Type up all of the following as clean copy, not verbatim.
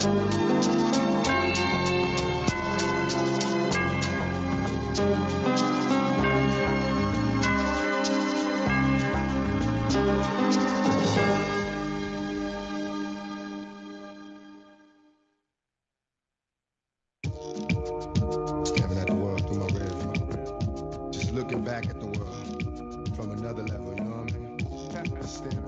Staring at the world through my rearview. Just looking back at the world from another level, you know what I mean? Staring.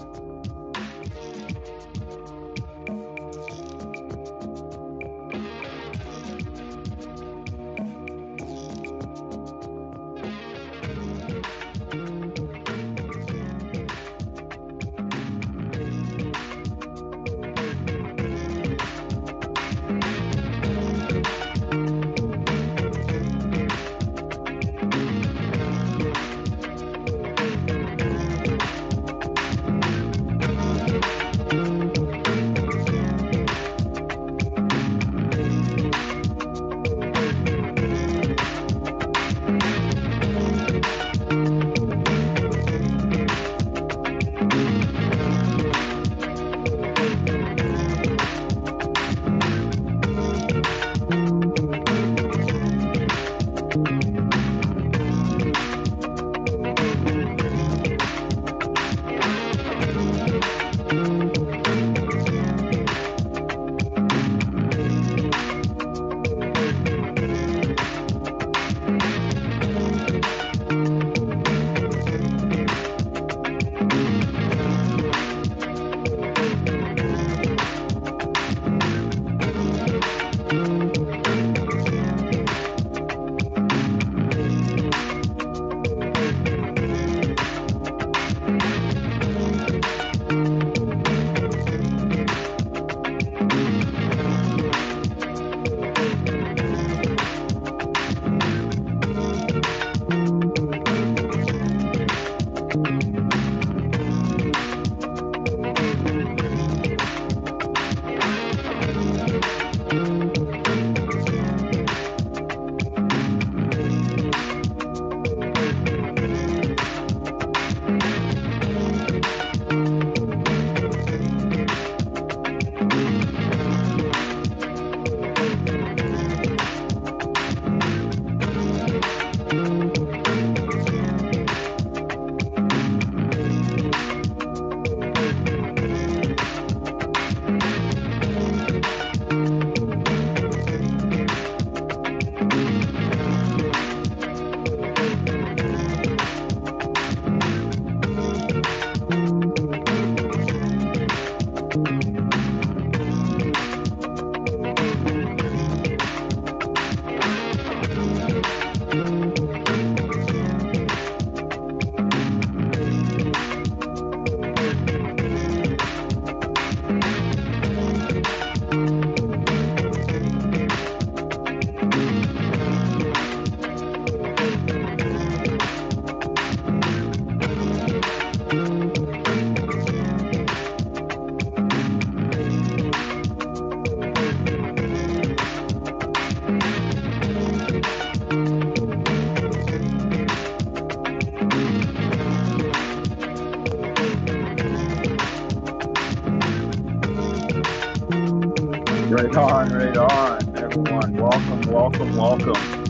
Right on, everyone. Welcome, welcome, welcome.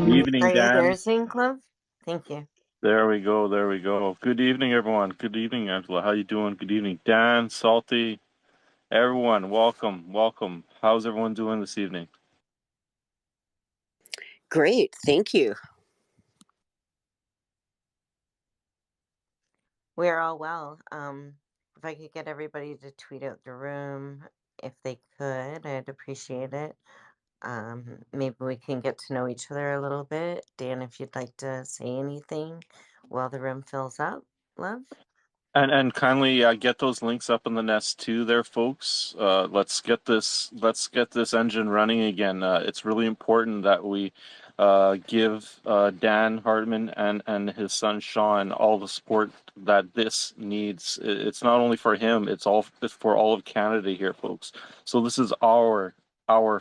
Evening, Are you Dan. there, St. Club? Thank you. There we go, there we go. Good evening, everyone. Good evening, Angela. How you doing? Good evening, Dan, Salty. Everyone, welcome, welcome. How's everyone doing this evening? Great, thank you. We're all well. If I could get everybody to tweet out the room, if they could, I'd appreciate it. Maybe we can get to know each other a little bit. Dan, if you'd like to say anything while the room fills up, love. And kindly get those links up in the nest too, there, folks. Let's get this engine running again. It's really important that we give Dan Hartman and his son Sean all the support that this needs. It's not only for him; it's for all of Canada here, folks. So this is our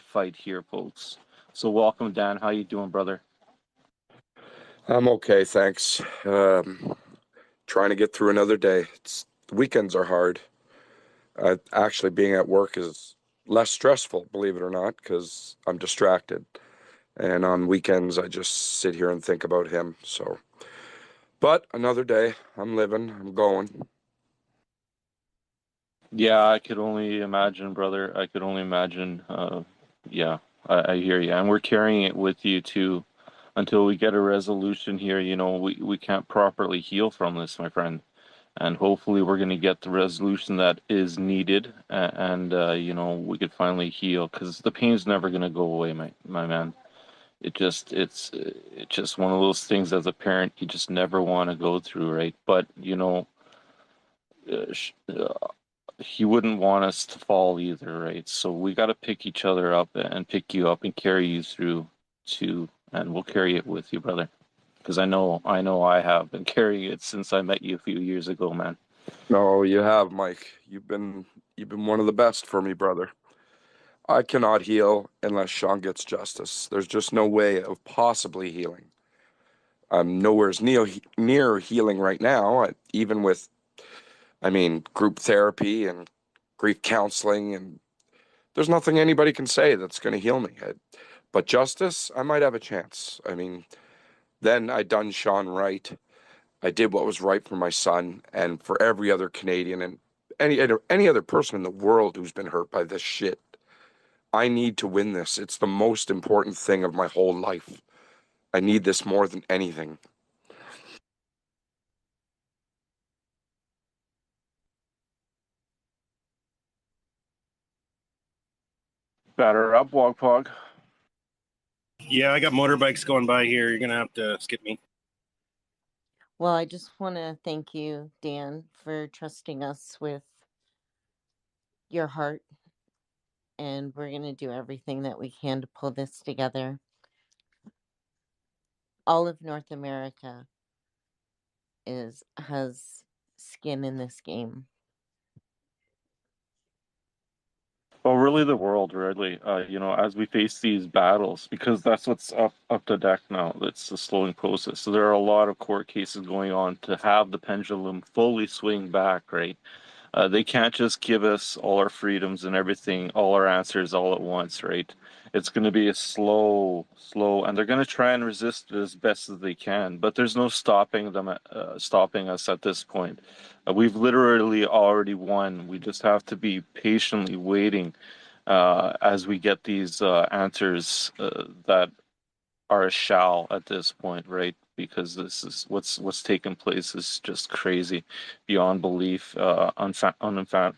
fight here, folks. So welcome, Dan. How you doing, brother? I'm okay, thanks. Trying to get through another day. It's weekends are hard. Actually, being at work is less stressful, believe it or not, because I'm distracted. And on weekends, I just sit here and think about him. So, but another day, I'm living, I'm going. Yeah, I could only imagine, brother. I could only imagine. Yeah, I hear you, and we're carrying it with you too, until we get a resolution here. You know, we can't properly heal from this, my friend, and hopefully we're going to get the resolution that is needed, and you know, we could finally heal because the pain's never going to go away, my man. It's just one of those things as a parent you just never want to go through, right? But you know, he wouldn't want us to fall either, right? So we got to pick each other up and pick you up and carry you through to, and we'll carry it with you, brother. Because I have been carrying it since I met you a few years ago, man. No, you have, Mike. You've been one of the best for me, brother. I cannot heal unless Sean gets justice. There's just no way of possibly healing. I'm nowhere near healing right now, even with, I mean, group therapy and grief counseling, and there's nothing anybody can say that's going to heal me. But justice, I might have a chance. I mean, then I done Sean right. I did what was right for my son and for every other Canadian and any other person in the world who's been hurt by this shit. I need to win this. It's the most important thing of my whole life. I need this more than anything. Batter up, Wogpog. Yeah, I got motorbikes going by here. You're gonna have to skip me. Well, I just want to thank you, Dan, for trusting us with your heart, and we're going to do everything that we can to pull this together. All of North America has skin in this game. Well, really, the world, really. You know, as we face these battles, because that's what's up to deck now. It's the slowing process. So there are a lot of court cases going on to have the pendulum fully swing back, right? They can't just give us all our freedoms and everything, all our answers all at once, right? It's going to be a slow, and they're going to try and resist it as best as they can. But there's no stopping them, stopping us at this point. We've literally already won. We just have to be patiently waiting as we get these answers that are a shall at this point, right? Because this is what's taken place is just crazy, beyond belief,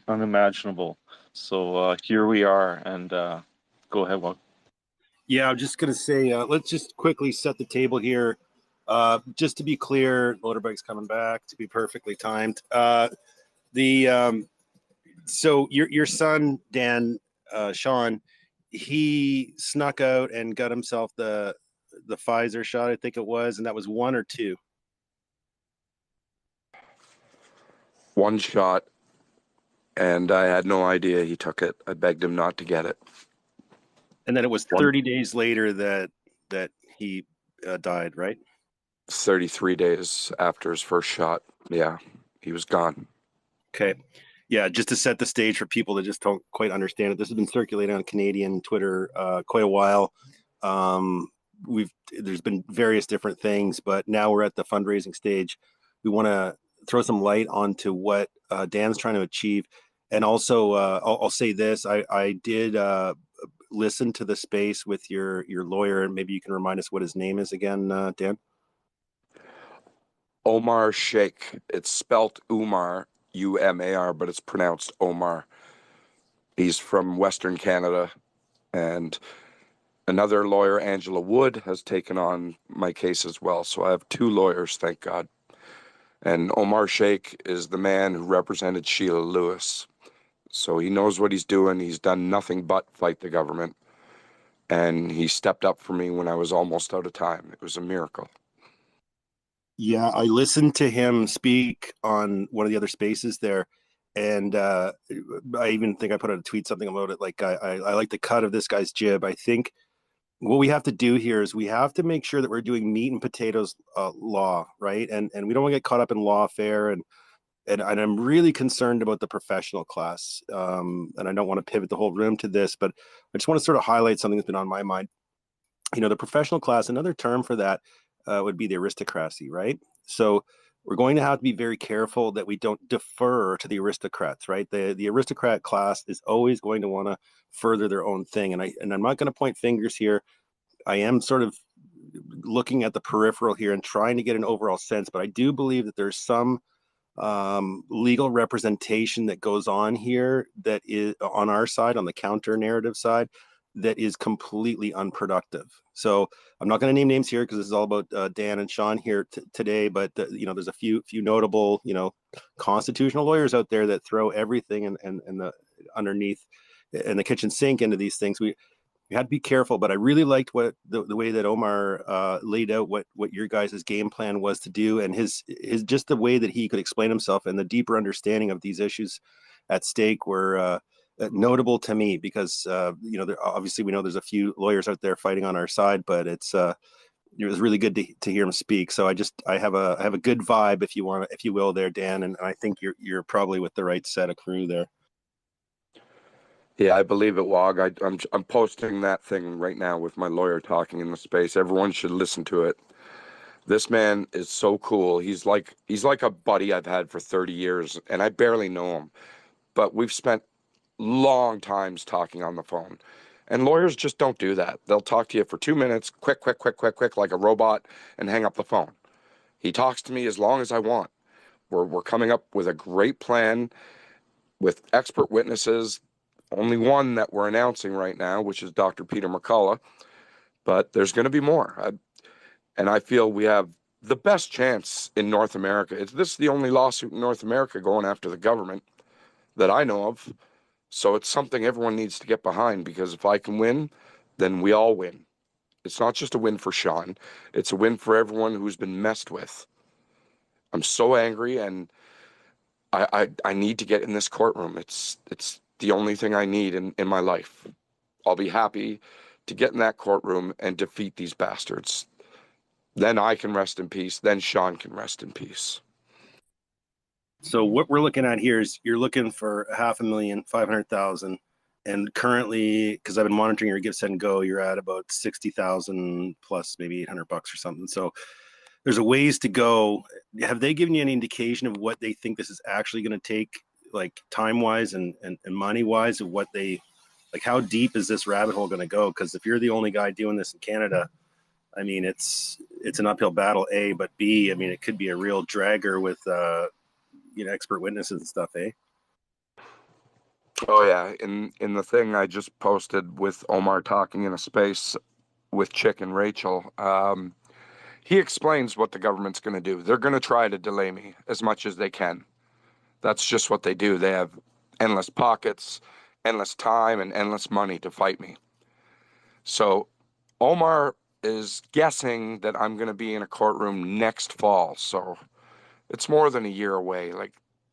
unimaginable. So here we are, and go ahead, Wog. Yeah, I'm just gonna say, let's just quickly set the table here. Just to be clear, motorbike's coming back to be perfectly timed. The so your son Dan, Sean, he snuck out and got himself the Pfizer shot, I think it was, and that was 1 or 2. One shot, and I had no idea he took it. I begged him not to get it. And then it was 30 days later that he died, right? 33 days after his first shot. Yeah, he was gone. Okay. Yeah, just to set the stage for people that just don't quite understand it. This has been circulating on Canadian Twitter quite a while. There's been various different things, but now we're at the fundraising stage. We want to throw some light onto what Dan's trying to achieve. And also, I'll say this: I did listen to the space with your lawyer, and maybe you can remind us what his name is again, Dan. Omar Sheikh. It's spelt Umar, Umar, but it's pronounced Omar. He's from Western Canada, and another lawyer, Angela Wood, has taken on my case as well. So I have 2 lawyers, thank God. And Omar Sheikh is the man who represented Sheila Lewis. So he knows what he's doing. He's done nothing but fight the government. And he stepped up for me when I was almost out of time. It was a miracle. Yeah, I listened to him speak on one of the other spaces there, and I even think I put out a tweet something about it. Like I like the cut of this guy's jib. I think what we have to do here is we have to make sure that we're doing meat and potatoes law, right? And we don't want to get caught up in lawfare and and I'm really concerned about the professional class. And I don't want to pivot the whole room to this, but I just want to sort of highlight something that's been on my mind. The professional class, another term for that would be the aristocracy, right? So we're going to have to be very careful that we don't defer to the aristocrats, right? The aristocrat class is always going to want to further their own thing. And I'm not going to point fingers here. I am sort of looking at the peripheral here and trying to get an overall sense, but I do believe that there's some legal representation that goes on here that is on our side, on the counter narrative side, that is completely unproductive. So I'm not going to name names here because this is all about Dan and Sean here today, but there's a few notable constitutional lawyers out there that throw everything and the underneath and the kitchen sink into these things. We had to be careful, but I really liked what the way that Omar laid out what your guys' game plan was to do, and his just the way that he could explain himself and the deeper understanding of these issues at stake were notable to me because obviously we know there's a few lawyers out there fighting on our side, but it was really good to hear him speak. So I have a good vibe, if you will, there, Dan, and I think you're probably with the right set of crew there. Yeah, I believe it, Wog. I'm posting that thing right now with my lawyer talking in the space. Everyone should listen to it. This man is so cool. He's like a buddy I've had for 30 years, and I barely know him, but we've spent long times talking on the phone. And lawyers just don't do that. They'll talk to you for 2 minutes, quick, like a robot, and hang up the phone. He talks to me as long as I want. We're coming up with a great plan with expert witnesses. Only one that we're announcing right now, which is Dr. Peter McCullough, but there's going to be more. And I feel we have the best chance in North America. This is the only lawsuit in North America going after the government that I know of. So it's something everyone needs to get behind, because if I can win, then we all win. It's not just a win for Sean. It's a win for everyone who's been messed with. I'm so angry, and I need to get in this courtroom. It's the only thing I need in my life. I'll be happy to get in that courtroom and defeat these bastards. Then I can rest in peace. Then Sean can rest in peace. So what we're looking at here is you're looking for $500,000, 500,000, and currently, because I've been monitoring your Give, Send, Go, you're at about 60,000 plus maybe $800 or something. So there's a ways to go. Have they given you any indication of what they think this is actually going to take, like time wise and money wise, of what they like? How deep is this rabbit hole going to go? Because if you're the only guy doing this in Canada, I mean, it's an uphill battle, A, but B, I mean, it could be a real dragger with expert witnesses and stuff, eh? Oh yeah, in the thing I just posted with Omar talking in a space with Chick and Rachel, he explains what the government's going to do. They're going to try to delay me as much as they can. That's just what they do. They have endless pockets, endless time, and endless money to fight me. So Omar is guessing that I'm going to be in a courtroom next fall. So it's more than a year away.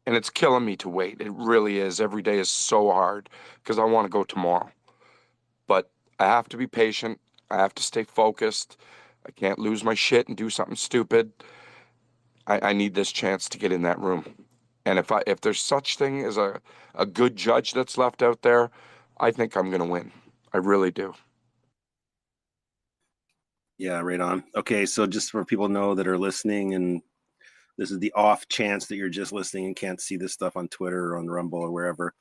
And it's killing me to wait. It really is. Every day is so hard because I want to go tomorrow. But I have to be patient. I have to stay focused. I can't lose my shit and do something stupid. I need this chance to get in that room. And if there's such thing as a good judge that's left out there, I think I'm going to win. I really do. Yeah, right on. Okay, so just for people to know that are listening, and this is the off chance that you're just listening and can't see this stuff on Twitter or on Rumble or wherever,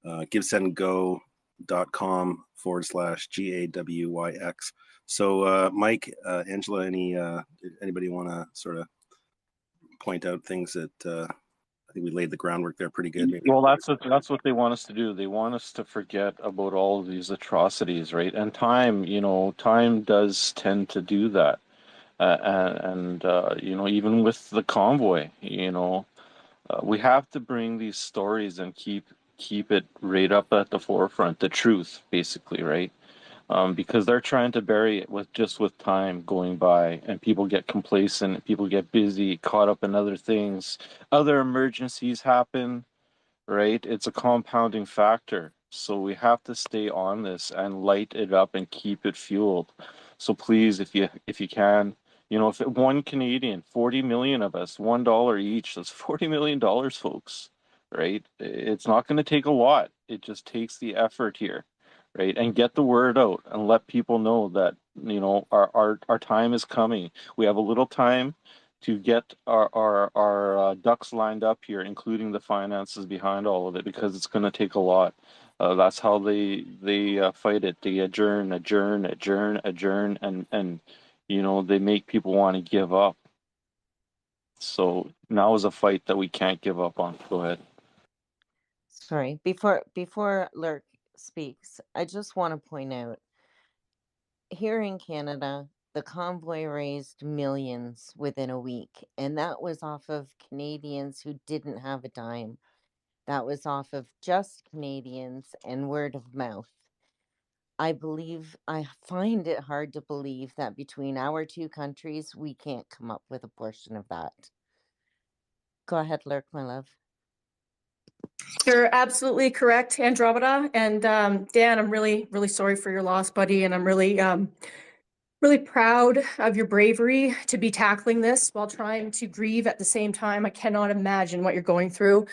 givesendgo.com/GAWYX. So Mike, Angela, anybody want to sort of point out things that I think we laid the groundwork there pretty good. Maybe. Well, that's what they want us to do. They want us to forget about all of these atrocities, right? And time does tend to do that. Even with the convoy, we have to bring these stories and keep it right up at the forefront, the truth, basically, right? Because they're trying to bury it with time going by, and people get complacent, people get busy, caught up in other things, other emergencies happen, right? It's a compounding factor. So we have to stay on this and light it up and keep it fueled. So please, if you can, You know, if one Canadian, 40 million of us, $1 each, that's $40 million, folks, right? It's not going to take a lot. It just takes the effort here, right? And get the word out and let people know that, you know, our time is coming. We have a little time to get our ducks lined up here, including the finances behind all of it, because it's going to take a lot. That's how they fight it. They adjourn, and you know, they make people want to give up. So now is a fight that we can't give up on. Go ahead. Sorry, before Lurk speaks, I just want to point out, here in Canada, the convoy raised millions within a week, and that was off of Canadians who didn't have a dime. That was off of just Canadians and word of mouth. I find it hard to believe that between our two countries, we can't come up with a portion of that. Go ahead, Lurk, my love. You're absolutely correct, Andromeda. And Dan, I'm really, really sorry for your loss, buddy. And I'm really, really proud of your bravery to be tackling this while trying to grieve at the same time. I cannot imagine what you're going through.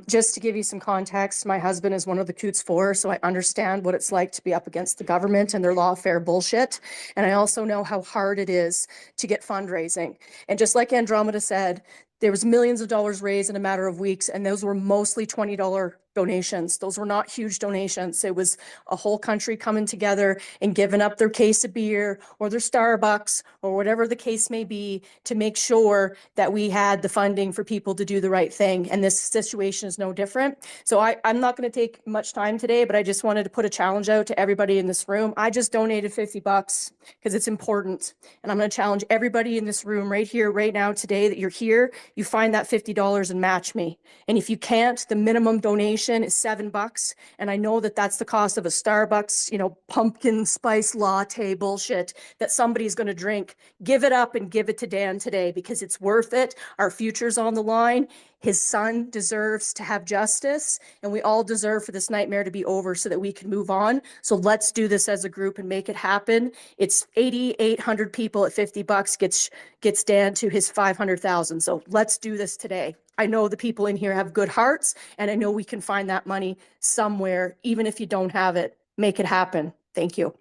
Just to give you some context, my husband is one of the Coots 4, so I understand what it's like to be up against the government and their lawfare bullshit. And I also know how hard it is to get fundraising. And just like Andromeda said, there was millions of dollars raised in a matter of weeks, and those were mostly $20 donations. Those were not huge donations. It was a whole country coming together and giving up their case of beer or their Starbucks or whatever the case may be to make sure that we had the funding for people to do the right thing. And this situation is no different. So I'm not going to take much time today, but I just wanted to put a challenge out to everybody in this room. I just donated $50 because it's important. And I'm going to challenge everybody in this room right here, right now, today that you're here, you find that $50 and match me. And if you can't, the minimum donation is $7. And I know that that's the cost of a Starbucks, you know, pumpkin spice latte bullshit that somebody's going to drink. Give it up and give it to Dan today because it's worth it. Our future's on the line. His son deserves to have justice, and we all deserve for this nightmare to be over so that we can move on. So let's do this as a group and make it happen. It's 8,800 people at $50 gets Dan to his 500,000. So let's do this today. I know the people in here have good hearts, and I know we can find that money somewhere, even if you don't have it. Make it happen. Thank you.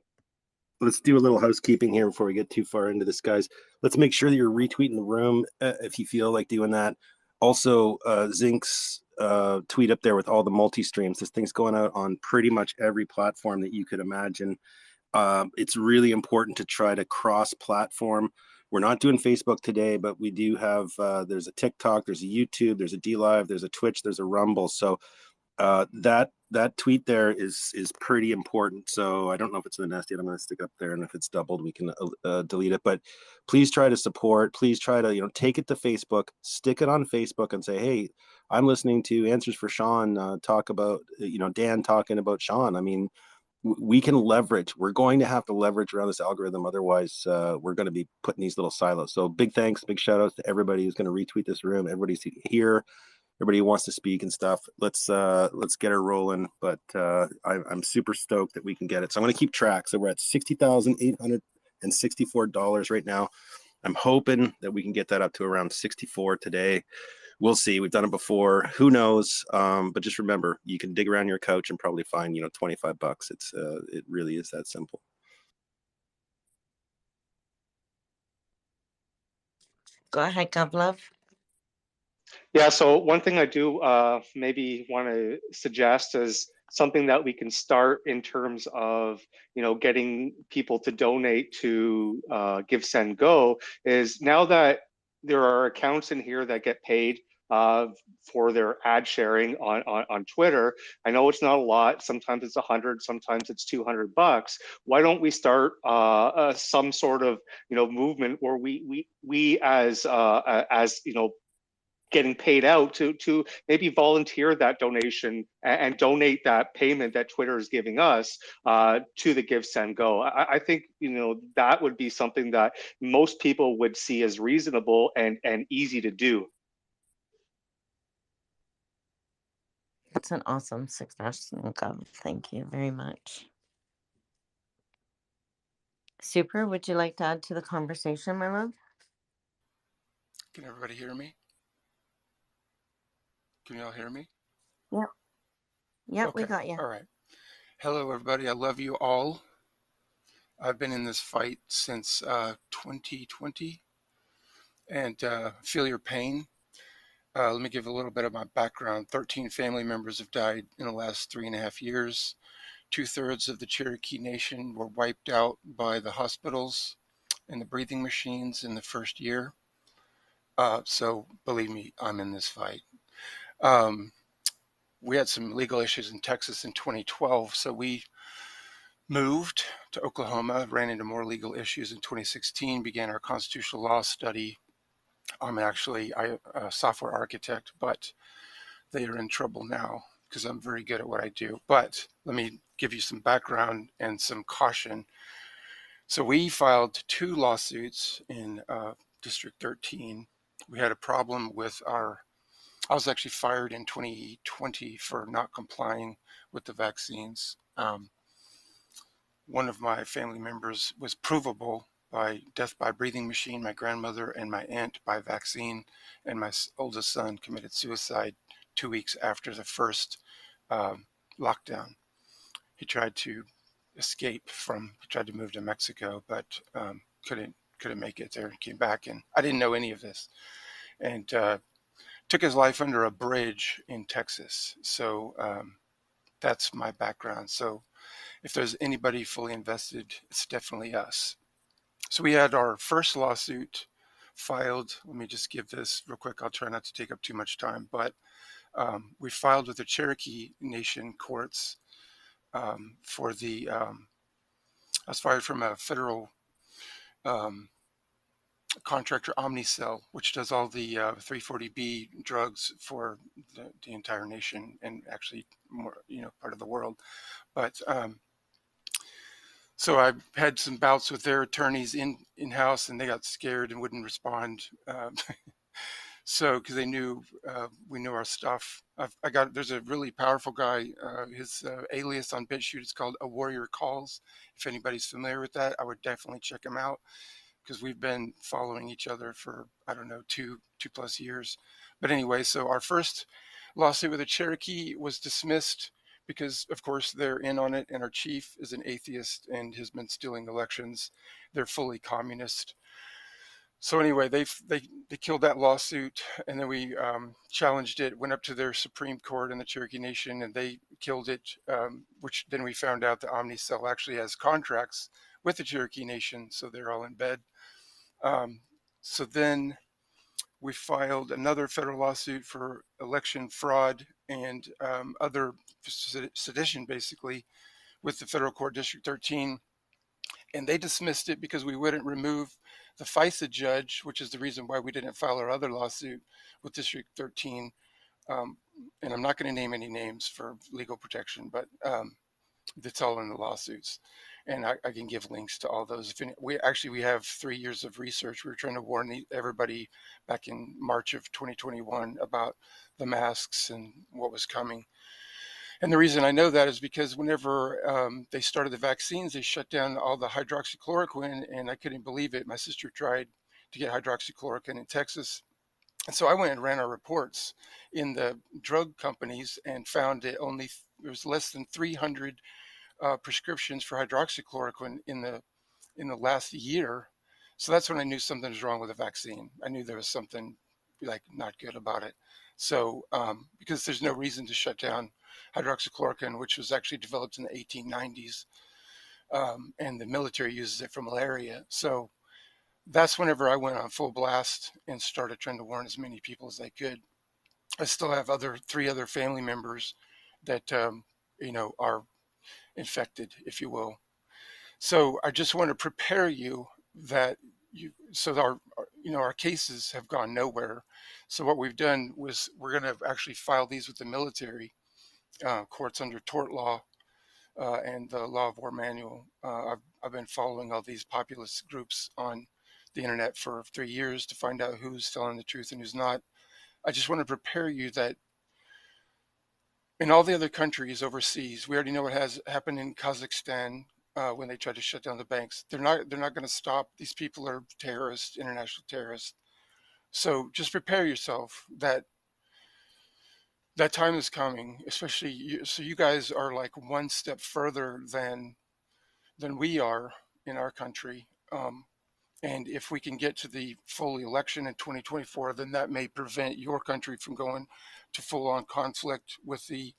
Let's do a little housekeeping here before we get too far into this, guys. Let's make sure that you're retweeting the room if you feel like doing that. Also, Zinc's tweet up there with all the multi-streams. This thing's going out on pretty much every platform that you could imagine. It's really important to try to cross-platform. We're not doing Facebook today, but we do have, there's a TikTok, there's a YouTube, there's a DLive, there's a Twitch, there's a Rumble. So that tweet there is pretty important. So I don't know if it's in the nest yet. I'm going to stick it up there, and if it's doubled, we can delete it. But please try to support. Please try to, you know, take it to Facebook, stick it on Facebook, and say, hey, I'm listening to Answers for Sean talk about, you know, Dan talking about Sean. I mean, we can leverage. We're going to have to leverage around this algorithm. Otherwise, we're going to be put in these little silos. So big thanks, big shout outs to everybody who's going to retweet this room. Everybody's here. Everybody who wants to speak and stuff. Let's get her rolling. But I'm super stoked that we can get it. So I'm going to keep track. So we're at $60,864 right now. I'm hoping that we can get that up to around 64 today. We'll see. We've done it before. Who knows? But just remember, you can dig around your couch and probably find, you know, $25. It really is that simple. Go ahead, Govlove. Yeah, so one thing I do maybe want to suggest is something that we can start in terms of, you know, getting people to donate to Give, Send, Go is now that there are accounts in here that get paid for their ad sharing on Twitter. I know it's not a lot. Sometimes it's 100, sometimes it's $200. Why don't we start some sort of, you know, movement where we as you know, getting paid out to maybe volunteer that donation and donate that payment that Twitter is giving us to the Give, Send, Go. I think, you know, that would be something that most people would see as reasonable and easy to do. That's an awesome suggestion, Gov. Thank you very much. Super, would you like to add to the conversation, my love? Can everybody hear me? Can you all hear me? Yep. Yep, we Okay. got you. All right. Hello, everybody. I love you all. I've been in this fight since 2020 and feel your pain. Let me give a little bit of my background. 13 family members have died in the last 3.5 years. 2/3 of the Cherokee Nation were wiped out by the hospitals and the breathing machines in the first year. So believe me, I'm in this fight. We had some legal issues in Texas in 2012, so we moved to Oklahoma, ran into more legal issues in 2016, began our constitutional law study. I'm actually a software architect, but they are in trouble now because I'm very good at what I do. But let me give you some background and some caution. So we filed 2 lawsuits in District 13. We had a problem with I was actually fired in 2020 for not complying with the vaccines. One of my family members was provable by death by breathing machine, my grandmother, and my aunt by vaccine, and my oldest son committed suicide 2 weeks after the first lockdown. He tried to he tried to move to Mexico, but couldn't make it there and came back. And I didn't know any of this, and took his life under a bridge in Texas. So that's my background. So if there's anybody fully invested, it's definitely us. So we had our first lawsuit filed. Let me just give this real quick. I'll try not to take up too much time, but we filed with the Cherokee Nation courts for the, I was fired from a federal contractor, Omnicell, which does all the 340B drugs for the entire nation and actually more, part of the world. But so I had some bouts with their attorneys in-house, and they got scared and wouldn't respond. So because they knew we knew our stuff. There's a really powerful guy. His alias on BitChute is called A Warrior Calls. If anybody's familiar with that, I would definitely check him out because we've been following each other for, I don't know, two plus years. But anyway, so our first lawsuit with the Cherokee was dismissed because, of course, they're in on it, and our chief is an atheist and has been stealing elections. They're fully communist. So anyway, they killed that lawsuit, and then we challenged it, went up to their Supreme Court in the Cherokee Nation, and they killed it, which then we found out that Omnicell actually has contracts with the Cherokee Nation, so they're all in bed. So then we filed another federal lawsuit for election fraud and other sedition, basically, with the federal court, District 13. And they dismissed it because we wouldn't remove the FISA judge, which is the reason why we didn't file our other lawsuit with District 13. And I'm not going to name any names for legal protection, but that's all in the lawsuits. And I can give links to all those. We have 3 years of research. We were trying to warn everybody back in March of 2021 about the masks and what was coming. And the reason I know that is because whenever they started the vaccines, they shut down all the hydroxychloroquine, and I couldn't believe it. My sister tried to get hydroxychloroquine in Texas. And so I went and ran our reports in the drug companies and found that there was less than 300 prescriptions for hydroxychloroquine in the last year. So that's when I knew something was wrong with the vaccine. I knew there was something like not good about it. So because there's no reason to shut down hydroxychloroquine, which was actually developed in the 1890s, and the military uses it for malaria. So that's whenever I went on full blast and started trying to warn as many people as I could. I still have 3 other family members that are infected, if you will. So I just want to prepare you that our cases have gone nowhere. So what we've done was we're going to actually file these with the military courts under tort law and the law of war manual. I've been following all these populist groups on the internet for 3 years to find out who's telling the truth and who's not. I just want to prepare you that in all the other countries overseas, we already know what has happened in Kazakhstan when they tried to shut down the banks. They're not going to stop. These people are terrorists, international terrorists. So just prepare yourself that that time is coming, especially so you guys are like one step further than we are in our country. And if we can get to the full election in 2024, then that may prevent your country from going to full-on conflict with the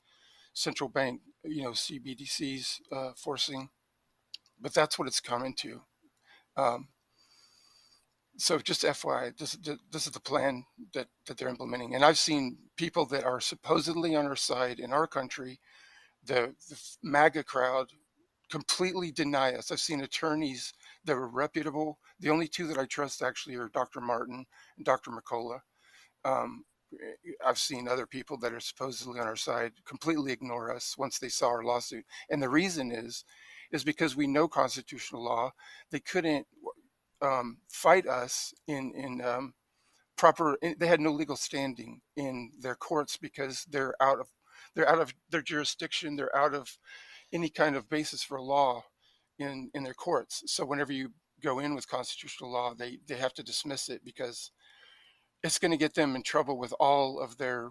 central bank, CBDCs forcing. But that's what it's coming to. Um, so just FYI, this is the plan that they're implementing. And I've seen people that are supposedly on our side in our country, the MAGA crowd, completely deny us. I've seen attorneys that were reputable. The only two that I trust actually are Dr. Martin and Dr. McCullough. Um, I've seen other people that are supposedly on our side completely ignore us once they saw our lawsuit. And the reason is because we know constitutional law. They couldn't fight us in proper. They had no legal standing in their courts because they're out of their jurisdiction. They're out of any kind of basis for law in their courts. So whenever you go in with constitutional law, they have to dismiss it because it's going to get them in trouble with all of their.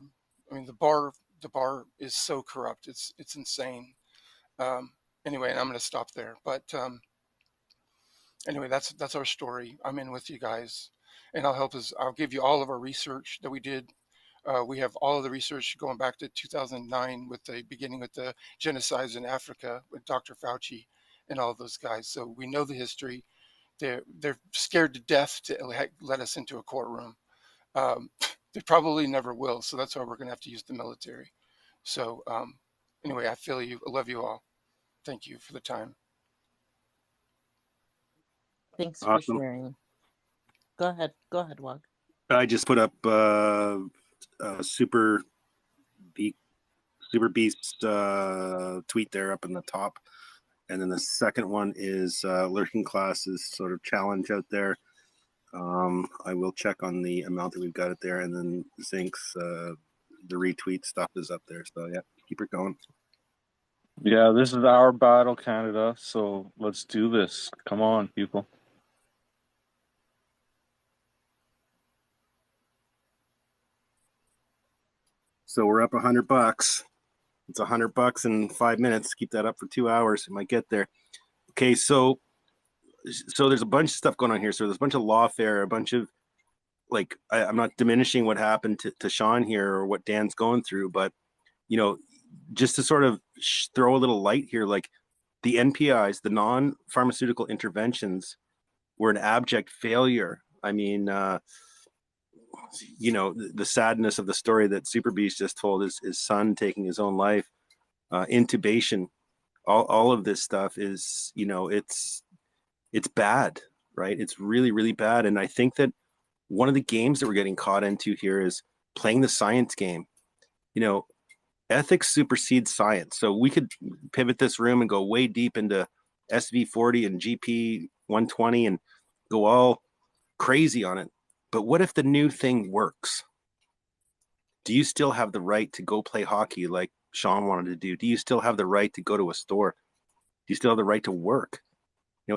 I mean, the bar is so corrupt. It's insane. Um, anyway, and I'm going to stop there. But anyway, that's our story. I'm in with you guys, and I'll give you all of our research that we did. We have all of the research going back to 2009 beginning with the genocides in Africa with Dr. Fauci and all of those guys. So we know the history. They're scared to death to let us into a courtroom. They probably never will. So that's why we're going to have to use the military. So anyway, I feel you. I love you all. Thank you for the time. Thanks for Awesome. sharing. Go ahead, Wog. I just put up Super Beast's tweet there up in the top, and then the second one is Lurking Class's sort of challenge out there. I will check on the amount that we've got it there, and then Zinc's the retweet stuff is up there. So yeah, keep it going. Yeah, this is our battle, Canada. So let's do this. Come on, people. So we're up $100. It's $100 in 5 minutes. Keep that up for 2 hours. It might get there. Okay, so there's a bunch of stuff going on here. So there's a bunch of lawfare, a bunch of I'm not diminishing what happened to Sean here or what Dan's going through, but just to sort of throw a little light here, like the NPIs, the non-pharmaceutical interventions, were an abject failure. I mean, the sadness of the story that Super Beast just told, his son taking his own life, intubation, all of this stuff is, it's bad, right? It's really, really bad. And I think that one of the games that we're getting caught into here is playing the science game. Ethics supersedes science. So we could pivot this room and go way deep into SV40 and GP 120 and go all crazy on it. But what if the new thing works? Do you still have the right to go play hockey like Sean wanted to do? Do you still have the right to go to a store? Do you still have the right to work?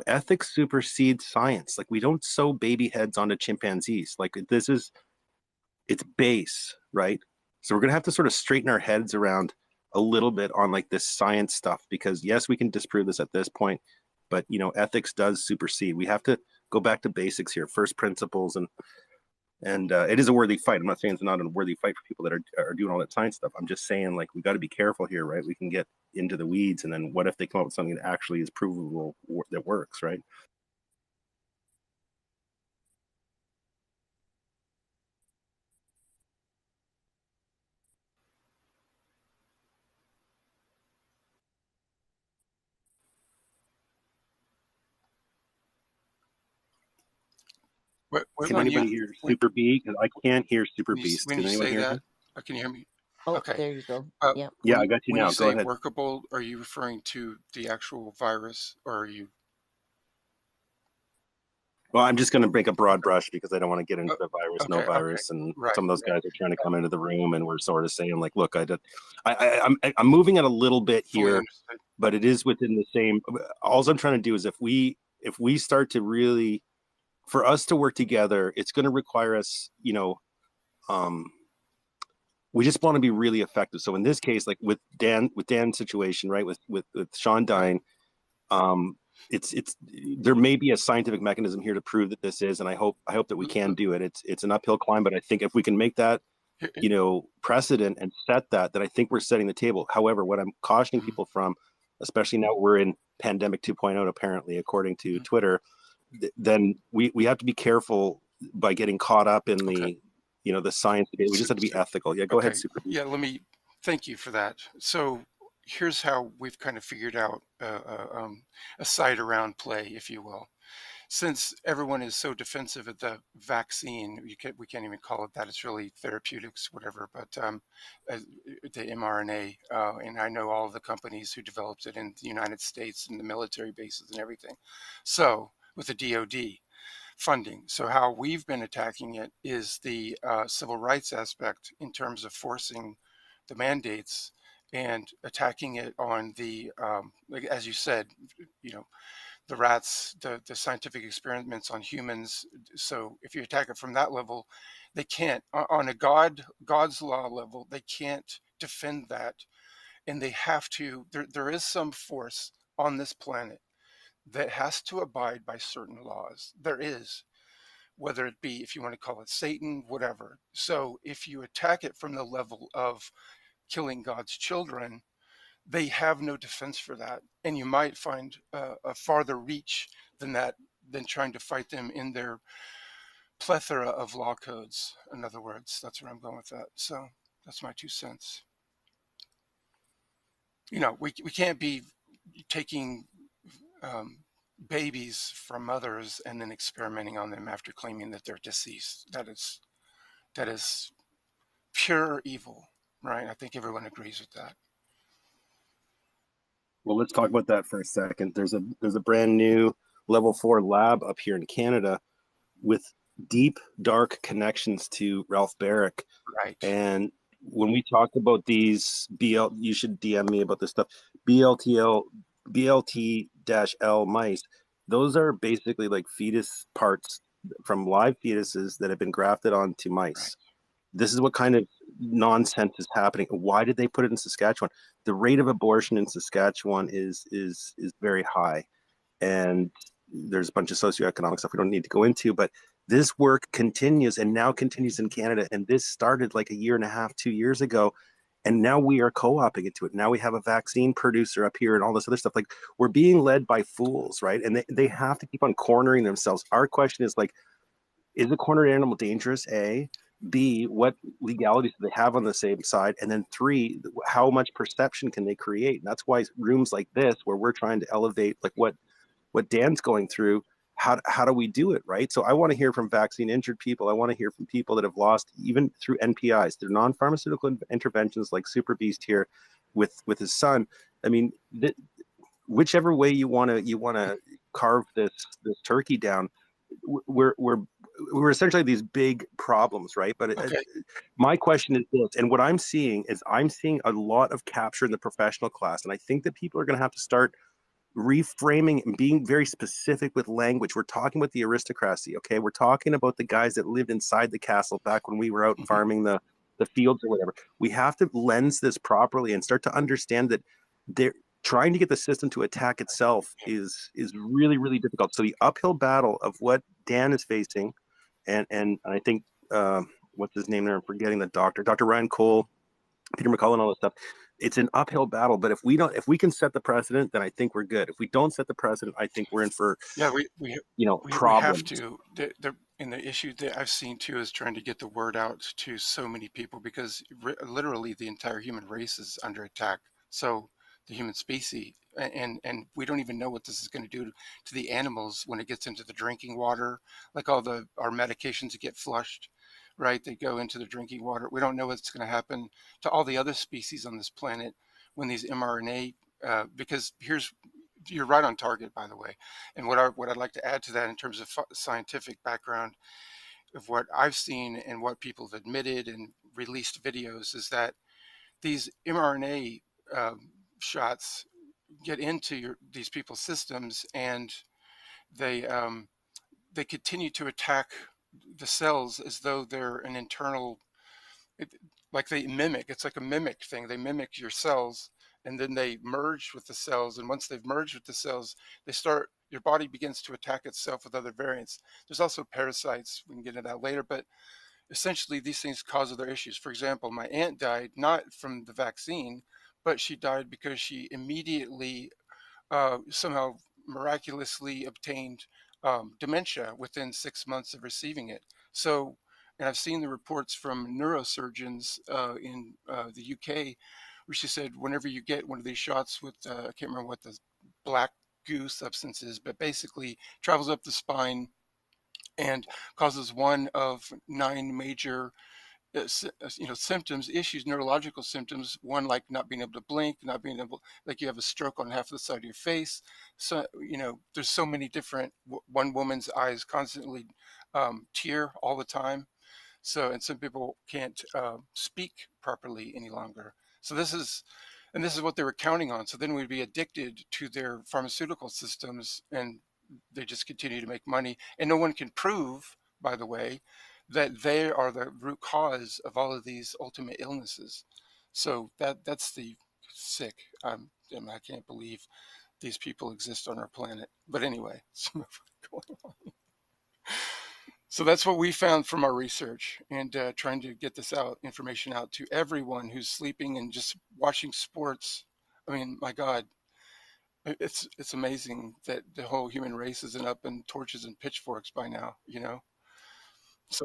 Ethics supersedes science. Like, we don't sew baby heads onto chimpanzees. Like, it's base, right? So we're going to have to sort of straighten our heads around a little bit on like this science stuff, because yes, we can disprove this at this point, but ethics does supersede. We have to go back to basics here, first principles, and it is a worthy fight. I'm not saying it's not a worthy fight for people that are doing all that science stuff. I'm just saying, like, we got to be careful here, right? We can get into the weeds, and then what if they come up with something that actually is provable, that works, right? Can anybody hear Super B? Because I can't hear Super Beast. When Can you anyone say hear that, him? can you hear me? Oh, Okay. there you go. Yep. Yeah, I got you now. When you Go say ahead. workable, are you referring to the actual virus, or are you? Well, I'm just going to break a broad brush because I don't want to get into the virus, no Okay, virus, and right. some of those guys are trying to come into the room, and we're sort of saying, like, look, I'm moving it a little bit here, but it is within the same. All I'm trying to do is if we start to really for us to work together, it's going to require us, we just want to be really effective. So in this case, like with Dan's situation, right, with Sean dying, it's there may be a scientific mechanism here to prove that this is, and I hope that we can do it. It's an uphill climb, but I think if we can make that precedent and set that, then I think we're setting the table. However, what I'm cautioning people from, especially now we're in pandemic 2.0, apparently, according to Twitter, then we have to be careful by getting caught up in the science debate. We just have to be ethical. Yeah, go ahead, Super. Yeah, thank you for that. So here's how we've kind of figured out a side around play, if you will. Since everyone is so defensive of the vaccine, we can't even call it that. It's really therapeutics, whatever. But the mRNA, and I know all of the companies who developed it in the United States and the military bases and everything. So with the DoD funding. So how we've been attacking it is the civil rights aspect in terms of forcing the mandates and attacking it on the, like, as you said, the rats, the scientific experiments on humans. So if you attack it from that level, they can't, on a God's law level, they can't defend that. And they have to, there is some force on this planet that has to abide by certain laws. There is, whether it be, if you want to call it Satan, whatever. So if you attack it from the level of killing God's children, they have no defense for that. And you might find a farther reach than that, than trying to fight them in their plethora of law codes. In other words, that's where I'm going with that. So that's my 2 cents. We can't be taking babies from mothers and then experimenting on them after claiming that they're deceased. That is pure evil, right? I think everyone agrees with that. Well, let's talk about that for a second. There's a brand new level 4 lab up here in Canada with deep, dark connections to Ralph Barrick. Right. And when we talk about these you should DM me about this stuff, BLT-L mice, those are basically like fetus parts from live fetuses that have been grafted onto mice. Right. This is what kind of nonsense is happening. Why did they put it in Saskatchewan? The rate of abortion in Saskatchewan is very high, and there's a bunch of socioeconomic stuff we don't need to go into, but this work continues and now continues in Canada. And this started like 1.5 years, 2 years ago. And now we are co-opting into it. Now we have a vaccine producer up here and all this other stuff. Like, we're being led by fools, right? And they have to keep on cornering themselves. Our question is like, is a cornered animal dangerous? A. B, what legalities do they have on the same side? And then 3, how much perception can they create? And that's why rooms like this, where we're trying to elevate like what Dan's going through, how do we do it, right? So I want to hear from vaccine injured people. I want to hear from people that have lost, even through NPIs, through non-pharmaceutical interventions like Super Beast here with his son. I mean, whichever way you want to carve this turkey down, we're essentially these big problems, right? But Okay. My question is this, and what I'm seeing a lot of capture in the professional class, and I think that people are going to have to start reframing and being very specific with language. We're talking about the aristocracy, okay? We're talking about the guys that lived inside the castle back when we were out farming the fields or whatever. We have to lens this properly and start to understand that they're trying to get the system to attack itself is really, really difficult. So the uphill battle of what Dan is facing, and I think what's his name there? I'm forgetting the Dr. Ryan Cole, Peter McCullough, all this stuff. It's an uphill battle, but if we can set the precedent, then I think we're good. If we don't set the precedent, I think we're in for problems. We have to. And the issue that I've seen too is trying to get the word out to so many people, because literally the entire human race is under attack. So the human species, and we don't even know what this is going to do to the animals when it gets into the drinking water, like our medications get flushed. Right, they go into the drinking water. We don't know what's going to happen to all the other species on this planet when these mRNA. Because you're right on target, by the way. And what I'd like to add to that in terms of scientific background of what I've seen and what people have admitted and released videos is that these mRNA shots get into these people's systems, and they they continue to attack the cells as though they're an internal, like they mimic. It's like a mimic thing. They mimic your cells, and then they merge with the cells. And once they've merged with the cells, your body begins to attack itself with other variants. There's also parasites. We can get into that later, but essentially these things cause other issues. For example, my aunt died not from the vaccine, but she died because she immediately somehow miraculously obtained dementia within 6 months of receiving it. So, and I've seen the reports from neurosurgeons in the UK, where she said whenever you get one of these shots with, I can't remember what the black goo substance is, but basically travels up the spine and causes one of 9 major symptoms, issues, neurological symptoms. One, like not being able to blink, not being able, like you have a stroke on half of the side of your face. So there's so many different. One woman's eyes constantly tear all the time. So, and some people can't speak properly any longer. So this is what they were counting on. So then we'd be addicted to their pharmaceutical systems, and they just continue to make money. And no one can prove, by the way, that they are the root cause of all of these ultimate illnesses. So that's the sick. I can't believe these people exist on our planet. But anyway, so that's what we found from our research, and trying to get this information out to everyone who's sleeping and just watching sports. I mean, my God, it's amazing that the whole human race isn't up in torches and pitchforks by now. So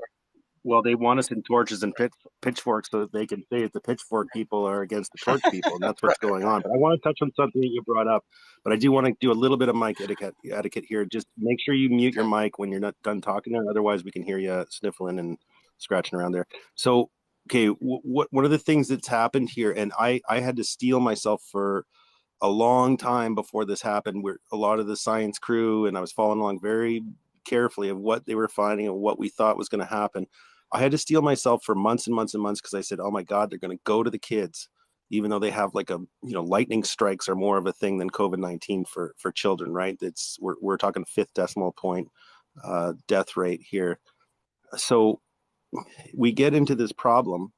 Well, they want us in torches and pitchforks so that they can say that the pitchfork people are against the torch people, and that's what's going on. But I want to touch on something that you brought up, but I do want to do a little bit of mic etiquette here. Just make sure you mute your mic when you're not done talking there. Otherwise, we can hear you sniffling and scratching around there. So, okay, one of the things that's happened here, and I had to steel myself for a long time before this happened, where a lot of the science crew, and I was following along very carefully of what they were finding and what we thought was going to happen. I had to steel myself for months and months and months because I said, oh my God, they're going to go to the kids, even though they have like lightning strikes are more of a thing than COVID-19 for children, right? We're talking 5th decimal point death rate here. So we get into this problem,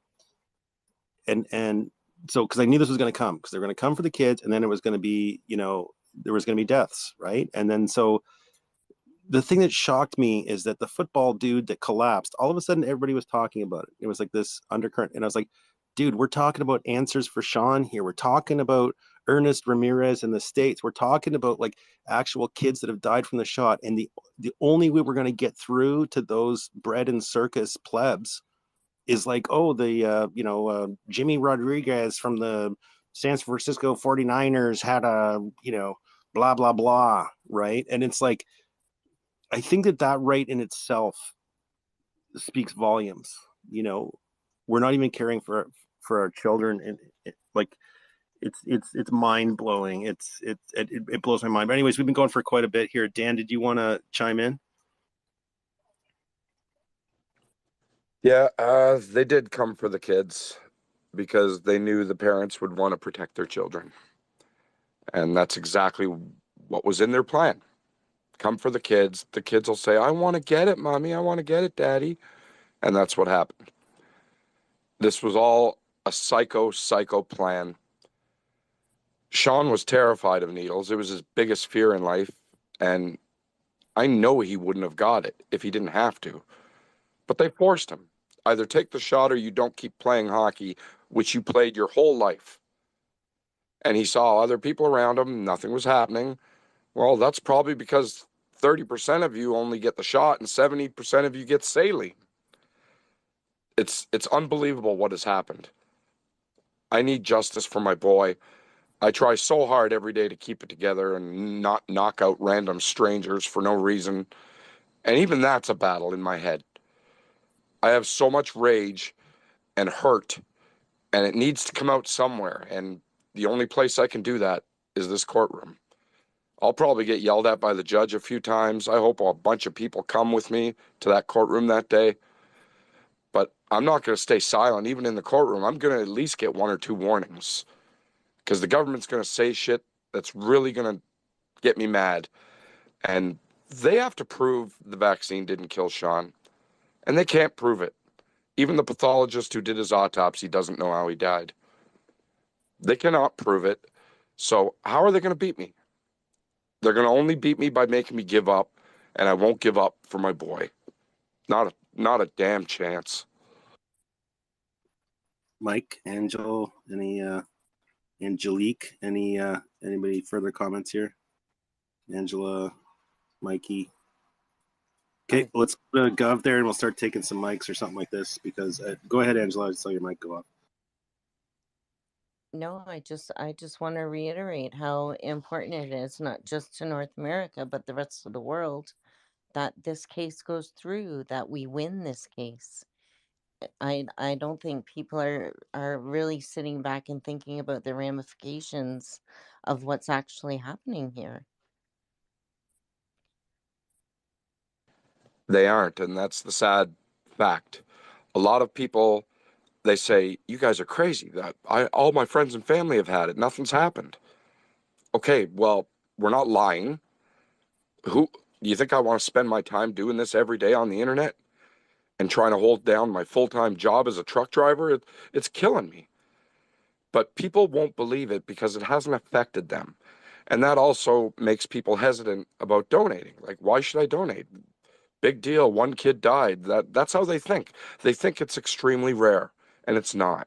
and so because I knew this was going to come, because they're going to come for the kids, and then it was going to be, there was going to be deaths, right? And then so the thing that shocked me is that the football dude that collapsed, all of a sudden everybody was talking about it. It was like this undercurrent. And I was like, dude, we're talking about answers for Sean here. We're talking about Ernest Ramirez in the States. We're talking about like actual kids that have died from the shot. And the only way we're going to get through to those bread and circus plebs is like, oh, Jimmy Rodriguez from the San Francisco 49ers had a, blah, blah, blah. Right. And it's like, I think that right in itself speaks volumes. We're not even caring for our children, and like it's mind blowing. It blows my mind. But anyways, we've been going for quite a bit here. Dan, did you want to chime in? Yeah, they did come for the kids because they knew the parents would want to protect their children, and that's exactly what was in their plan. Come for the kids. The kids will say, I want to get it, mommy. I want to get it, daddy. And that's what happened. This was all a psycho plan. Sean was terrified of needles. It was his biggest fear in life. And I know he wouldn't have got it if he didn't have to. But they forced him. Either take the shot or you don't keep playing hockey, which you played your whole life. And he saw other people around him. Nothing was happening. Well, that's probably because 30% of you only get the shot and 70% of you get saline. It's unbelievable what has happened. I need justice for my boy. I try so hard every day to keep it together and not knock out random strangers for no reason. And even that's a battle in my head. I have so much rage and hurt, and it needs to come out somewhere. And the only place I can do that is this courtroom. I'll probably get yelled at by the judge a few times. I hope a bunch of people come with me to that courtroom that day. But I'm not going to stay silent, even in the courtroom. I'm going to at least get 1 or 2 warnings, because the government's going to say shit that's really going to get me mad. And They have to prove the vaccine didn't kill Sean, and they can't prove it. Even the pathologist who did his autopsy doesn't know how he died. They cannot prove it. So how are they going to beat me? They're going to only beat me by making me give up, and I won't give up for my boy. Not a damn chance. Mike, Angel, Angelique, anybody further comments here? Angela, Mikey. Okay, let's go up there and we'll start taking some mics or something like this because go ahead, Angela. I saw your mic go up. No, I just want to reiterate how important it is, not just to North America, but the rest of the world, that this case goes through, that we win this case. I don't think people are really sitting back and thinking about the ramifications of what's actually happening here. They aren't, and that's the sad fact. A lot of people, they say, you guys are crazy. All my friends and family have had it. Nothing's happened. Okay, well, we're not lying. Who you think I want to spend my time doing this every day on the internet and trying to hold down my full-time job as a truck driver? It's killing me. But people won't believe it because it hasn't affected them. And that also makes people hesitant about donating. Like, why should I donate? Big deal, one kid died. That's how they think. They think it's extremely rare, and it's not.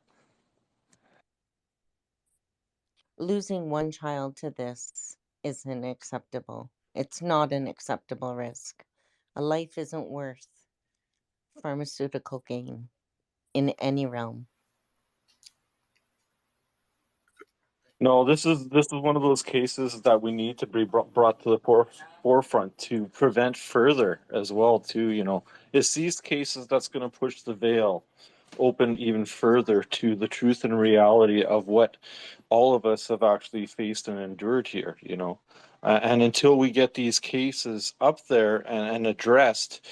Losing one child to this isn't acceptable. It's not an acceptable risk. A life isn't worth pharmaceutical gain in any realm. No, this is one of those cases that we need to be brought to the forefront to prevent further as well. Too, it's these cases that's going to push the veil open even further to the truth and reality of what all of us have actually faced and endured here. And until we get these cases up there and addressed,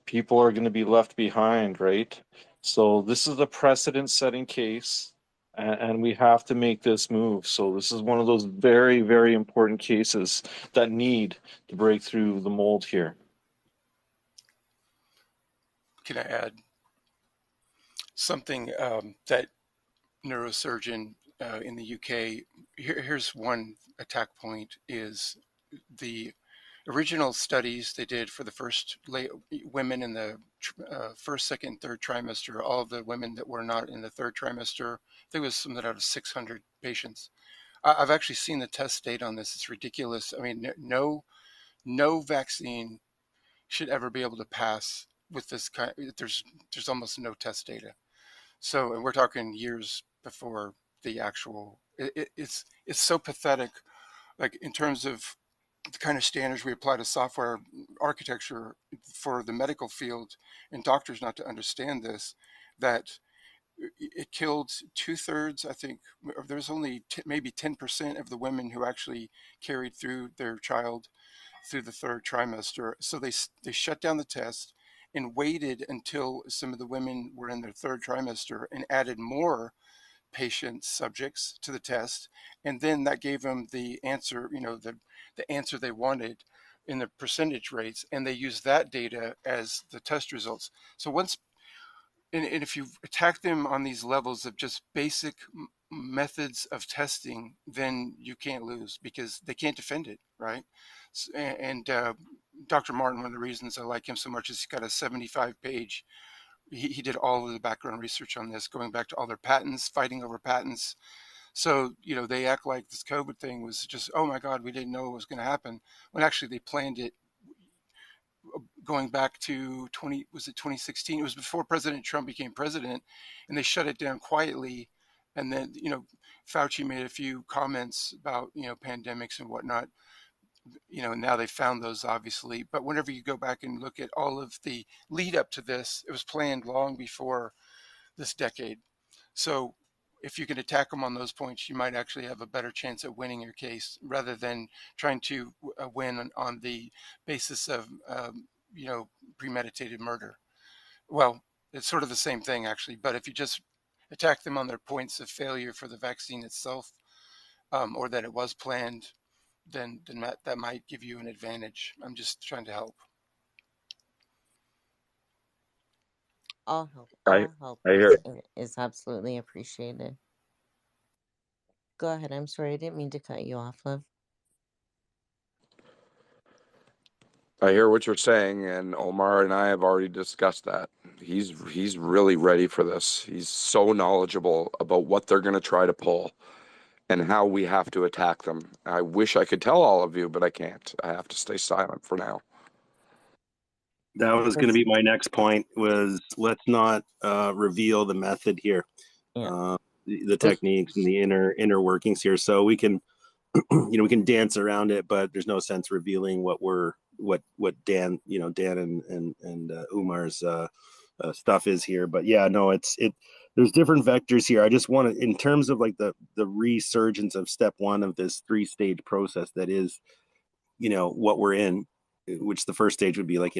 people are going to be left behind, right? So this is a precedent-setting case, and we have to make this move. So this is one of those very, very important cases that need to break through the mold here. Can I add something that neurosurgeon in the UK? Here's one attack point: is the original studies they did for the first women in the first, second, third trimester. All of the women that were not in the third trimester, I think it was something out of 600 patients. I've actually seen the test data on this. It's ridiculous. I mean, no vaccine should ever be able to pass with this kind. There's almost no test data. So, and we're talking years before the actual. It's so pathetic. Like in terms of the kind of standards we apply to software architecture for the medical field, and doctors not to understand this, that it killed 2/3. I think there's only maybe 10% of the women who actually carried through their child through the third trimester. So they shut down the test and waited until some of the women were in their third trimester and added more patient subjects to the test, and then that gave them the answer, the answer they wanted in the percentage rates, and they used that data as the test results. So once, and if you attack them on these levels of just basic methods of testing, then you can't lose because they can't defend it, right? And Dr. Martin, one of the reasons I like him so much is he's got a 75-page. He did all of the background research on this, going back to all their patents, fighting over patents. So, they act like this COVID thing was just, oh my God, we didn't know what was going to happen. When actually they planned it going back to 2016? It was before President Trump became president, and they shut it down quietly. And then, Fauci made a few comments about, pandemics and whatnot. Now they found those obviously, but whenever you go back and look at all of the lead up to this, it was planned long before this decade. So if you can attack them on those points, you might actually have a better chance at winning your case rather than trying to win on the basis of, premeditated murder. Well, it's sort of the same thing actually, but if you just attack them on their points of failure for the vaccine itself, or that it was planned, then that might give you an advantage. I'm just trying to help. All help, I all help I hear is absolutely appreciated. Go ahead. I'm sorry, I didn't mean to cut you off, love. I hear what you're saying, and Omar and I have already discussed that. He's really ready for this. He's so knowledgeable about what they're going to try to pull and how we have to attack them. I wish I could tell all of you, but I can't. I have to stay silent for now. That was going to be my next point, was let's not reveal the method here, Yeah. the techniques and the inner workings here. So we can, we can dance around it, but there's no sense revealing what Dan, Dan and Umar's stuff is here. But yeah, no, there's different vectors here. I just want to, in terms of like the resurgence of step one of this 3-stage process that is, what we're in, which the first stage would be like,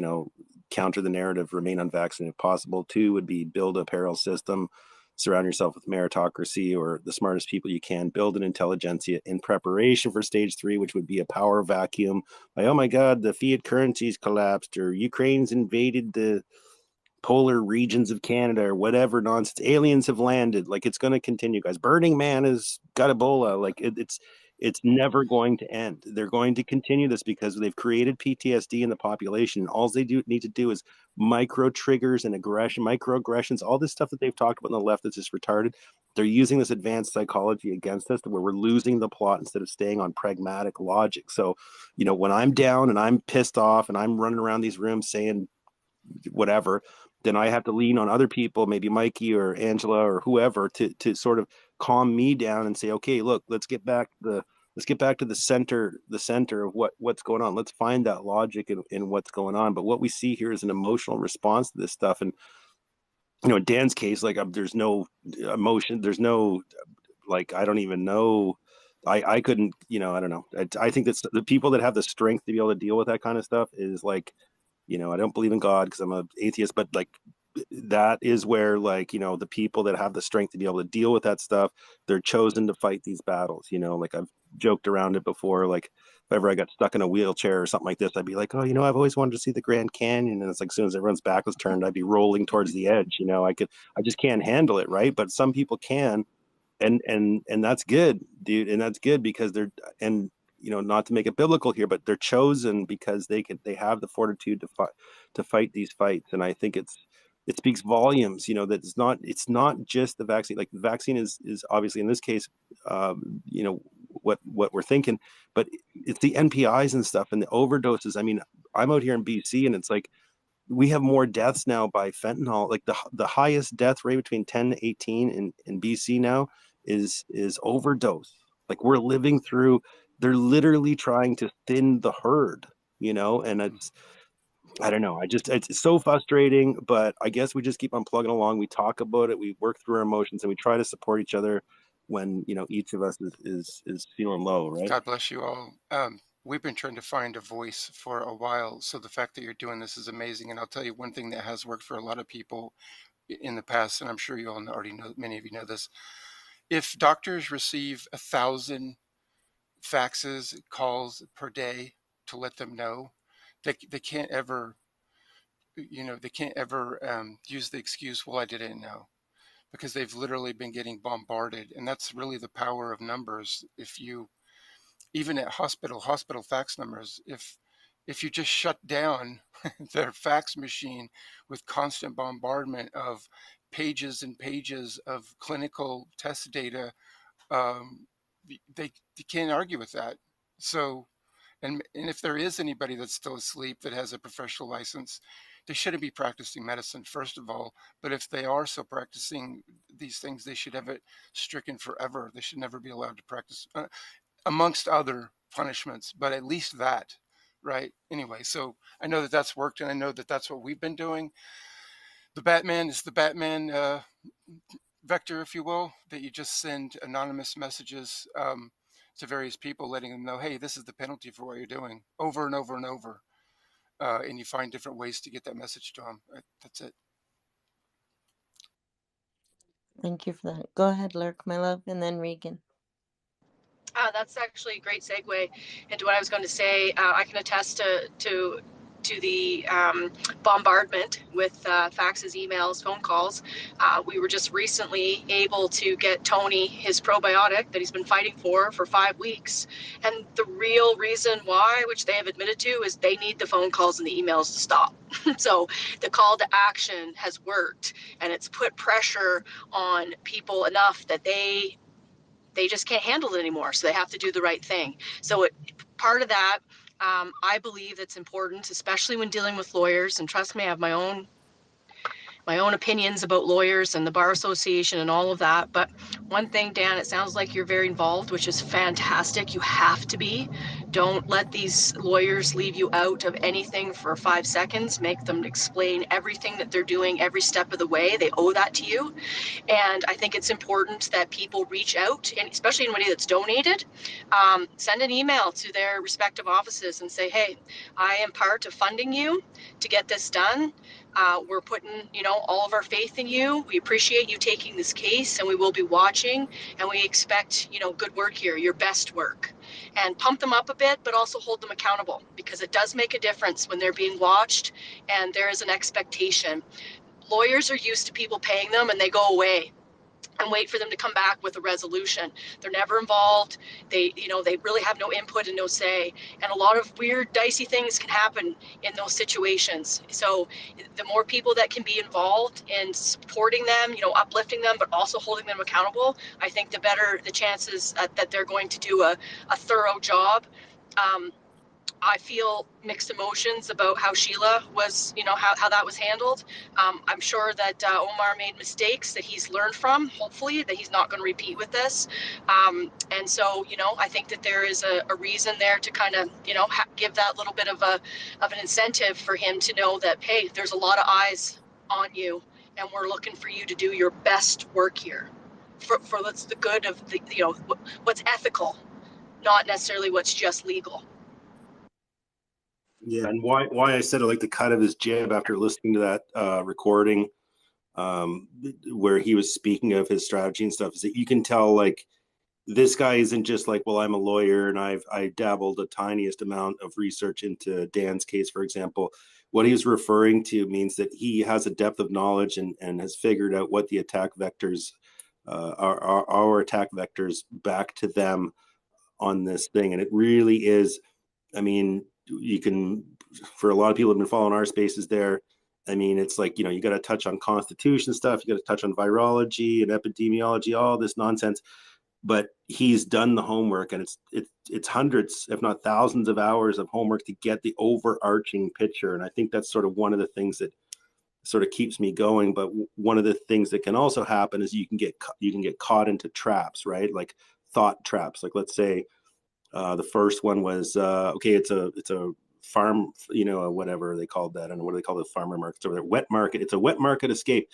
counter the narrative, remain unvaccinated if possible. 2 would be build a peril system, surround yourself with meritocracy or the smartest people you can, build an intelligentsia in preparation for stage 3, which would be a power vacuum. Like, oh my God, the fiat currency's collapsed, or Ukraine's invaded the polar regions of Canada, or whatever nonsense. Aliens have landed. Like, it's going to continue, guys. Burning Man has got Ebola. Like, it's never going to end. They're going to continue this because they've created PTSD in the population. All they need to do is micro triggers and microaggressions, all this stuff that they've talked about on the left that's just retarded. They're using this advanced psychology against us, where we're losing the plot instead of staying on pragmatic logic. So, when I'm down and I'm pissed off and I'm running around these rooms saying whatever, then I have to lean on other people, maybe Mikey or Angela or whoever, to sort of calm me down and say, okay, look, let's get back to the center of what's going on. Let's find that logic in what's going on. But what we see here is an emotional response to this stuff. And in Dan's case, like, there's no emotion, there's no, like, I don't even know. I couldn't, I don't know. I think that's the people that have the strength to be able to deal with that kind of stuff is like, I don't believe in God because I'm an atheist, but like, that is where, like, the people that have the strength to be able to deal with that stuff, they're chosen to fight these battles. Like, I've joked around it before. Like, if ever I got stuck in a wheelchair or something like this, I'd be like, oh, I've always wanted to see the Grand Canyon. And it's like, as soon as everyone's back was turned, I'd be rolling towards the edge. I just can't handle it. Right. But some people can. And that's good, dude. And that's good because and not to make it biblical here, but they're chosen because they have the fortitude to fight these fights. And I think it speaks volumes, that it's not just the vaccine. Like, the vaccine is obviously in this case, what we're thinking, but it's the NPIs and stuff and the overdoses. I mean, I'm out here in BC and it's like, we have more deaths now by fentanyl. Like, the highest death rate between 10 to 18 in BC now is overdose. Like, we're living through, they're literally trying to thin the herd, and I don't know. It's so frustrating, but I guess we just keep on plugging along. We talk about it, we work through our emotions, and we try to support each other when, each of us is feeling low, right? God bless you all. We've been trying to find a voice for a while. So the fact that you're doing this is amazing. And I'll tell you one thing that has worked for a lot of people in the past, and I'm sure you all already know, many of you know this. If doctors receive 1,000 faxes, calls per day to let them know, they can't ever, use the excuse, well, I didn't know, because they've literally been getting bombarded. And that's really the power of numbers. Even at hospital fax numbers, if you just shut down their fax machine with constant bombardment of pages and pages of clinical test data, they can't argue with that. So, and if there is anybody that's still asleep that has a professional license, they shouldn't be practicing medicine, first of all. But if they are still practicing these things, they should have it stricken forever. They should never be allowed to practice, amongst other punishments, but at least that, right? Anyway, so I know that that's worked, and I know that that's what we've been doing. The Batman is the Batman vector, if you will, that you just send anonymous messages to various people, letting them know, hey, this is the penalty for what you're doing, over and over and over. And you find different ways to get that message to them. That's it. Thank you for that. Go ahead, Lurk, my love, and then Regan. That's actually a great segue into what I was going to say. I can attest to the bombardment with faxes, emails, phone calls. We were just recently able to get Tony his probiotic that he's been fighting for 5 weeks. And the real reason why, which they have admitted to, is they need the phone calls and the emails to stop. So the call to action has worked, and it's put pressure on people enough that they just can't handle it anymore. So they have to do the right thing. So part of that, I believe that's important, especially when dealing with lawyers. And trust me, I have my own opinions about lawyers and the Bar Association and all of that. But one thing, Dan, it sounds like you're very involved, which is fantastic. You have to be. Don't let these lawyers leave you out of anything for 5 seconds. Make them explain everything that they're doing every step of the way. They owe that to you. And I think it's important that people reach out, and especially anybody that's donated, send an email to their respective offices and say, hey, I am part of funding you to get this done. We're putting, all of our faith in you. We appreciate you taking this case, and we will be watching, and we expect, good work here, your best work. And pump them up a bit, but also hold them accountable, because it does make a difference when they're being watched and there is an expectation. Lawyers are used to people paying them and they go away and wait for them to come back with a resolution. They're never involved. They really have no input and no say. And a lot of weird, dicey things can happen in those situations. So the more people that can be involved in supporting them, uplifting them, but also holding them accountable, I think the better the chances that they're going to do a thorough job. I feel mixed emotions about how Sheila was, how that was handled. I'm sure that Omar made mistakes that he's learned from, hopefully, that he's not going to repeat with this. And so, I think that there is a reason there to kind of, give that little bit of an incentive for him to know that, hey, there's a lot of eyes on you, and we're looking for you to do your best work here for the good of the, what's ethical, not necessarily what's just legal. Yeah, and why I said I like the cut of his jib after listening to that recording, where he was speaking of his strategy and stuff, is that you can tell like this guy isn't just like, well, I'm a lawyer and I dabbled the tiniest amount of research into Dan's case, for example. What he was referring to means that he has a depth of knowledge and has figured out what the attack vectors are, our attack vectors back to them on this thing. And it really is, I mean, you can, for a lot of people who've been following our spaces there, I mean, it's like, you got to touch on constitution stuff, you got to touch on virology and epidemiology, all this nonsense. But he's done the homework, and it's hundreds, if not thousands of hours of homework to get the overarching picture. And I think that's sort of one of the things that sort of keeps me going. But one of the things that can also happen is you can get caught into traps, right? Like thought traps. Like, let's say, the first one was okay. It's a farm, whatever they called that. I don't know what do they call the farmer markets over there. Wet market. It's a wet market escape.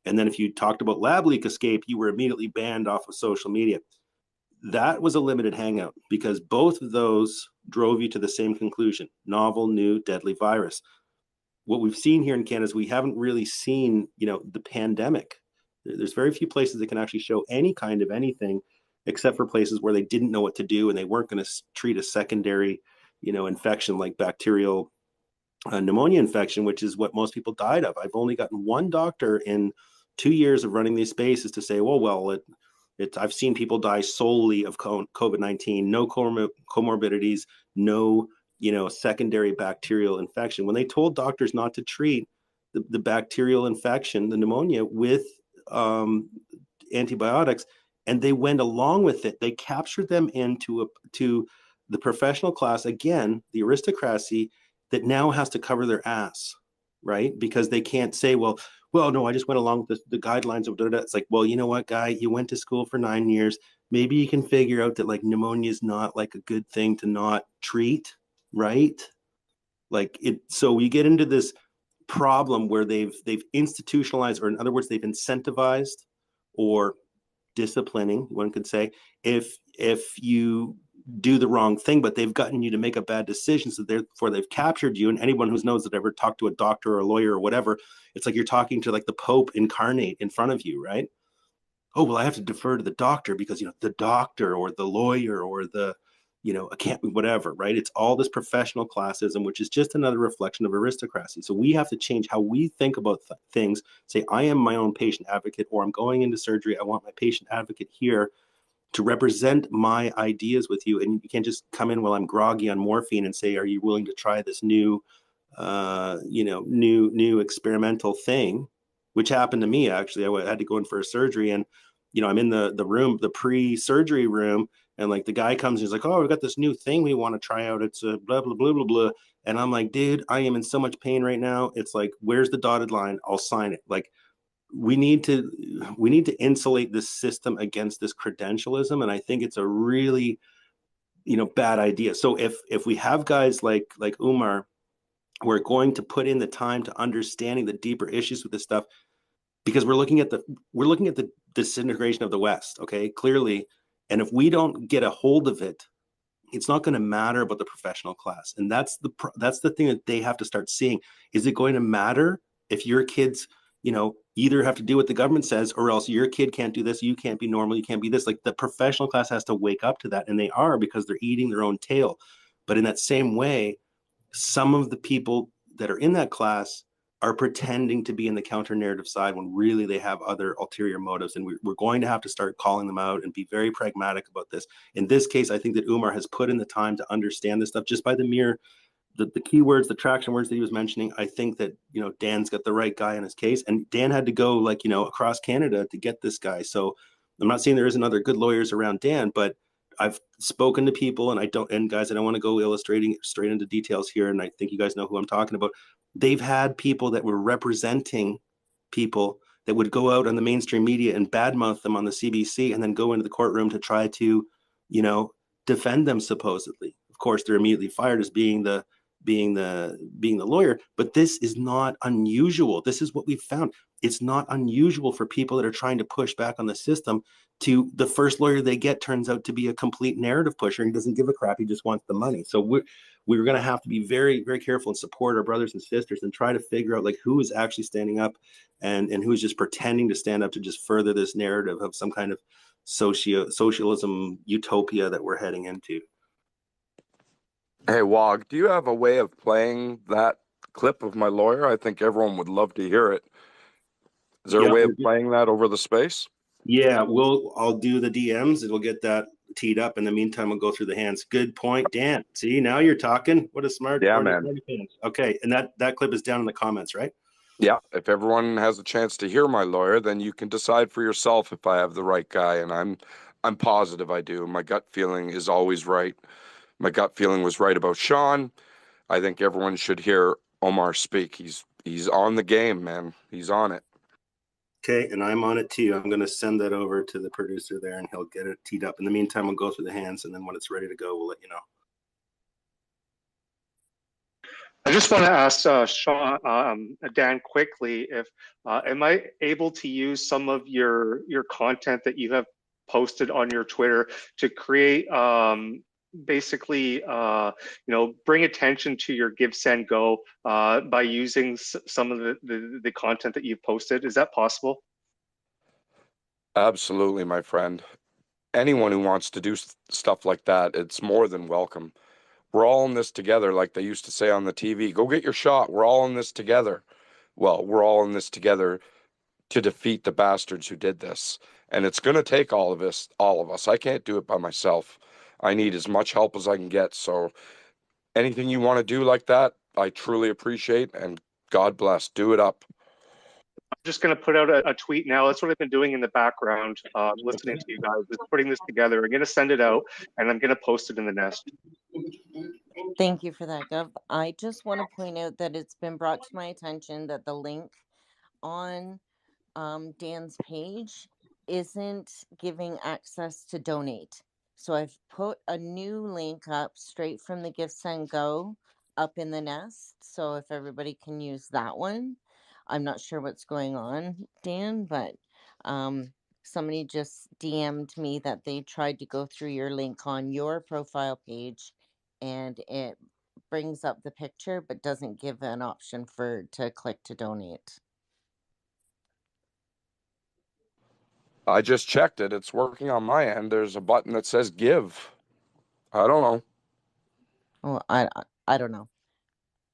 And then if you talked about lab leak escape, you were immediately banned off of social media. That was a limited hangout because both of those drove you to the same conclusion: novel, new, deadly virus. What we've seen here in Canada is we haven't really seen, the pandemic. There's very few places that can actually show any kind of anything, except for places where they didn't know what to do and they weren't going to treat a secondary, infection like bacterial pneumonia infection, which is what most people died of. I've only gotten one doctor in 2 years of running these spaces to say, I've seen people die solely of COVID-19, no comorbidities, no, secondary bacterial infection. When they told doctors not to treat the bacterial infection, the pneumonia, with antibiotics, and they went along with it, they captured them into to the professional class, again, the aristocracy that now has to cover their ass, right? Because they can't say, well, no, I just went along with the guidelines of da-da-da. It's like, well, you know what, guy, you went to school for 9 years. Maybe you can figure out that like pneumonia is not like a good thing to not treat, right? Like it. So we get into this problem where they've institutionalized, or in other words, they've incentivized or disciplining, one could say, if you do the wrong thing, but they've gotten you to make a bad decision, so therefore they've captured you. And anyone who knows that ever talked to a doctor or a lawyer or whatever, it's like you're talking to like the Pope incarnate in front of you, right? oh, well, I have to defer to the doctor because, the doctor or the lawyer or the, accountant, whatever, right? It's all this professional classism, which is just another reflection of aristocracy. So we have to change how we think about things. Say, I am my own patient advocate, or I'm going into surgery. I want my patient advocate here to represent my ideas with you. And you can't just come in while I'm groggy on morphine and say, are you willing to try this new experimental thing, which happened to me. Actually, I had to go in for a surgery, and I'm in the room, the pre-surgery room, and like the guy comes and he's like, oh, we got this new thing we want to try out. It's a blah blah blah blah blah. And I'm like, dude, I am in so much pain right now. It's like, where's the dotted line? I'll sign it. Like, we need to insulate this system against this credentialism, and I think it's a really bad idea. So if we have guys like Umar, we're going to put in the time to understanding the deeper issues with this stuff, because we're looking at the disintegration of the West, okay, clearly. And if we don't get a hold of it, it's not going to matter about the professional class. And that's the thing that they have to start seeing. Is it going to matter if your kids, either have to do what the government says, or else your kid can't do this, you can't be normal, you can't be this? Like, the professional class has to wake up to that, and they are, because they're eating their own tail. But in that same way, some of the people that are in that class are pretending to be in the counter narrative side when really they have other ulterior motives. And we're going to have to start calling them out and be very pragmatic about this. In this case, I think that Umar has put in the time to understand this stuff just by the mere the keywords, the traction words that he was mentioning. I think that Dan's got the right guy in his case, and Dan had to go across Canada to get this guy. So I'm not saying there isn't other good lawyers around Dan, but I've spoken to people, and guys, I don't want to go illustrating straight into details here, and I think you guys know who I'm talking about. They've had people that were representing people that would go out on the mainstream media and badmouth them on the CBC, and then go into the courtroom to try to, defend them supposedly. Of course, they're immediately fired as being the lawyer. But this is not unusual. This is what we've found. It's not unusual for people that are trying to push back on the system to the first lawyer they get turns out to be a complete narrative pusher. He doesn't give a crap. He just wants the money. So we're going to have to be very, very careful and support our brothers and sisters and try to figure out who is actually standing up and who's just pretending to stand up to just further this narrative of some kind of socialism utopia that we're heading into. Hey, Wog, do you have a way of playing that clip of my lawyer? I think everyone would love to hear it. Is there a way of playing that over the space? Yeah, I'll do the DMs. It'll get that teed up. In the meantime, we'll go through the hands. Good point, Dan. See, now you're talking. What a smart. Yeah, man. Okay, and that clip is down in the comments, right? Yeah, if everyone has a chance to hear my lawyer, then you can decide for yourself if I have the right guy, and I'm positive I do. My gut feeling is always right. My gut feeling was right about Sean. I think everyone should hear Omar speak. He's on the game, man. He's on it. Okay, and I'm on it too. I'm going to send that over to the producer there, and he'll get it teed up. In the meantime, we'll go through the hands, and then when it's ready to go, we'll let you know. I just want to ask Sean, Dan, quickly, if am I able to use some of your content that you have posted on your Twitter to create basically bring attention to your Give Send Go by using some of the content that you've posted? Is that possible? Absolutely, my friend. Anyone who wants to do stuff like that, it's more than welcome. We're all in this together, like they used to say on the TV. Go get your shot. We're all in this together. Well, we're all in this together to defeat the bastards who did this. And it's going to take all of us. I can't do it by myself. I need as much help as I can get. So anything you want to do like that, I truly appreciate, and God bless. Do it up. I'm just going to put out a tweet now. That's what I've been doing in the background, listening to you guys, just putting this together. I'm going to send it out, and I'm going to post it in the nest. Thank you for that, Gov. I just want to point out that it's been brought to my attention that the link on Dan's page isn't giving access to donate. So I've put a new link up straight from the Give Send Go up in the nest. So if everybody can use that one. I'm not sure what's going on, Dan, but somebody just DM'd me that they tried to go through your link on your profile page, and it brings up the picture but doesn't give an option to click to donate. I just checked it. It's working on my end. There's a button that says give. I don't know. Well, I don't know.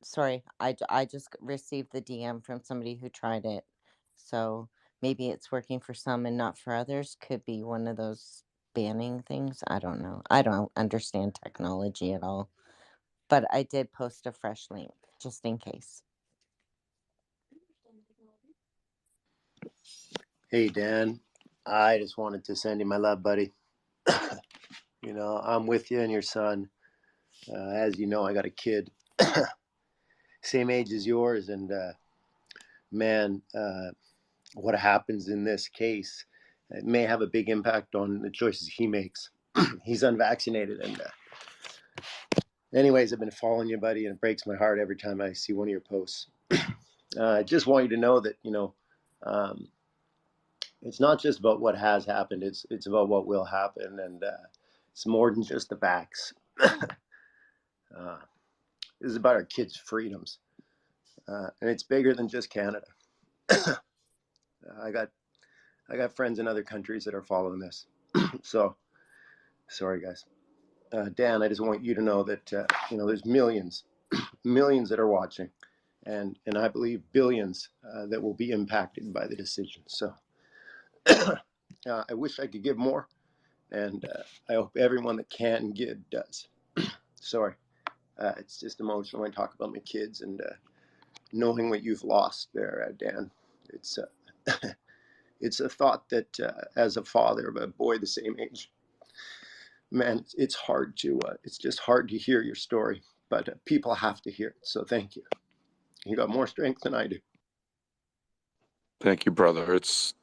Sorry, I just received the DM from somebody who tried it. So maybe it's working for some and not for others. Could be one of those banning things. I don't know. I don't understand technology at all. But I did post a fresh link just in case. Hey, Dan. I just wanted to send you my love, buddy. You know, I'm with you and your son. As you know, I got a kid same age as yours. And man, what happens in this case, it may have a big impact on the choices he makes. He's unvaccinated. And anyways, I've been following you, buddy, and it breaks my heart every time I see one of your posts. I just want you to know that, you know, it's not just about what has happened. It's about what will happen. And it's more than just the facts. This is about our kids' freedoms. And it's bigger than just Canada. I got friends in other countries that are following this. So, sorry, guys. Dan, I just want you to know that, you know, there's millions that are watching. And I believe billions that will be impacted by the decision. So I wish I could give more. And I hope everyone that can give does. Sorry. It's just emotional when I talk about my kids and knowing what you've lost there, Dan. It's it's a thought that as a father of a boy the same age, man, it's hard to it's just hard to hear your story, but people have to hear it. So thank you. You got more strength than I do. Thank you, brother. It's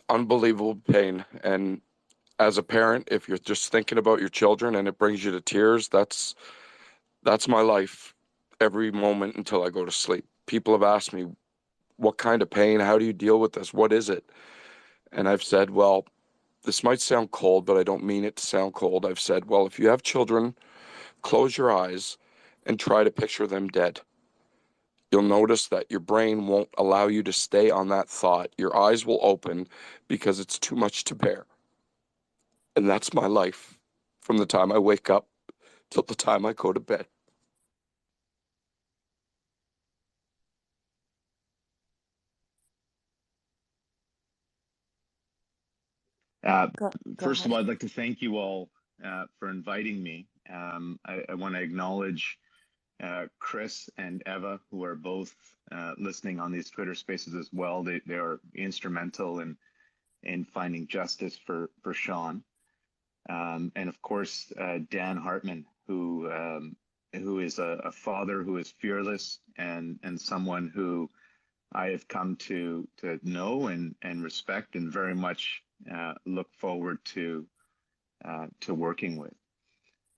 unbelievable pain. And as a parent, if you're just thinking about your children and it brings you to tears, that's my life every moment until I go to sleep. People have asked me, what kind of pain? How do you deal with this? What is it? And I've said, well, this might sound cold, but I don't mean it to sound cold. I've said, well, if you have children, close your eyes and try to picture them dead. You'll notice that your brain won't allow you to stay on that thought. Your eyes will open because it's too much to bear. And that's my life from the time I wake up till the time I go to bed. Go First of ahead. all, I'd like to thank you all for inviting me. I want to acknowledge Chris and Eva, who are both listening on these Twitter spaces as well. They are instrumental in finding justice for Sean. And of course, Dan Hartman, who is a father who is fearless and someone who I have come to know and respect and very much look forward to working with.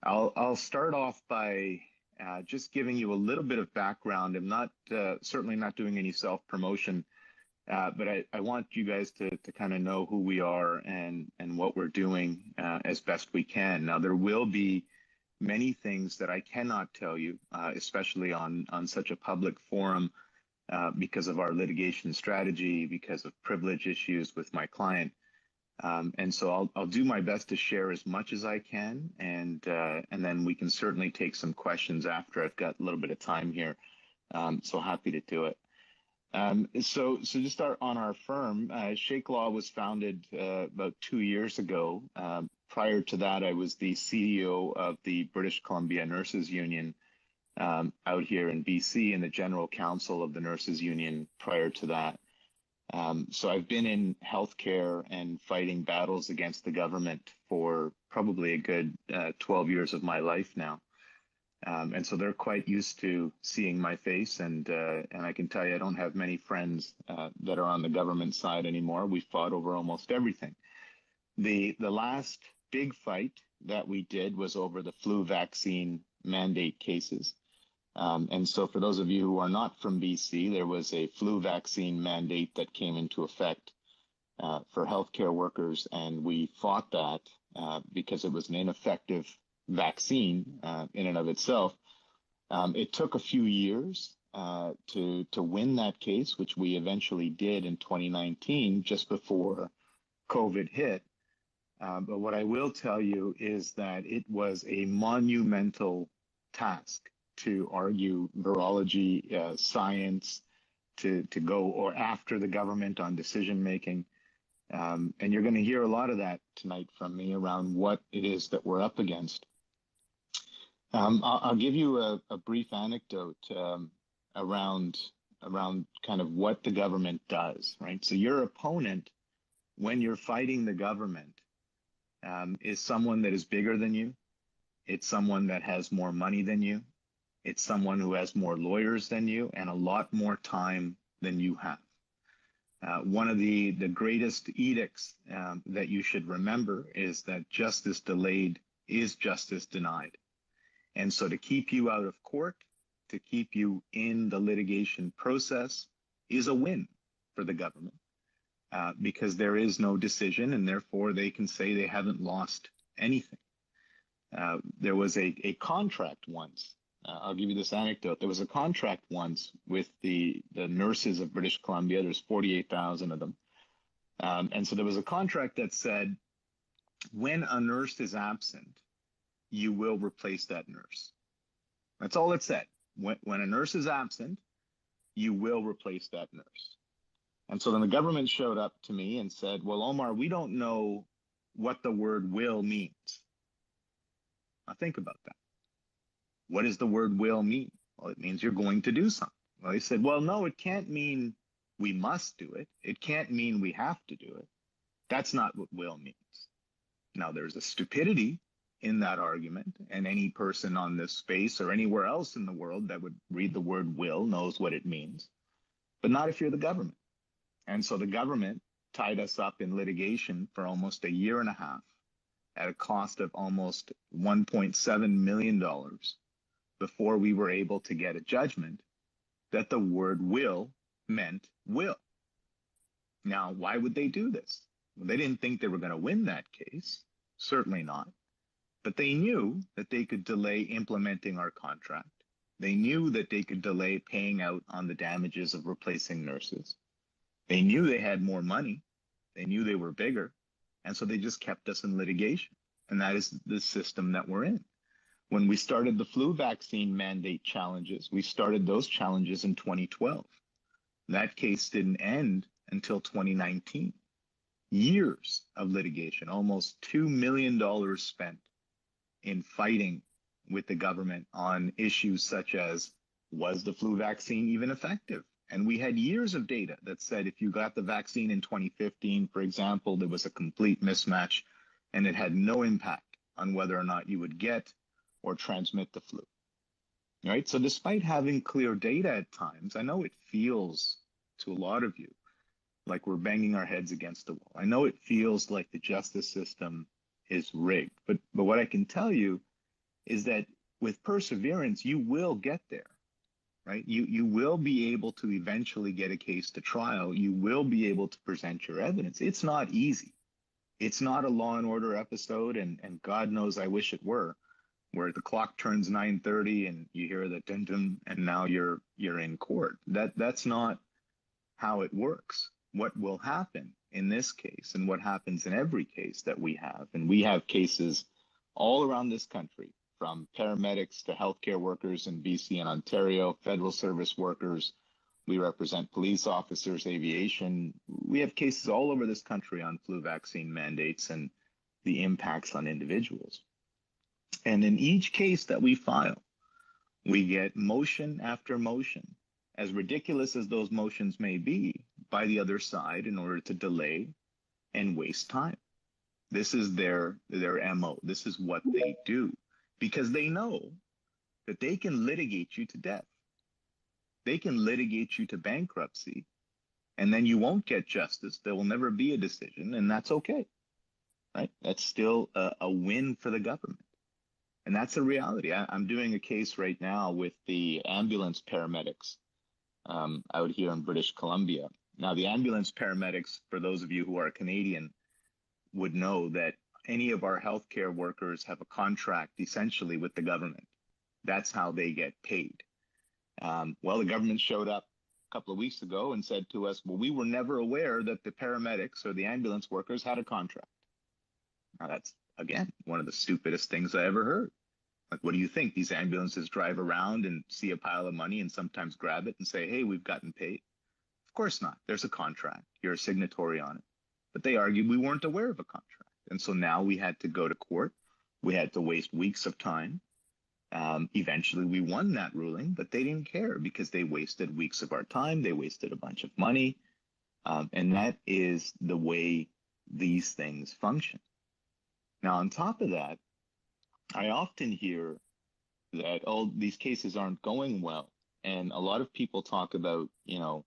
I'll start off by just giving you a little bit of background. I'm not certainly not doing any self-promotion, but I want you guys to kind of know who we are and what we're doing as best we can. Now, there will be many things that I cannot tell you, especially on such a public forum, because of our litigation strategy, because of privilege issues with my client. And so I'll do my best to share as much as I can, and then we can certainly take some questions after I've got a little bit of time here. So happy to do it. So just start on our firm. Shake Law was founded about 2 years ago. Prior to that, I was the CEO of the British Columbia Nurses Union out here in BC, and the general counsel of the Nurses Union prior to that. So I've been in healthcare and fighting battles against the government for probably a good 12 years of my life now. And so they're quite used to seeing my face, and I can tell you I don't have many friends that are on the government side anymore. We fought over almost everything. The last big fight that we did was over the flu vaccine mandate cases. And so for those of you who are not from BC, there was a flu vaccine mandate that came into effect for healthcare workers, and we fought that because it was an ineffective vaccine in and of itself. It took a few years to win that case, which we eventually did in 2019, just before COVID hit. But what I will tell you is that it was a monumental task to argue virology, science, to go or after the government on decision making. And you're going to hear a lot of that tonight from me around what it is that we're up against. I'll give you a brief anecdote around kind of what the government does, right? So your opponent, when you're fighting the government, is someone that is bigger than you. It's someone that has more money than you. It's someone who has more lawyers than you and a lot more time than you have. One of the greatest edicts that you should remember is that justice delayed is justice denied. And so to keep you out of court, to keep you in the litigation process is a win for the government because there is no decision and therefore they can say they haven't lost anything. There was a contract once. I'll give you this anecdote. There was a contract once with the nurses of British Columbia. There's 48,000 of them. And so there was a contract that said, when a nurse is absent, you will replace that nurse. That's all it said. When a nurse is absent, you will replace that nurse. And so then the government showed up to me and said, well, Omar, we don't know what the word will means. Now think about that. What does the word will mean? Well, it means you're going to do something. Well, they said, well, no, it can't mean we must do it. It can't mean we have to do it. That's not what will means. Now, there's a stupidity in that argument, and any person on this space or anywhere else in the world that would read the word will knows what it means, but not if you're the government. And so the government tied us up in litigation for almost a year and a half at a cost of almost $1.7 million before we were able to get a judgment that the word will meant will. Now, why would they do this? Well, they didn't think they were going to win that case. Certainly not. But they knew that they could delay implementing our contract. They knew that they could delay paying out on the damages of replacing nurses. They knew they had more money. They knew they were bigger. And so they just kept us in litigation. And that is the system that we're in. When we started the flu vaccine mandate challenges, we started those challenges in 2012. That case didn't end until 2019. Years of litigation, almost $2 million spent in fighting with the government on issues such as, was the flu vaccine even effective? And we had years of data that said if you got the vaccine in 2015, for example, there was a complete mismatch and it had no impact on whether or not you would get or transmit the flu. Right? So despite having clear data at times, I know it feels to a lot of you like we're banging our heads against the wall. I know it feels like the justice system is rigged, but what I can tell you is that with perseverance, you will get there, right? You will be able to eventually get a case to trial. You will be able to present your evidence. It's not easy. It's not a Law and Order episode, and God knows I wish it were, where the clock turns 9:30 and you hear the dun dun, and now you're in court. That's not how it works. What will happen in this case, and what happens in every case that we have, and we have cases all around this country, from paramedics to healthcare workers in BC and Ontario, federal service workers. We represent police officers, aviation. We have cases all over this country on flu vaccine mandates and the impacts on individuals. And in each case that we file, we get motion after motion, as ridiculous as those motions may be, by the other side in order to delay and waste time. This is their MO. This is what they do, because they know that they can litigate you to death. They can litigate you to bankruptcy, and then you won't get justice. There will never be a decision, and that's okay, right? That's still a win for the government. And that's a reality. I'm doing a case right now with the ambulance paramedics out here in British Columbia. Now, the ambulance paramedics, for those of you who are Canadian, would know that any of our healthcare workers have a contract essentially with the government. That's how they get paid. Well, the government showed up couple of weeks ago and said to us, well, we were never aware that the paramedics or the ambulance workers had a contract. Now, that's, again, one of the stupidest things I ever heard. Like, what do you think? These ambulances drive around and see a pile of money and sometimes grab it and say, hey, we've gotten paid? Of course not. There's a contract. You're a signatory on it. But they argued we weren't aware of a contract. And so now we had to go to court. We had to waste weeks of time. Eventually, we won that ruling, but they didn't care because they wasted weeks of our time. They wasted a bunch of money. And that is the way these things function. Now, on top of that, I often hear that, oh, these cases aren't going well. And a lot of people talk about, you know,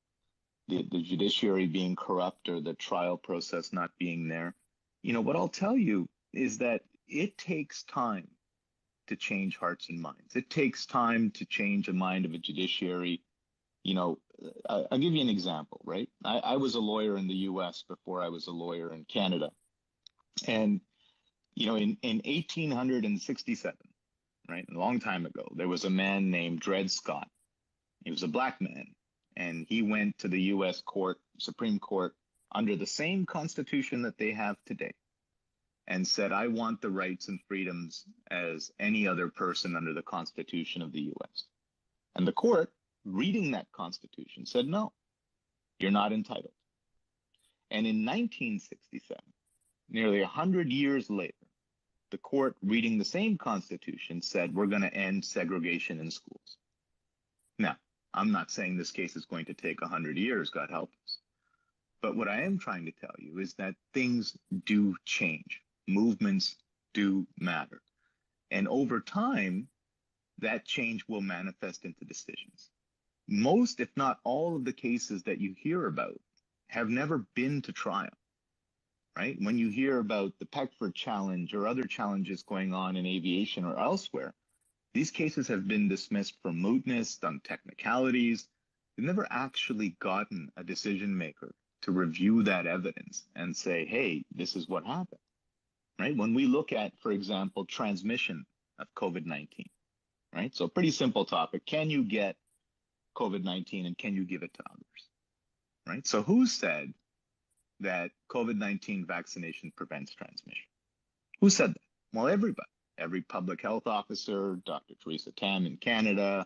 the judiciary being corrupt or the trial process not being there. You know, what I'll tell you is that it takes time to change hearts and minds. It takes time to change the mind of a judiciary. You know, I'll give you an example, right? I was a lawyer in the US before I was a lawyer in Canada. And, you know, in 1867, right, a long time ago, there was a man named Dred Scott. He was a black man. And he went to the US court, Supreme Court, under the same constitution that they have today, and said, I want the rights and freedoms as any other person under the Constitution of the US. And the court, reading that Constitution, said, no, you're not entitled. And in 1967, nearly 100 years later, the court, reading the same Constitution, said, we're going to end segregation in schools. Now, I'm not saying this case is going to take 100 years, God help us. But what I am trying to tell you is that things do change. Movements do matter. And over time, that change will manifest into decisions. Most, if not all, of the cases that you hear about have never been to trial, right? When you hear about the Peckford challenge or other challenges going on in aviation or elsewhere, these cases have been dismissed for mootness, on technicalities. They've never actually gotten a decision maker to review that evidence and say, hey, this is what happened, right? When we look at, for example, transmission of COVID-19, right? So pretty simple topic. Can you get COVID-19 and can you give it to others, right? So who said that COVID-19 vaccination prevents transmission? Who said that? Well, everybody. Every public health officer, Dr. Theresa Tam in Canada,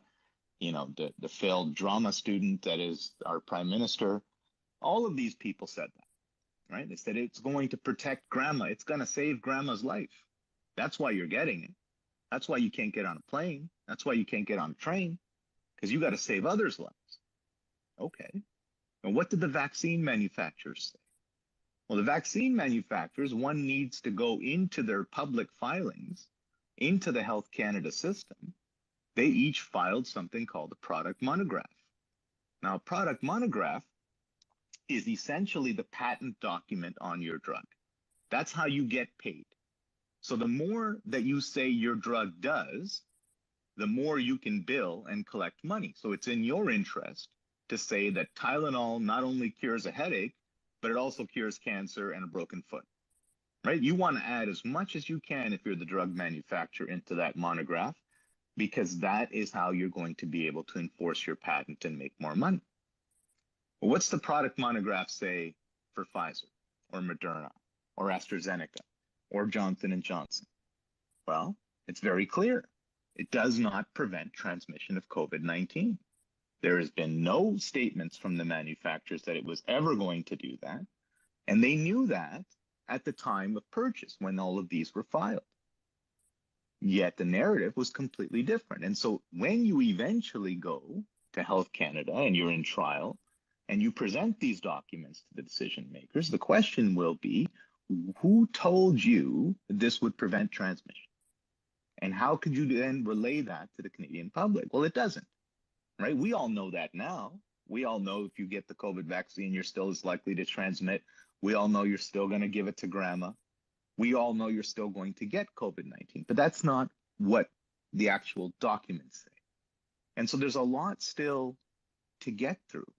you know, the failed drama student that is our prime minister, all of these people said that, right? They said it's going to protect grandma. It's going to save grandma's life. That's why you're getting it. That's why you can't get on a plane. That's why you can't get on a train, because you got to save others' lives. Okay. And what did the vaccine manufacturers say? Well, the vaccine manufacturers, one needs to go into their public filings, into the Health Canada system. They each filed something called a product monograph. Now, a product monograph is essentially the patent document on your drug. That's how you get paid. So the more that you say your drug does, the more you can bill and collect money. So it's in your interest to say that Tylenol not only cures a headache, but it also cures cancer and a broken foot, right? You want to add as much as you can if you're the drug manufacturer into that monograph, because that is how you're going to be able to enforce your patent and make more money. Well, what's the product monograph say for Pfizer or Moderna or AstraZeneca or Johnson & Johnson? Well, it's very clear. It does not prevent transmission of COVID-19. There has been no statements from the manufacturers that it was ever going to do that. And they knew that at the time of purchase when all of these were filed. Yet the narrative was completely different. And so when you eventually go to Health Canada and you're in trial and you present these documents to the decision makers, the question will be, who told you this would prevent transmission? And how could you then relay that to the Canadian public? Well, it doesn't. Right? We all know that now. We all know if you get the COVID vaccine, you're still as likely to transmit. We all know you're still going to give it to grandma. We all know you're still going to get COVID-19. But that's not what the actual documents say. And so there's a lot still to get through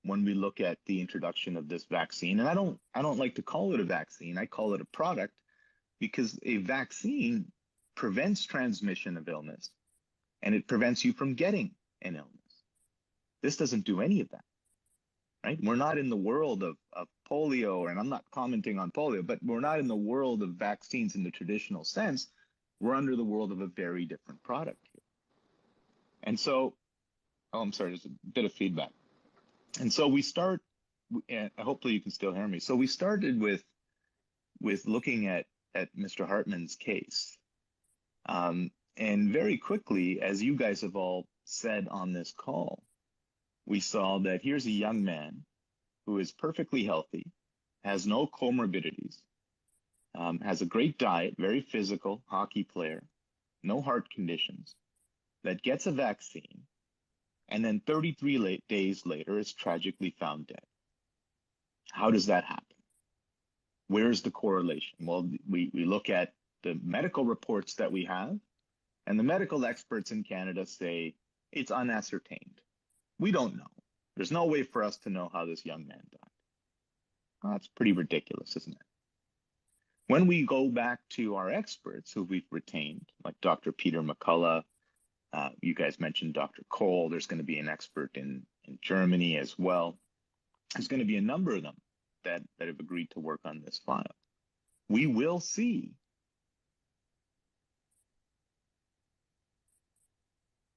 when we look at the introduction of this vaccine. And I don't like to call it a vaccine. I call it a product, because a vaccine prevents transmission of illness and it prevents you from getting an illness. This doesn't do any of that. right? We're not in the world of polio, and I'm not commenting on polio, but we're not in the world of vaccines in the traditional sense. We're under the world of a very different product here. And so, oh, I'm sorry, there's a bit of feedback. And so we start, and hopefully you can still hear me. So we started with looking at Mr. Hartman's case. And very quickly, as you guys have all said on this call, we saw that here's a young man who is perfectly healthy, has no comorbidities, has a great diet, very physical, hockey player, no heart conditions, that gets a vaccine, and then 33 days later is tragically found dead. How does that happen? Where's the correlation? Well, we look at the medical reports that we have, and the medical experts in Canada say it's unascertained. We don't know. There's no way for us to know how this young man died. Well, that's pretty ridiculous, isn't it? When we go back to our experts who we've retained, like Dr. Peter McCullough, you guys mentioned Dr. Cole, there's going to be an expert in Germany as well. There's going to be a number of them that have agreed to work on this file. We will see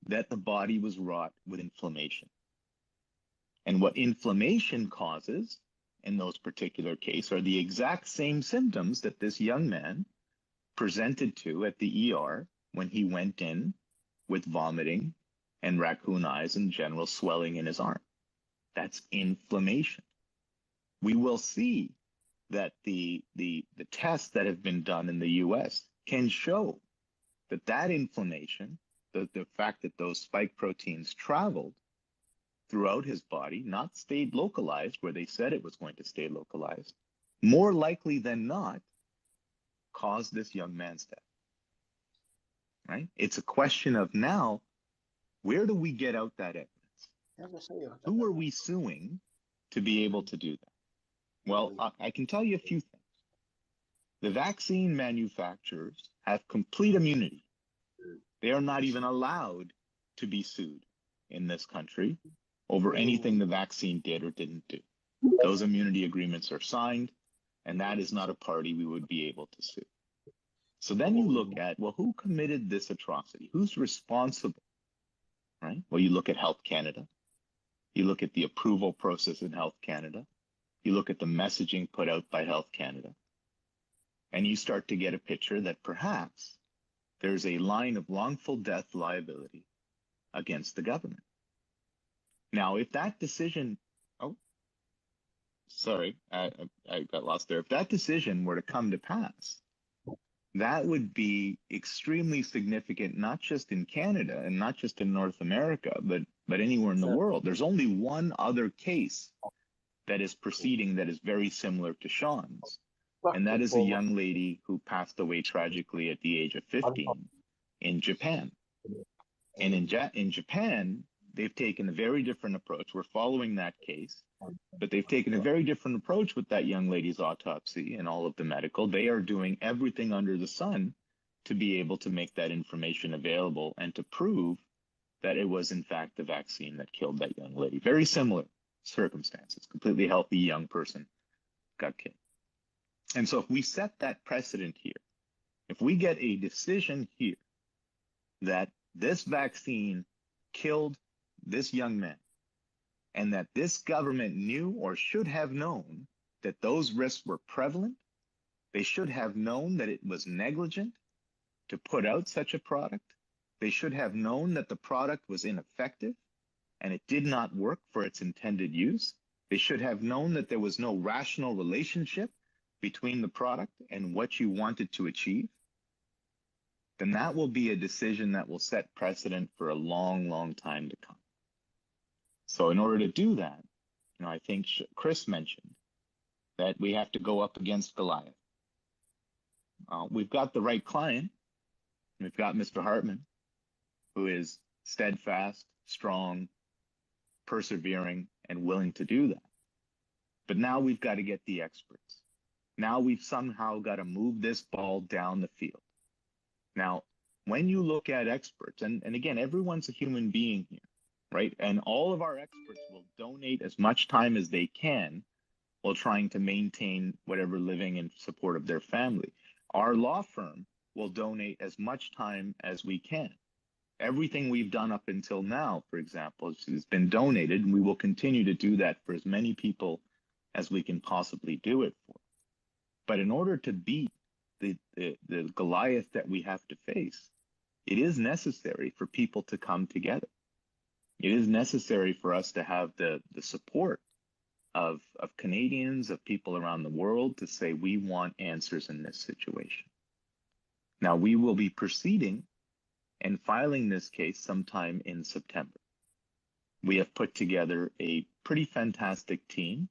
that the body was wrought with inflammation. And what inflammation causes in those particular cases are the exact same symptoms that this young man presented to at the ER when he went in with vomiting and raccoon eyes and general swelling in his arm. That's inflammation. We will see that the tests that have been done in the US can show that that inflammation, the fact that those spike proteins traveled throughout his body, not stayed localized where they said it was going to stay localized, more likely than not, caused this young man's death. Right? It's a question of now, where do we get out that evidence? Who are we suing to be able to do that? Well, I can tell you a few things. The vaccine manufacturers have complete immunity. They are not even allowed to be sued in this country over anything the vaccine did or didn't do. Those immunity agreements are signed, and that is not a party we would be able to sue. So then you look at, well, who committed this atrocity? Who's responsible? Right? Well, you look at Health Canada. You look at the approval process in Health Canada. You look at the messaging put out by Health Canada. And you start to get a picture that perhaps there's a line of wrongful death liability against the government. Now, if that decision, I got lost there. If that decision were to come to pass, that would be extremely significant, not just in Canada and not just in North America, but anywhere in the world. There's only one other case that is proceeding that is very similar to Sean's, and that is a young lady who passed away tragically at the age of 15 in Japan. And in Japan, they've taken a very different approach. We're following that case, but they've taken a very different approach with that young lady's autopsy and all of the medical. They are doing everything under the sun to be able to make that information available and to prove that it was, in fact, the vaccine that killed that young lady. Very similar circumstances. Completely healthy young person got killed. And so if we set that precedent here, if we get a decision here that this vaccine killed this young man, and that this government knew or should have known that those risks were prevalent, they should have known that it was negligent to put out such a product, they should have known that the product was ineffective and it did not work for its intended use, they should have known that there was no rational relationship between the product and what you wanted to achieve, then that will be a decision that will set precedent for a long, long time to come. So in order to do that, I think Chris mentioned that we have to go up against Goliath. We've got the right client. We've got Mr. Hartman, who is steadfast, strong, persevering, and willing to do that. But now we've got to get the experts. Now we've somehow got to move this ball down the field. Now, when you look at experts, and again, everyone's a human being here. right? And all of our experts will donate as much time as they can while trying to maintain whatever living in support of their family. Our law firm will donate as much time as we can. Everything we've done up until now, for example, has been donated, and we will continue to do that for as many people as we can possibly do it for. But in order to beat the Goliath that we have to face, it is necessary for people to come together. It is necessary for us to have the support of Canadians, of people around the world, to say we want answers in this situation. Now, we will be proceeding and filing this case sometime in September. We have put together a pretty fantastic team,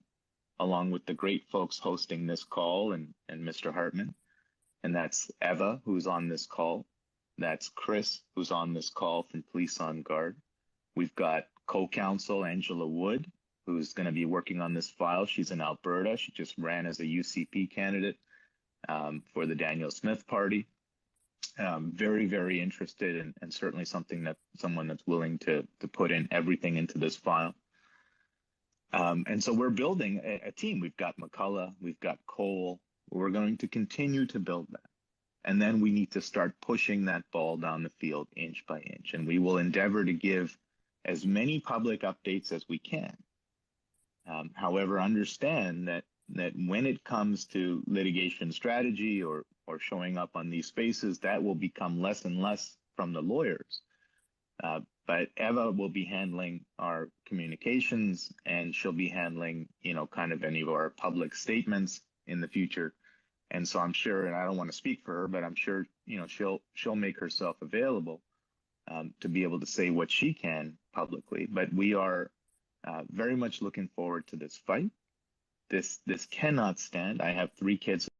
along with the great folks hosting this call and Mr. Hartman. And that's Eva, who's on this call. That's Chris, who's on this call from Police on Guard. We've got co-counsel Angela Wood, who's going to be working on this file. She's in Alberta. She just ran as a UCP candidate for the Daniel Smith Party. Very, very interested, and certainly someone that's willing to put in everything into this file. And so we're building a team. We've got McCullough, we've got Cole. We're going to continue to build that. And then we need to start pushing that ball down the field inch by inch. And we will endeavor to give as many public updates as we can. However, understand that when it comes to litigation strategy or showing up on these spaces, that will become less and less from the lawyers. But Eva will be handling our communications, and she'll be handling, kind of any of our public statements in the future. And so I'm sure, and I don't want to speak for her, but I'm sure, she'll make herself available to be able to say what she can publicly. But we are very much looking forward to this fight. This cannot stand. I have 3 kids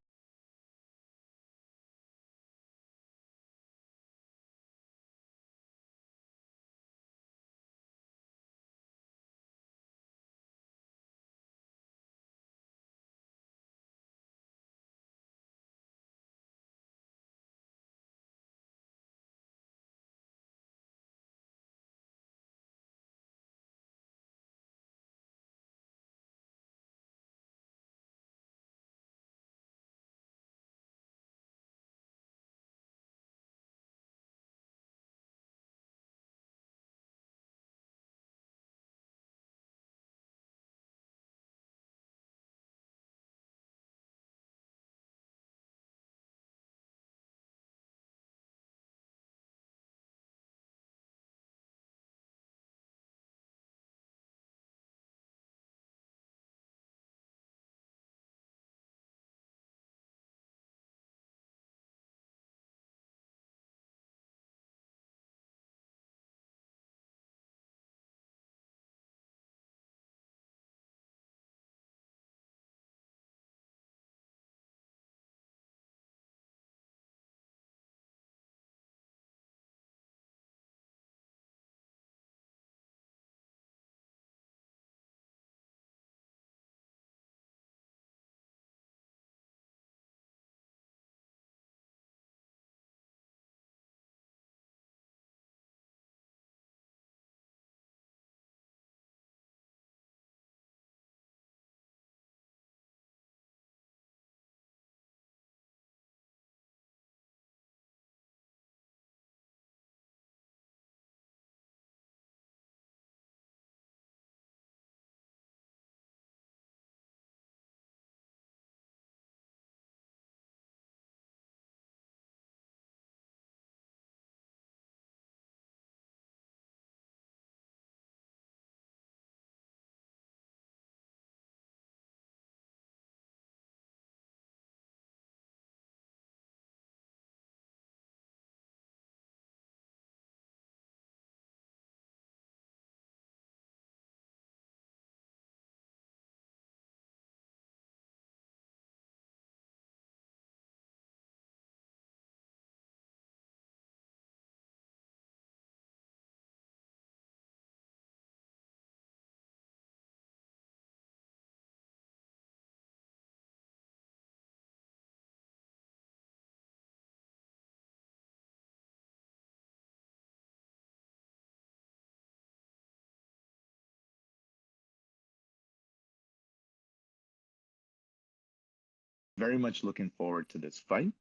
very much looking forward to this fight.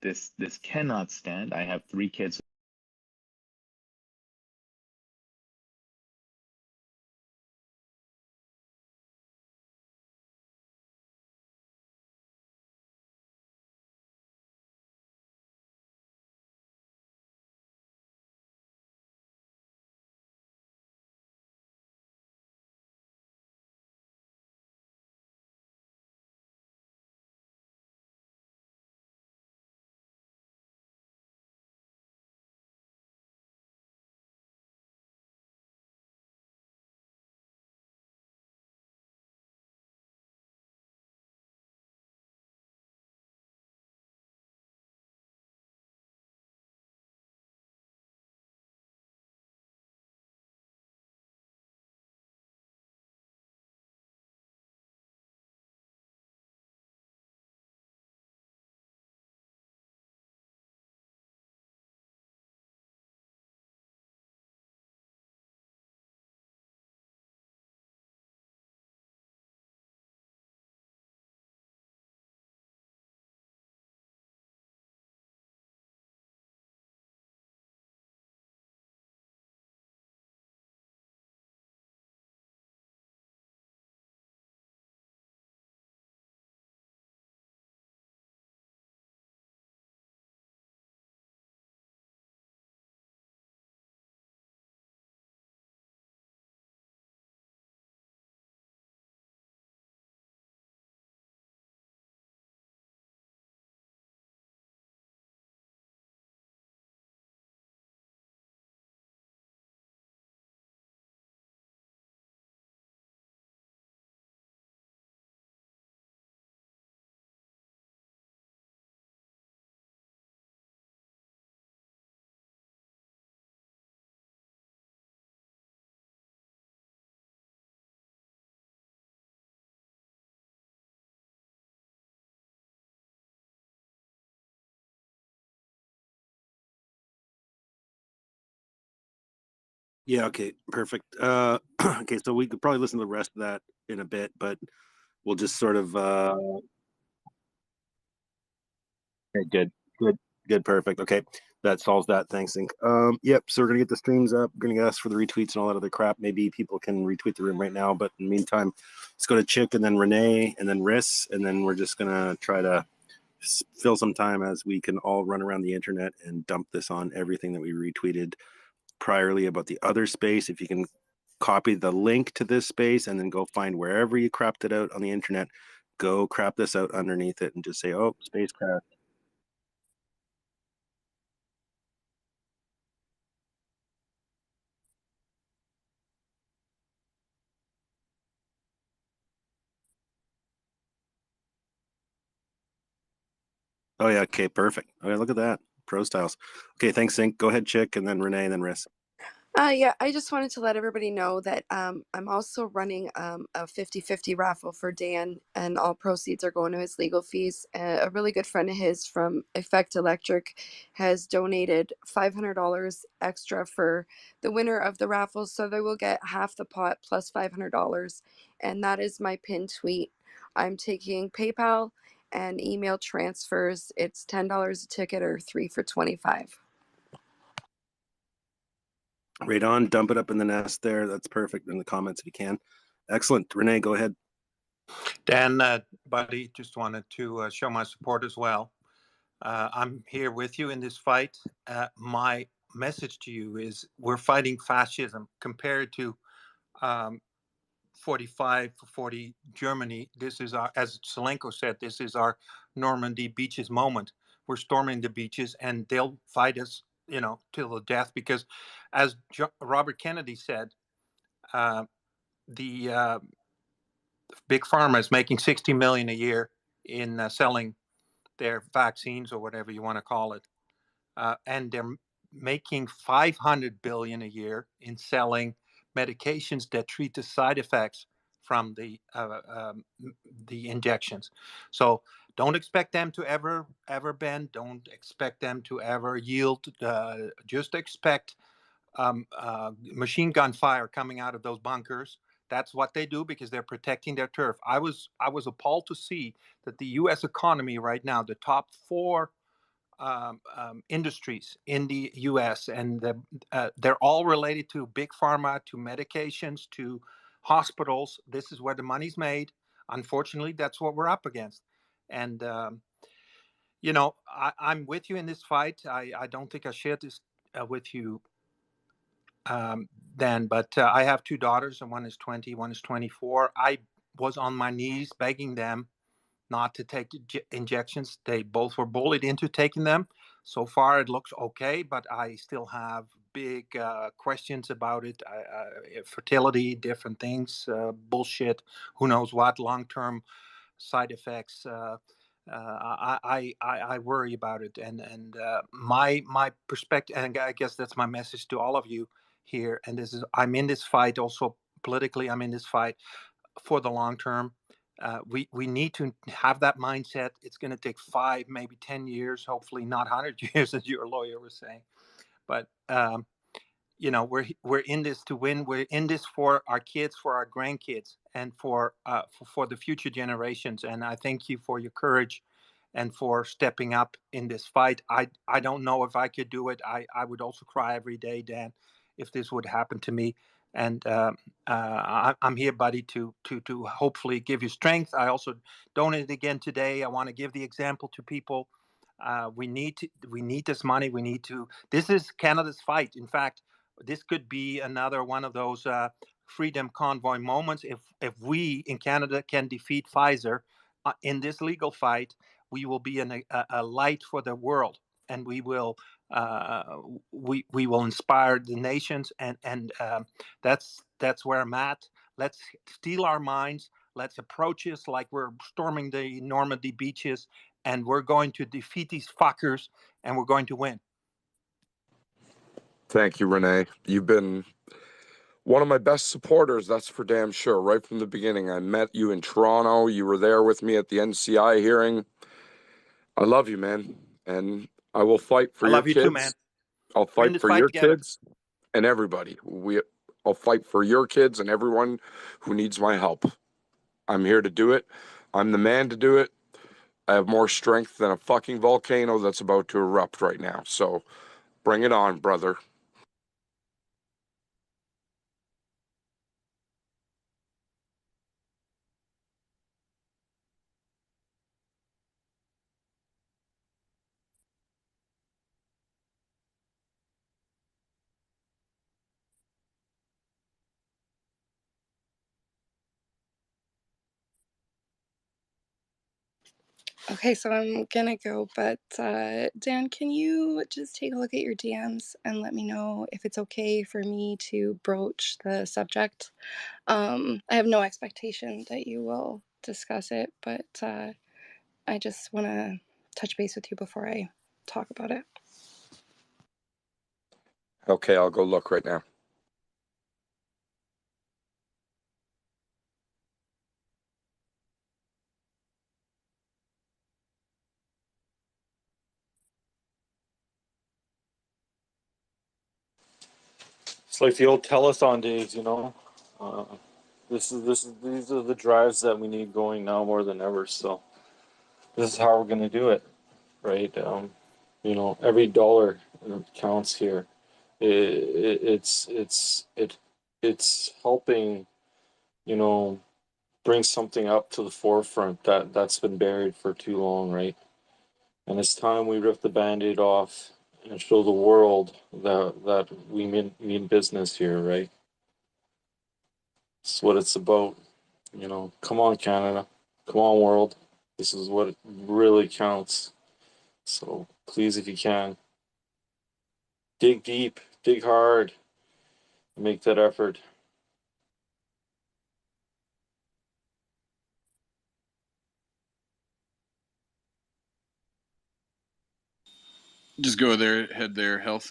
This cannot stand. I have 3 kids. Yeah, okay, perfect. Okay, so we could probably listen to the rest of that in a bit, but we'll just sort of okay, good, perfect. Okay, that solves that. Thanks, Inc. Yep. So we're gonna get the streams up. We're gonna ask for the retweets and all that other crap. Maybe people can retweet the room right now, but in the meantime, let's go to Chick and then Renee and then Riss, and then we're just gonna try to fill some time as we can all run around the internet and dump this on everything that we retweeted priorly about the other space. If you can copy the link to this space and then go find wherever you crapped it out on the internet, go crap this out underneath it and just say, oh, spacecraft. Oh yeah, okay, perfect. Okay, look at that. Pro styles. Okay, thanks, Sync. Go ahead, Chick, and then Renee, and then Riss. Yeah, I just wanted to let everybody know that I'm also running a 50-50 raffle for Dan, and all proceeds are going to his legal fees. A really good friend of his from Effect Electric has donated $500 extra for the winner of the raffle, so they will get half the pot plus $500, and that is my pinned tweet. I'm taking PayPal and email transfers. It's $10 a ticket or 3 for $25. Right on. Dump it up in the nest there. That's perfect in the comments if you can. Excellent. Renee, go ahead. Dan, buddy, just wanted to show my support as well. I'm here with you in this fight. My message to you is we're fighting fascism compared to 45 for 40 Germany. This is our, as Zelenko said, this is our Normandy beaches moment. We're storming the beaches and they'll fight us, you know, till the death because as Robert Kennedy said, the big pharma is making 60 million a year in selling their vaccines or whatever you want to call it, and they're making 500 billion a year in selling medications that treat the side effects from the injections. So don't expect them to ever bend. Don't expect them to ever yield. Just expect machine gun fire coming out of those bunkers. That's what they do because they're protecting their turf. I was appalled to see that the U.S. economy right now, the top four industries in the U.S. and they're all related to big pharma, to medications, to hospitals. This is where the money's made. Unfortunately, that's what we're up against. And I'm with you in this fight. I don't think I shared this with you, Dan, but I have two daughters, and one is 20, one is 24. I was on my knees begging them not to take injections. They both were bullied into taking them. So far, it looks okay, but I still have big questions about it. Fertility, different things, bullshit, who knows what, long-term side effects. I worry about it, and my perspective, and I guess that's my message to all of you here. And this is, I'm in this fight also politically. I'm in this fight for the long term. We need to have that mindset. It's going to take 5, maybe 10 years, hopefully not 100 years, as your lawyer was saying. But we're in this to win. We're in this for our kids, for our grandkids, and for the future generations. And I thank you for your courage and for stepping up in this fight. I don't know if I could do it. I would also cry every day, Dan, if this would happen to me. And I'm here, buddy, to hopefully give you strength. I also donated again today. I want to give the example to people. We need this money. This is Canada's fight. In fact, this could be another one of those freedom convoy moments. If we in Canada can defeat Pfizer in this legal fight, we will be a light for the world, and we will inspire the nations, and that's where I'm at. Let's steal our minds. Let's approach this like we're storming the Normandy beaches, and we're going to defeat these fuckers, and we're going to win. Thank you, Renee. You've been one of my best supporters, that's for damn sure. Right from the beginning, I met you in Toronto. You were there with me at the NCI hearing. I love you, man, and I will fight for I your love you kids. too, man. I'll We're in fight this for fight your together. kids and everybody. I'll fight for your kids and everyone who needs my help. I'm here to do it. I'm the man to do it. I have more strength than a fucking volcano that's about to erupt right now. So bring it on, brother. Okay, so I'm gonna go, but Dan, can you just take a look at your DMs and let me know if it's okay for me to broach the subject? I have no expectation that you will discuss it, but I just want to touch base with you before I talk about it. Okay, I'll go look right now. It's like the old telethon days, you know. These are the drives that we need going now more than ever. So this is how we're gonna do it, right? Every dollar counts here. It's helping, bring something up to the forefront that's been buried for too long, right? And it's time we rip the Band-Aid off and show the world that we mean business here, right? It's what it's about. Come on, Canada. Come on, world. This is what really counts. So please, if you can, dig deep, dig hard, make that effort. Just go there, head there, health.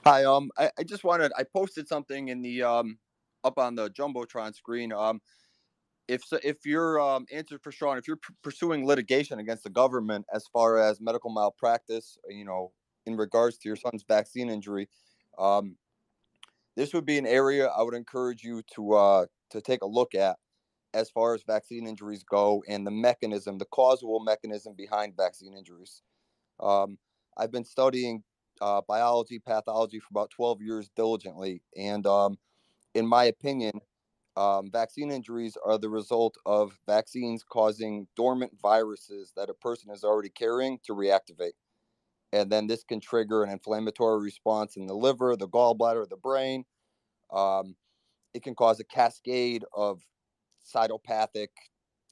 Hi, I just wanted, I posted something in the up on the Jumbotron screen. If your answer for Sean, if you're pursuing litigation against the government as far as medical malpractice, in regards to your son's vaccine injury, this would be an area I would encourage you to take a look at as far as vaccine injuries go and the mechanism, the causal mechanism behind vaccine injuries. I've been studying biology, pathology for about 12 years diligently, and in my opinion, vaccine injuries are the result of vaccines causing dormant viruses that a person is already carrying to reactivate. And then this can trigger an inflammatory response in the liver, the gallbladder, the brain. Um, it can cause a cascade of cytopathic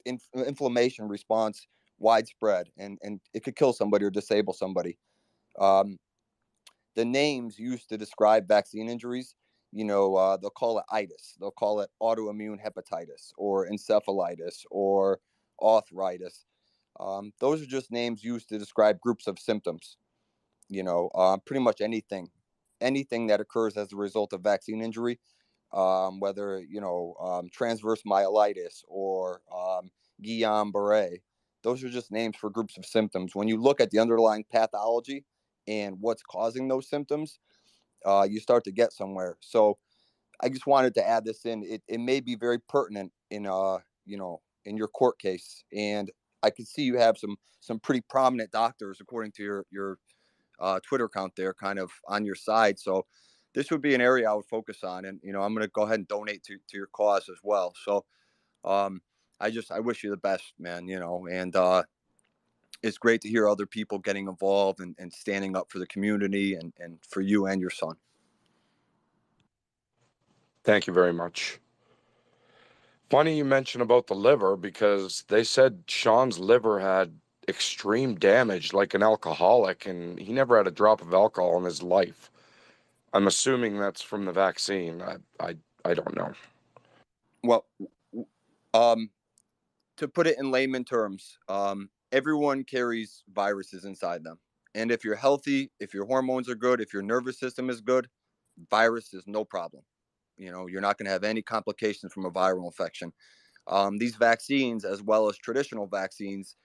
inflammation response widespread, and it could kill somebody or disable somebody. Um, the names used to describe vaccine injuries, they'll call it itis, they'll call it autoimmune hepatitis or encephalitis or arthritis. Those are just names used to describe groups of symptoms. Pretty much anything that occurs as a result of vaccine injury, whether transverse myelitis or Guillain-Barré. Those are just names for groups of symptoms. When you look at the underlying pathology and what's causing those symptoms, you start to get somewhere. So I just wanted to add this in. It may be very pertinent in in your court case, and I can see you have some pretty prominent doctors, according to your Twitter account there, kind of on your side. So this would be an area I would focus on, and I'm going to go ahead and donate to your cause as well. So I wish you the best, man. And it's great to hear other people getting involved and standing up for the community and for you and your son. Thank you very much. Funny you mention about the liver, because they said Sean's liver had extreme damage, like an alcoholic, and he never had a drop of alcohol in his life. I'm assuming that's from the vaccine. I don't know. Well, to put it in layman terms, everyone carries viruses inside them. And if you're healthy, if your hormones are good, if your nervous system is good, virus is no problem. You're not going to have any complications from a viral infection. These vaccines, as well as traditional vaccines,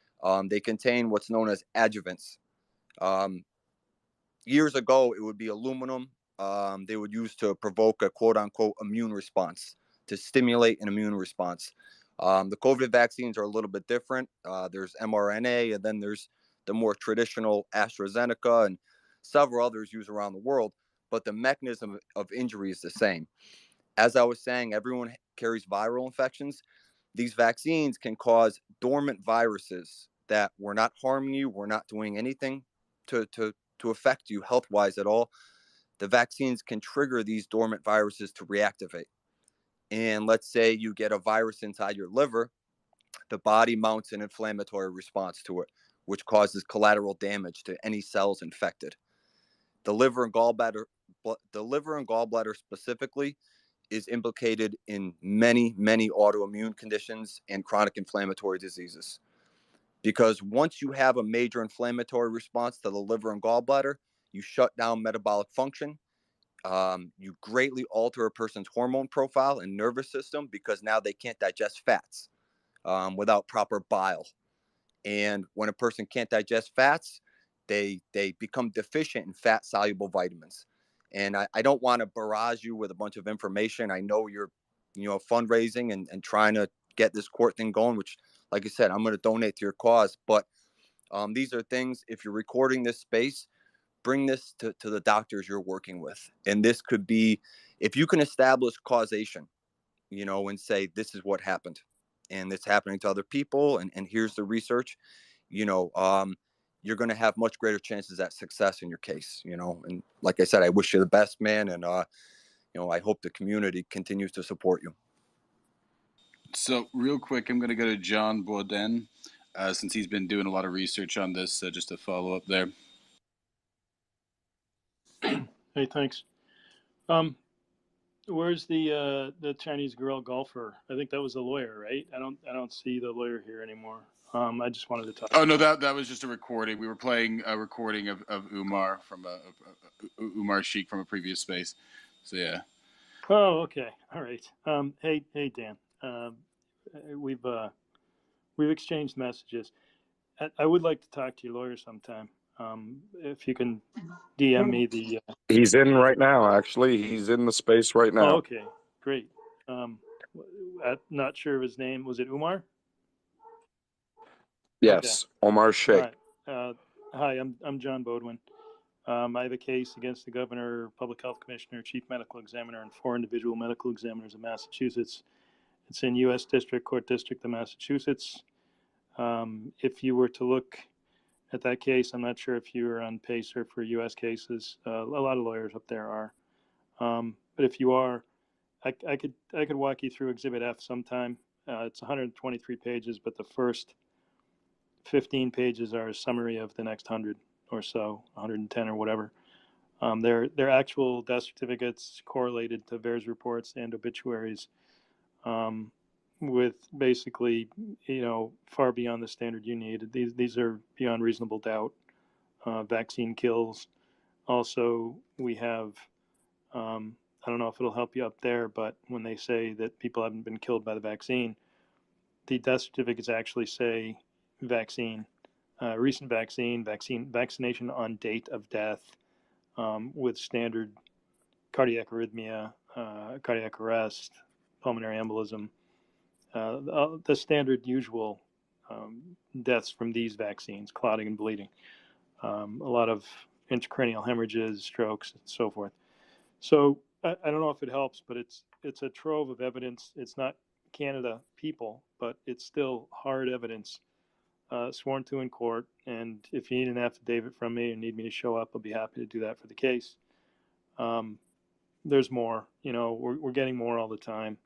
they contain what's known as adjuvants. Years ago, it would be aluminum. They would use to provoke a quote unquote immune response, to stimulate an immune response. The COVID vaccines are a little bit different. There's mRNA, and then there's the more traditional AstraZeneca and several others used around the world. But the mechanism of injury is the same. As I was saying, everyone carries viral infections. These vaccines can cause dormant viruses that were not harming you, were not doing anything to affect you health-wise at all. The vaccines can trigger these dormant viruses to reactivate. And let's say you get a virus inside your liver, the body mounts an inflammatory response to it, which causes collateral damage to any cells infected. The liver and gallbladder specifically is implicated in many, many autoimmune conditions and chronic inflammatory diseases. Because once you have a major inflammatory response to the liver and gallbladder, you shut down metabolic function. You greatly alter a person's hormone profile and nervous system, because now they can't digest fats without proper bile. And when a person can't digest fats, they become deficient in fat-soluble vitamins. And I don't want to barrage you with a bunch of information. I know you're, fundraising and trying to get this court thing going, which, like I said, I'm going to donate to your cause. But these are things, if you're recording this space, bring this to the doctors you're working with. And this could be, if you can establish causation, and say, this is what happened, and it's happening to other people, and here's the research, you're going to have much greater chances at success in your case, and like I said, I wish you the best, man. And, I hope the community continues to support you. So real quick, I'm going to go to John Bourdain, since he's been doing a lot of research on this, just to follow up there. Hey, thanks. Where's the Chinese girl golfer? I think that was the lawyer, right? I don't see the lawyer here anymore. I just wanted to talk. Oh no, that was just a recording. We were playing a recording of Umar from Umar Sheikh from a previous space. So yeah. Oh, okay, all right. Hey Dan. We've exchanged messages. I would like to talk to your lawyer sometime. If you can DM me the. He's in right now. Actually, he's in the space right Oh, now. okay, great. I'm not sure of his name. Was it Umar? Yes, Omar All Sheikh. right. Hi, I'm John Bodwin. I have a case against the governor, public health commissioner, chief medical examiner, and 4 individual medical examiners of Massachusetts. It's in U.S. District Court District of Massachusetts. If you were to look at that case, I'm not sure if you are on PACER for U.S. cases. A lot of lawyers up there are. But if you are, I could walk you through Exhibit F sometime. It's 123 pages, but the first 15 pages are a summary of the next 100 or so, 110 or whatever. They're actual death certificates correlated to VAERS reports and obituaries, with basically, far beyond the standard you need. These are beyond reasonable doubt. Vaccine kills. Also, we have, I don't know if it'll help you up there, but when they say that people haven't been killed by the vaccine, the death certificates actually say vaccine, recent vaccination on date of death, with standard cardiac arrhythmia, cardiac arrest, pulmonary embolism, the standard usual deaths from these vaccines, clotting and bleeding, a lot of intracranial hemorrhages, strokes, and so forth. So I don't know if it helps, but it's a trove of evidence. It's not Canada people, but it's still hard evidence, sworn to in court. And if you need an affidavit from me and need me to show up, I'll be happy to do that for the case. There's more. We're getting more all the time.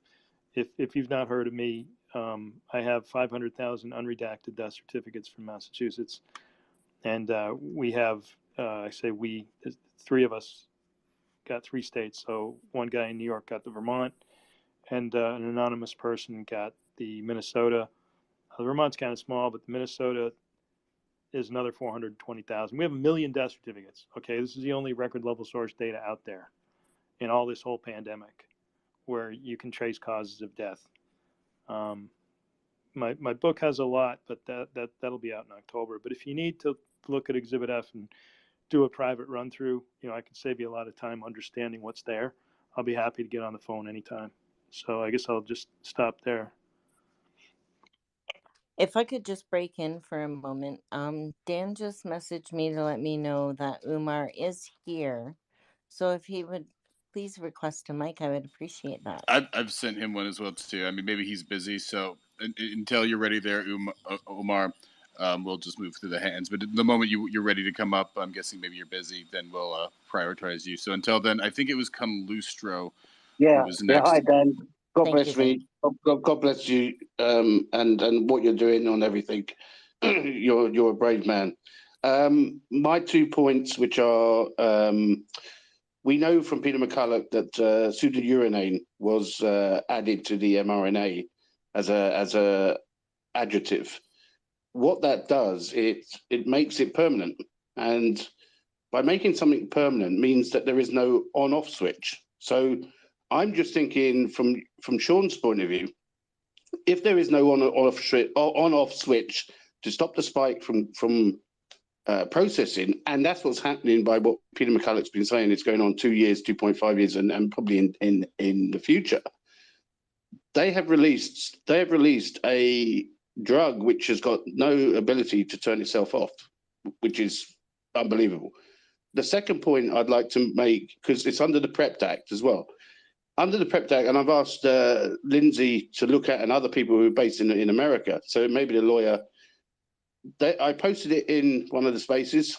If you've not heard of me, I have 500,000 unredacted death certificates from Massachusetts, and we have, I say we, 3 of us got 3 states. So one guy in New York got the Vermont, and an anonymous person got the Minnesota. The Vermont's kind of small, but the Minnesota is another 420,000. We have 1 million death certificates. Okay, this is the only record level source data out there in all this whole pandemic where you can trace causes of death. My book has a lot, but that'll be out in October. But if you need to look at Exhibit F and do a private run through, I can save you a lot of time understanding what's there. I'll be happy to get on the phone anytime. So I guess I'll just stop there. If I could just break in for a moment, Dan just messaged me to let me know that Umar is here. So if he would please request a mic, I would appreciate that. I've sent him one as well too. I mean, maybe he's busy, so until you're ready there, Omar, we'll just move through the hands. But the moment you're ready to come up, I'm guessing maybe you're busy, then we'll prioritize you. So until then, I think it was Lustro who was next. Hi, Dan. God Thank bless you, me. God bless you, and what you're doing on everything. You're a brave man. My 2 points, which are, we know from Peter McCulloch that pseudouridine was added to the mRNA as a adjective. What that does, it makes it permanent, and by making something permanent means that there is no on-off switch. So I'm just thinking from Sean's point of view, if there is no on-off switch to stop the spike from processing, and that's what's happening by what Peter McCulloch's been saying, it's going on 2 years, 2.5 years, and probably in the future. They have released a drug which has got no ability to turn itself off, which is unbelievable. The second point I'd like to make, because it's under the PrEP Act as well. Under the PrEP Act, and I've asked Lindsay to look at, and other people who are based in America, so maybe the lawyer, I posted it in one of the spaces.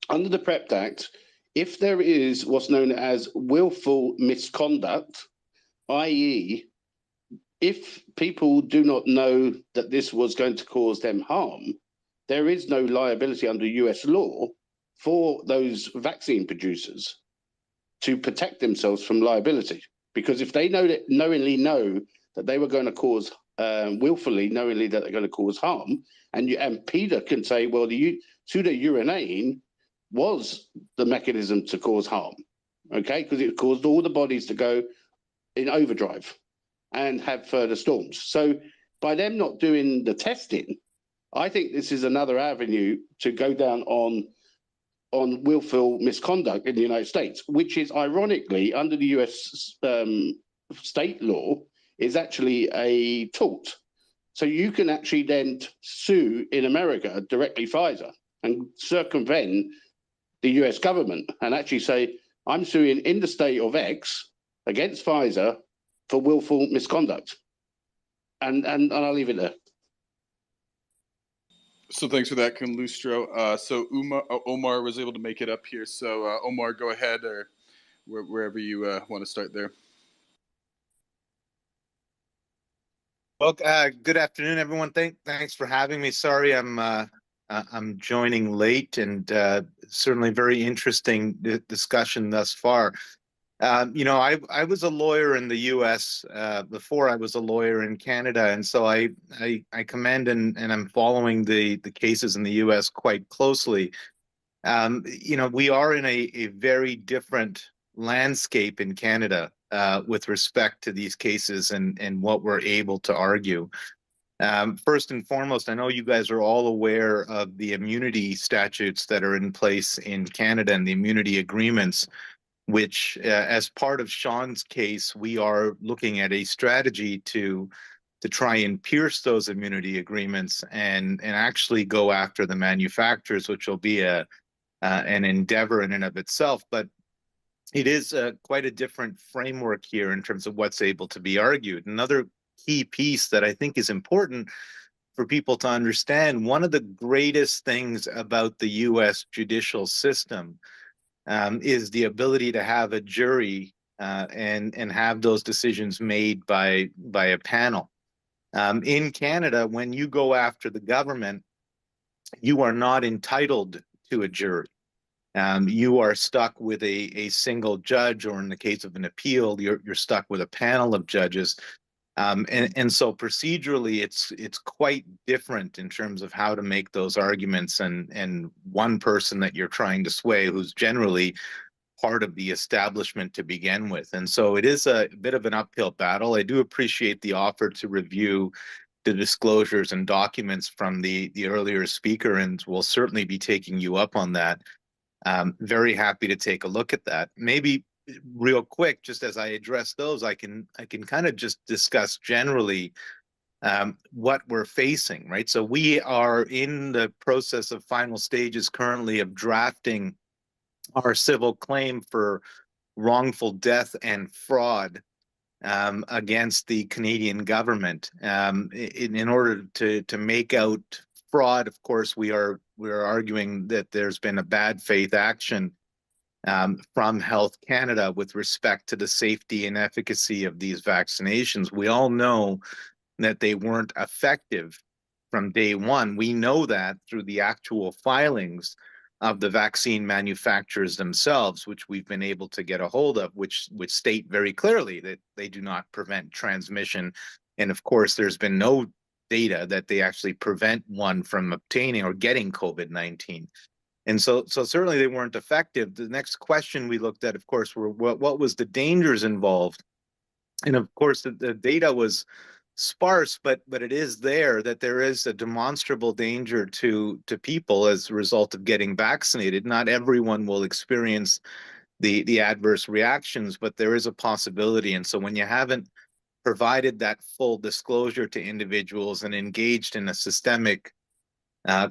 Under the PrEP Act, if there is what's known as willful misconduct, i.e., if people do not know that this was going to cause them harm, there is no liability under US law for those vaccine producers to protect themselves from liability. Because if they knowingly know that they were going to cause, willfully, knowingly that they're going to cause harm, and Peter can say, well, the pseudouridine was the mechanism to cause harm, okay? Because it caused all the bodies to go in overdrive and have further storms. So by them not doing the testing, I think this is another avenue to go down on on willful misconduct in the United States, which is ironically under the US state law is actually a tort. So you can actually then sue in America directly Pfizer and circumvent the US government and actually say, I'm suing in the state of X against Pfizer for willful misconduct. And I'll leave it there. So thanks for that, Conlustro. So Omar was able to make it up here. So Omar, go ahead, or wherever you want to start there. Well, good afternoon, everyone. Thanks for having me. Sorry, I'm joining late, and certainly very interesting discussion thus far. You know, I was a lawyer in the U.S. Before I was a lawyer in Canada, and so I commend and I'm following the cases in the U.S. quite closely. You know, we are in a very different landscape in Canada with respect to these cases and what we're able to argue. First and foremost, I know you guys are all aware of the immunity statutes that are in place in Canada and the immunity agreements, which as part of Sean's case, we are looking at a strategy to try and pierce those immunity agreements and actually go after the manufacturers, which will be an endeavor in and of itself. But it is quite a different framework here in terms of what's able to be argued. Another key piece that I think is important for people to understand, one of the greatest things about the U.S. judicial system is the ability to have a jury and have those decisions made by a panel. In Canada, when you go after the government, you are not entitled to a jury. You are stuck with a single judge, or in the case of an appeal, you're stuck with a panel of judges. And so procedurally, it's quite different in terms of how to make those arguments, and one person that you're trying to sway who's generally part of the establishment to begin with. And so it is a bit of an uphill battle. I do appreciate the offer to review the disclosures and documents from the earlier speaker, and we'll certainly be taking you up on that. Very happy to take a look at that. Maybe real quick, just as I address those, I can kind of just discuss generally what we're facing, right? So we are in the process of final stages currently of drafting our civil claim for wrongful death and fraud against the Canadian government. In order to make out fraud, of course, we are arguing that there's been a bad faith action from Health Canada with respect to the safety and efficacy of these vaccinations. We all know that they weren't effective from day one. We know that through the actual filings of the vaccine manufacturers themselves, which we've been able to get a hold of, which state very clearly that they do not prevent transmission. And of course, there's been no data that they actually prevent one from obtaining or getting COVID-19. And so certainly they weren't effective. The next question we looked at, of course, were what was the dangers involved? And of course, the data was sparse, but it is there that there is a demonstrable danger to people as a result of getting vaccinated. Not everyone will experience the adverse reactions, but there is a possibility. And so when you haven't provided that full disclosure to individuals and engaged in a systemic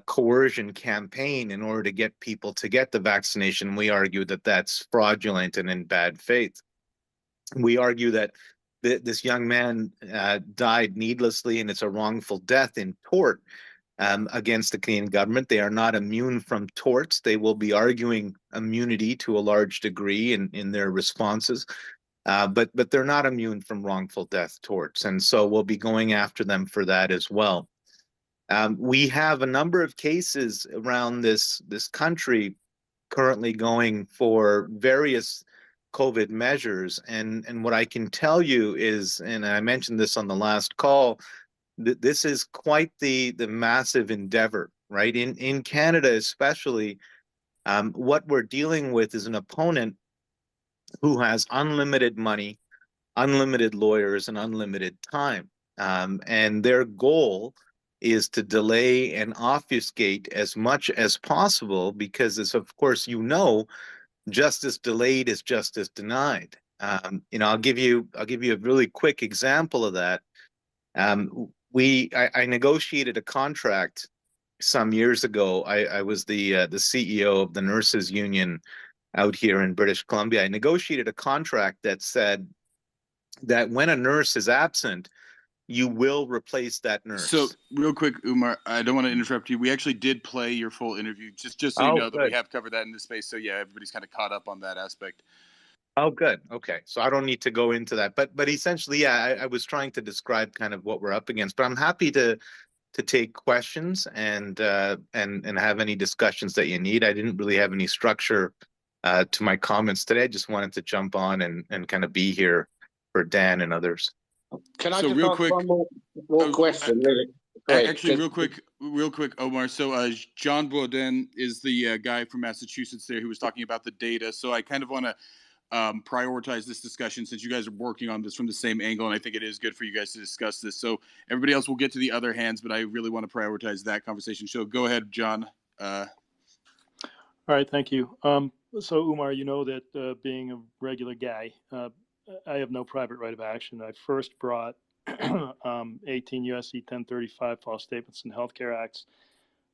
coercion campaign in order to get people to get the vaccination, we argue that that's fraudulent and in bad faith. We argue that this young man died needlessly, and it's a wrongful death in tort against the Canadian government. They are not immune from torts. They will be arguing immunity to a large degree in their responses, but they're not immune from wrongful death torts, and so we'll be going after them for that as well. We have a number of cases around this country currently going for various COVID measures. And what I can tell you is, and I mentioned this on the last call, that this is quite the massive endeavor, right? In Canada especially, what we're dealing with is an opponent who has unlimited money, unlimited lawyers, and unlimited time. And their goal is to delay and obfuscate as much as possible, because as of course justice delayed is justice denied. I'll give you a really quick example of that. I negotiated a contract some years ago. I was the CEO of the nurses union out here in British Columbia. I negotiated a contract that said that when a nurse is absent, you will replace that nurse. So real quick, Umar, I don't want to interrupt you. We actually did play your full interview, just so you know that we have covered that in the space. So yeah, everybody's kind of caught up on that aspect. Oh, good. Okay, so I don't need to go into that, but essentially, yeah, I was trying to describe kind of what we're up against. But I'm happy to take questions and have any discussions that you need. I didn't really have any structure to my comments today. I just wanted to jump on and kind of be here for Dan and others. Can I just ask one more question? Actually, real quick, Omar. So John Baudin is the guy from Massachusetts there who was talking about the data. So I kind of want to prioritize this discussion since you guys are working on this from the same angle, and I think it is good for you guys to discuss this. So everybody else will get to the other hands, but I really want to prioritize that conversation. So go ahead, John. All right, thank you. So Umar, you know that being a regular guy, I have no private right of action. I first brought 18 U.S.C. 1035 false statements in healthcare acts,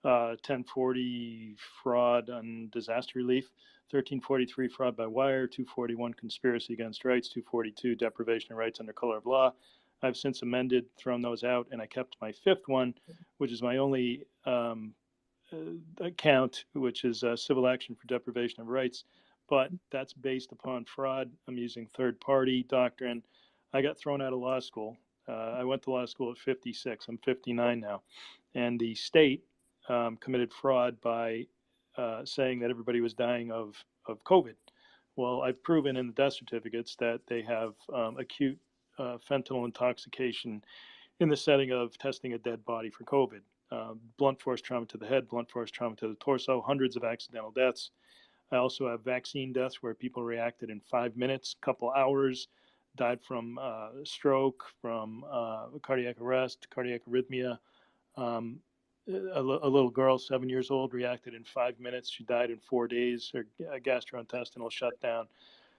1040 fraud on disaster relief, 1343 fraud by wire, 241 conspiracy against rights, 242 deprivation of rights under color of law. I've since amended, thrown those out, and I kept my fifth one, which is my only account, which is civil action for deprivation of rights. But that's based upon fraud. I'm using third-party doctrine. I got thrown out of law school. I went to law school at 56. I'm 59 now. And the state committed fraud by saying that everybody was dying of COVID. Well, I've proven in the death certificates that they have acute fentanyl intoxication in the setting of testing a dead body for COVID. Blunt force trauma to the head, blunt force trauma to the torso, hundreds of accidental deaths. I also have vaccine deaths where people reacted in 5 minutes, couple hours, died from stroke, from cardiac arrest, cardiac arrhythmia. A little girl, 7 years old, reacted in 5 minutes. She died in 4 days. Her gastrointestinal shutdown.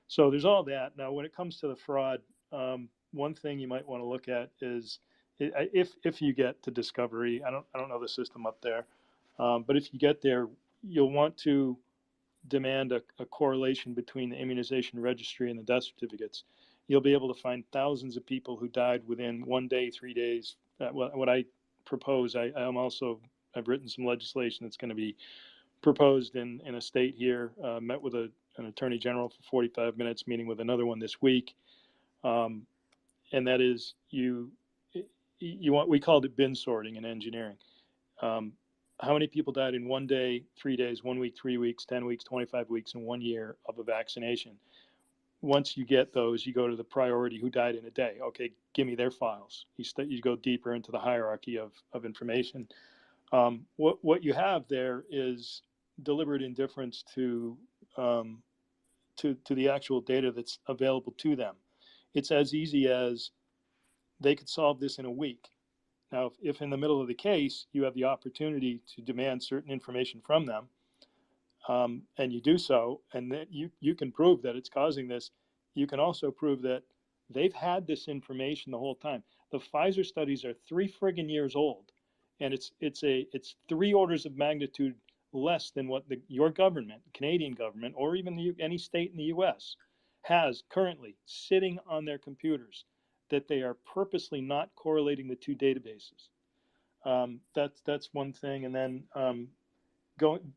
So there's all that. Now, when it comes to the fraud, one thing you might want to look at is if you get to discovery. I don't know the system up there, but if you get there, you'll want to demand a correlation between the immunization registry and the death certificates. You'll be able to find thousands of people who died within 1 day, 3 days. What I propose, I've written some legislation that's going to be proposed in a state here. Met with an attorney general for 45 minutes, meeting with another one this week, and that is we called it bin sorting in engineering. How many people died in 1 day, 3 days, 1 week, 3 weeks, 10 weeks, 25 weeks, and 1 year of a vaccination? Once you get those, you go to the priority who died in a day. Okay, give me their files. You go deeper into the hierarchy of information. What you have there is deliberate indifference to the actual data that's available to them. It's as easy as they could solve this in a week. Now, if in the middle of the case you have the opportunity to demand certain information from them, and you do so, and then you can prove that it's causing this, you can also prove that they've had this information the whole time. The Pfizer studies are 3 friggin' years old, and it's 3 orders of magnitude less than what your government, Canadian government, or even any state in the U.S. has currently sitting on their computers, that they are purposely not correlating the two databases. That's one thing. And then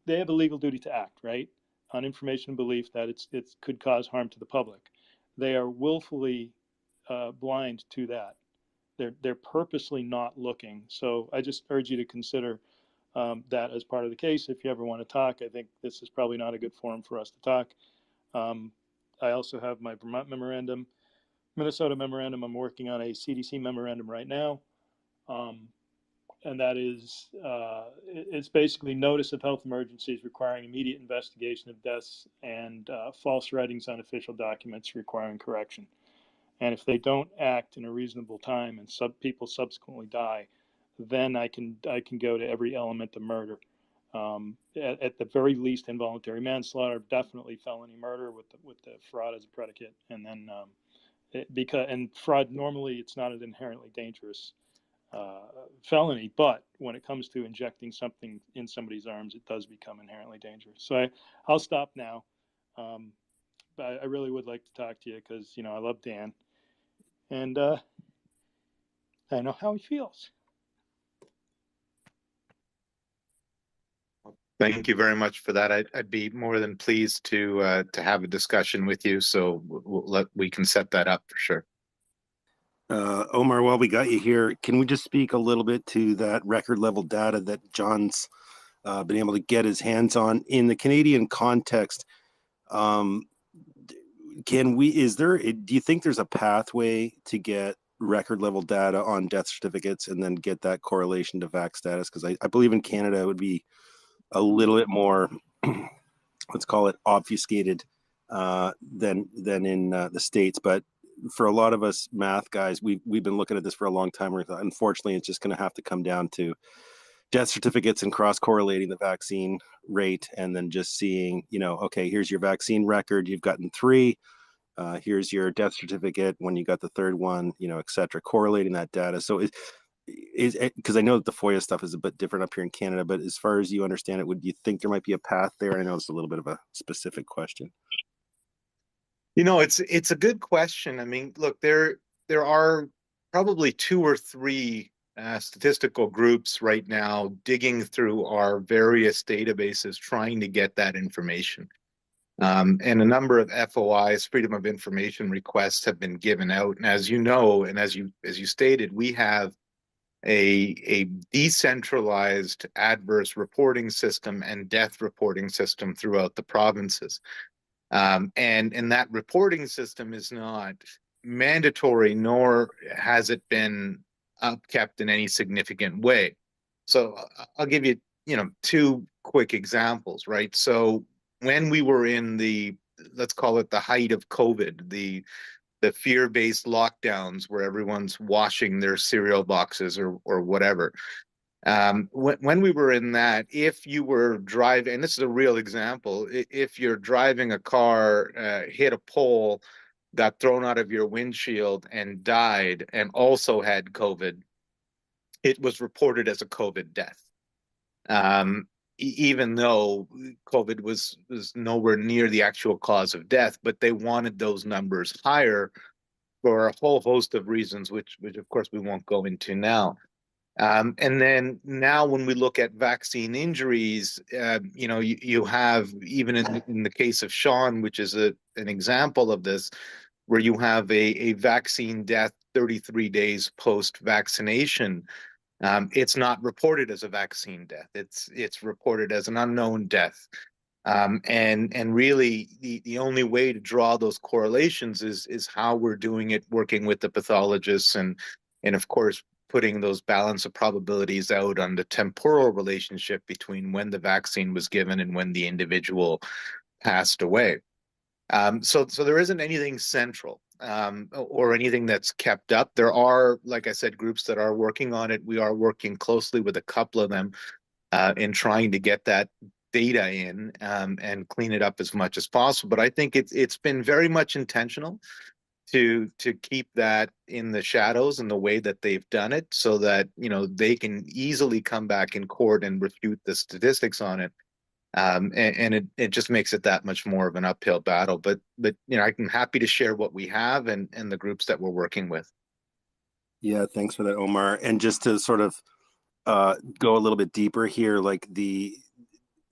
they have a legal duty to act, right, on information and belief that it could cause harm to the public. They are willfully blind to that. They're purposely not looking. So I just urge you to consider that as part of the case. If you ever want to talk, I think this is probably not a good forum for us to talk. I also have my Vermont memorandum, Minnesota memorandum. I'm working on a CDC memorandum right now. And that is, it's basically notice of health emergencies requiring immediate investigation of deaths and false writings on official documents requiring correction. And if they don't act in a reasonable time and people subsequently die, then I can go to every element of murder. At the very least, involuntary manslaughter, definitely felony murder with the fraud as a predicate, and then because fraud normally it's not an inherently dangerous felony, but when it comes to injecting something in somebody's arms, it does become inherently dangerous. So I'll stop now. But I really would like to talk to you because I love Dan, and I know how he feels. Thank you very much for that. I'd be more than pleased to have a discussion with you. So we can set that up for sure. Omar, while we got you here, can we just speak a little bit to that record level data that John's been able to get his hands on in the Canadian context? Do you think there's a pathway to get record level data on death certificates and then get that correlation to vax status? Because I believe in Canada it would be a little bit more, let's call it obfuscated than in the States. But for a lot of us math guys, we've been looking at this for a long time. Unfortunately, it's just going to have to come down to death certificates and cross correlating the vaccine rate, and then just seeing, okay, here's your vaccine record. You've gotten 3. Here's your death certificate when you got the 3rd one, et cetera, correlating that data. So because I know that the FOIA stuff is a bit different up here in Canada, but as far as you understand it, would you think there might be a path there? I know it's a little bit of a specific question. It's a good question. I mean, look, there are probably 2 or 3 statistical groups right now digging through our various databases trying to get that information. And a number of FOIs, Freedom of Information requests, have been given out. And as you know, and as you stated, we have a decentralized adverse reporting system and death reporting system throughout the provinces. And that reporting system is not mandatory, nor has it been upkept in any significant way. So I'll give you, 2 quick examples, right? So when we were in let's call it the height of COVID, the fear-based lockdowns where everyone's washing their cereal boxes or whatever. When we were in that, if you were driving, and this is a real example, if you're driving a car, hit a pole, got thrown out of your windshield and died, and also had COVID, it was reported as a COVID death. Even though COVID was nowhere near the actual cause of death, but they wanted those numbers higher for a whole host of reasons, which of course we won't go into now. And then now when we look at vaccine injuries, you have, even in the case of Sean, which is an example of this, where you have a vaccine death 33 days post-vaccination. It's not reported as a vaccine death. It's reported as an unknown death. And really, the only way to draw those correlations is how we're doing it, working with the pathologists, and of course putting those balance of probabilities out on the temporal relationship between when the vaccine was given and when the individual passed away. So there isn't anything central or anything that's kept up. There are, like I said, groups that are working on it. We are working closely with a couple of them in trying to get that data in and clean it up as much as possible. But I think it's been very much intentional to keep that in the shadows in the way that they've done it, so that they can easily come back in court and refute the statistics on it. And it just makes it that much more of an uphill battle. But I'm happy to share what we have and the groups that we're working with. Yeah, thanks for that, Omar. And just to sort of go a little bit deeper here, like the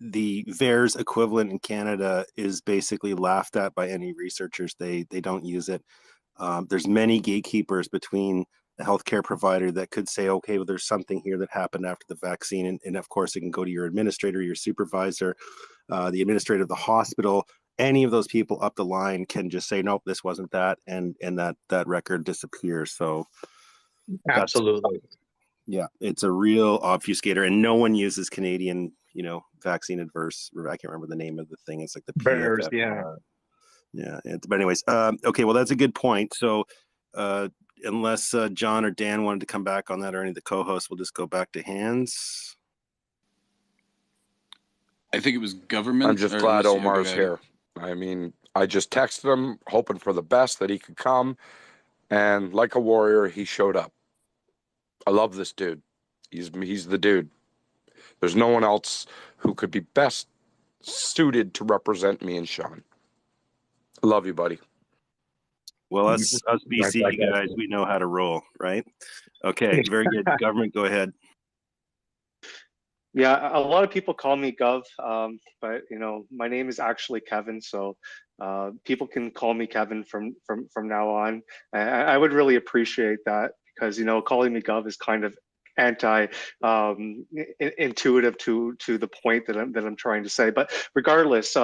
VAERS equivalent in Canada is basically laughed at by any researchers. They don't use it. There's many gatekeepers between the healthcare provider that could say, okay, well, there's something here that happened after the vaccine. And of course, it can go to your administrator, your supervisor, the administrator of the hospital. Any of those people up the line can just say, nope, this wasn't that. And that record disappears. So absolutely. Yeah, it's a real obfuscator, and no one uses Canadian, vaccine adverse. I can't remember the name of the thing. It's like the PFF. Yeah. Yeah. But anyways, okay. Well, that's a good point. So, unless John or Dan wanted to come back on that, or any of the co-hosts, we'll just go back to hands. I think it was government. I'm just glad Omar's here. I mean, I just texted him, hoping for the best that he could come, and like a warrior, he showed up. I love this dude. He's the dude. There's no one else who could be best suited to represent me and Sean. I love you, buddy. Well, us BC guys, we know how to roll, right? Okay, very good. Government, go ahead. Yeah, a lot of people call me Gov, but you know, my name is actually Kevin, so people can call me Kevin from now on. I would really appreciate that, because you know, calling me Gov is kind of intuitive to the point that I'm trying to say. But regardless,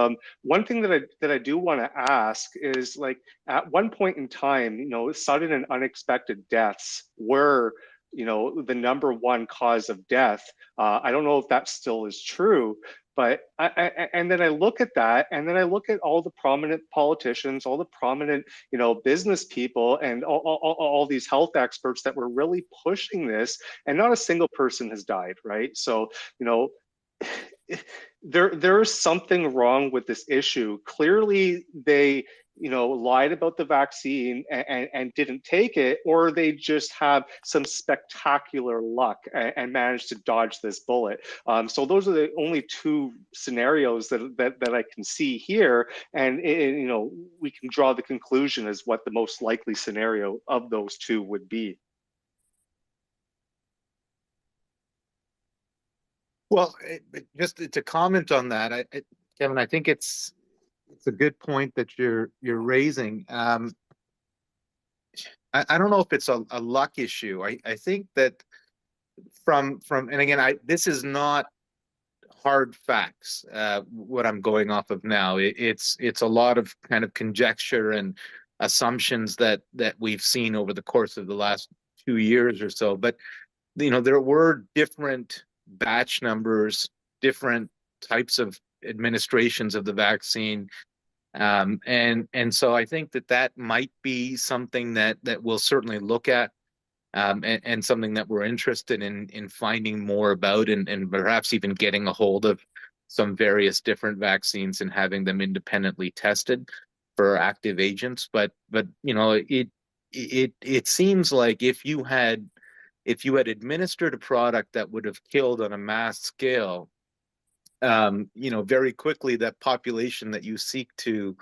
one thing that I do want to ask is, like, at one point in time, you know, sudden and unexpected deaths were, you know, the #1 cause of death. I don't know if that still is true, but and then I look at that, and then I look at all the prominent politicians, all the prominent, you know, business people, and all these health experts that were really pushing this, and not a single person has died, right? So, you know, there is something wrong with this issue. Clearly, they, you know, lied about the vaccine and didn't take it, or they just have some spectacular luck and managed to dodge this bullet. So those are the only two scenarios that I can see here, and you know, we can draw the conclusion as what the most likely scenario of those two would be. Well, just to comment on that, Kevin, I think it's a good point that you're raising. I don't know if it's a luck issue. I think that from and again, this is not hard facts. What I'm going off of now, it's a lot of kind of conjecture and assumptions that we've seen over the course of the last 2 years or so. But you know, there were different batch numbers, different types of administrations of the vaccine. And so I think that might be something that we'll certainly look at, and something that we're interested in finding more about, and perhaps even getting a hold of some various different vaccines and having them independently tested for active agents. But you know, it seems like if you had administered a product that would have killed on a mass scale, you know, very quickly, that population that you seek to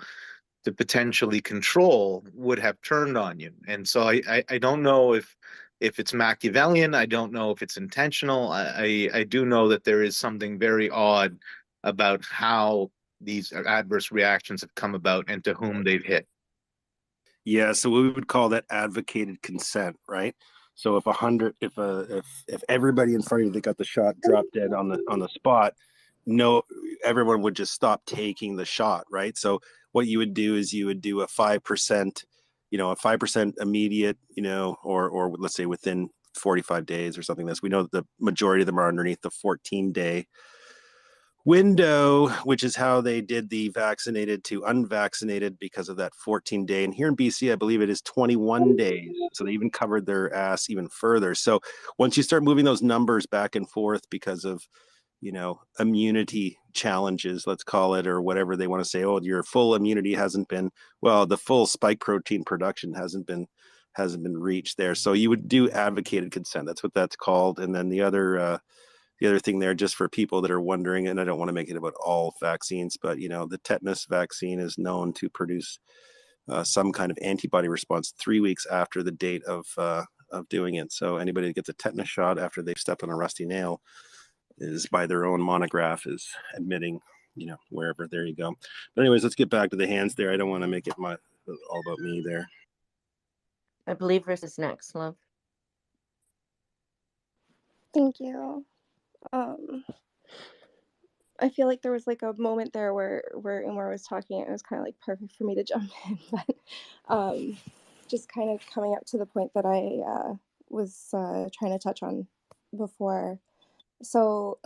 potentially control would have turned on you. And so I don't know if it's Machiavellian. I don't know if it's intentional. I do know that there is something very odd about how these adverse reactions have come about and to whom they've hit. Yeah, so we would call that advocated consent, right? So if everybody in front of you that got the shot dropped dead on the spot, no, everyone would just stop taking the shot, right? So what you would do is you would do a 5%, you know, a 5% immediate, you know, or let's say within 45 days or something. This, we know that the majority of them are underneath the 14-day window, which is how they did the vaccinated to unvaccinated because of that 14-day. And here in BC, I believe it is 21 days. So they even covered their ass even further. So once you start moving those numbers back and forth because of, you know, immunity challenges, let's call it, or whatever they want to say, oh, your full immunity hasn't been, well, the full spike protein production hasn't been reached there. So you would do advocated consent. That's what that's called. And then the other thing there, just for people that are wondering, and I don't want to make it about all vaccines, but you know, the tetanus vaccine is known to produce some kind of antibody response 3 weeks after the date of doing it. So anybody that gets a tetanus shot after they've stepped on a rusty nail is, by their own monograph, is admitting, you know, wherever. There you go. But anyways, let's get back to the hands there. I don't want to make it all about me there. I believe versus next, love. Thank you. I feel like there was like a moment there where Umar was talking. It was kind of like perfect for me to jump in, but just kind of coming up to the point that I was trying to touch on before. So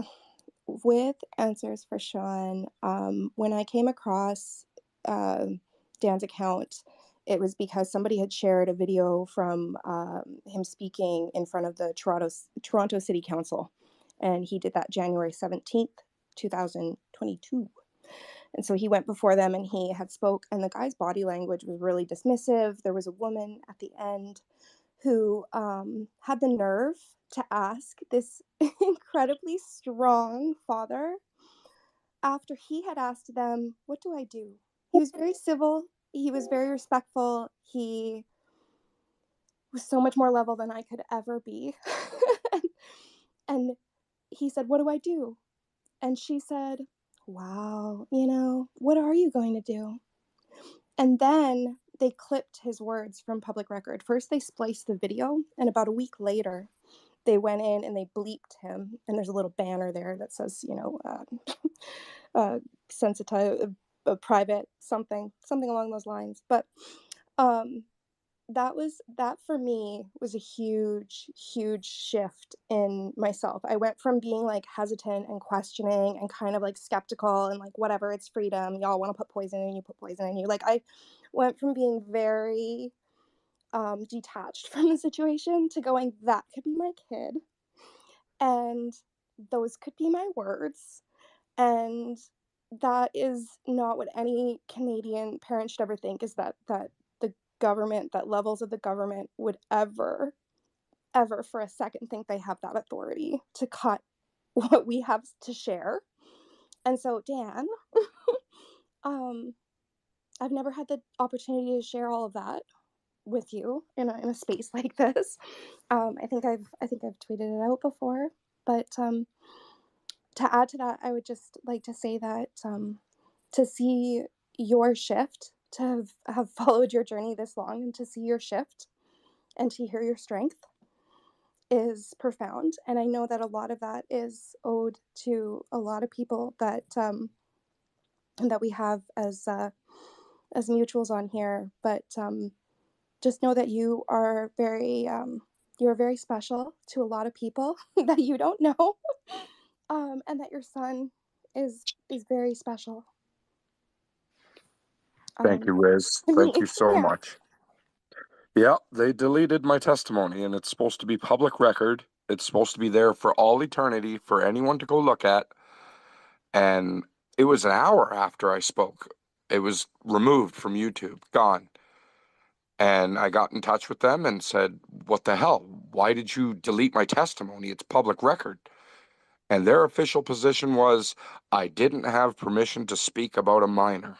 with answers for Sean, when I came across Dan's account, it was because somebody had shared a video from him speaking in front of the Toronto City Council. And he did that January 17th, 2022. And so he went before them and he had spoke, and the guy's body language was really dismissive. There was a woman at the end who had the nerve to ask this incredibly strong father, after he had asked them, "What do I do?" He was very civil. He was very respectful. He was so much more level than I could ever be. And he said, "What do I do?" And she said, "Wow, what are you going to do?" And then they clipped his words from public record. First, they spliced the video, and about a week later, they went in and they bleeped him. And there's a little banner there that says, sensitive, private, something along those lines. But that for me was a huge shift in myself. I went from being like hesitant and questioning and kind of like skeptical and like, whatever, it's freedom, y'all want to put poison in you, put poison in you. Like, I went from being very detached from the situation to going, that could be my kid and those could be my words, and that is not what any Canadian parent should ever think, is that the government, that levels of the government would ever for a second think they have that authority to cut what we have to share. And so, Dan, I've never had the opportunity to share all of that with you in a space like this. I think I've tweeted it out before, but to add to that, I would just like to say that to see your shift, to have followed your journey this long, and to see your shift and to hear your strength is profound. And I know that a lot of that is owed to a lot of people that we have as mutuals on here. But just know that you are very special to a lot of people that you don't know, and that your son is very special. Thank you, Riz. To Thank me, you so yeah. much. Yeah, they deleted my testimony, and it's supposed to be public record. It's supposed to be there for all eternity for anyone to go look at. And it was an hour after I spoke. It was removed from YouTube, gone. And I got in touch with them and said, "What the hell? Why did you delete my testimony? It's public record." And their official position was, I didn't have permission to speak about a minor.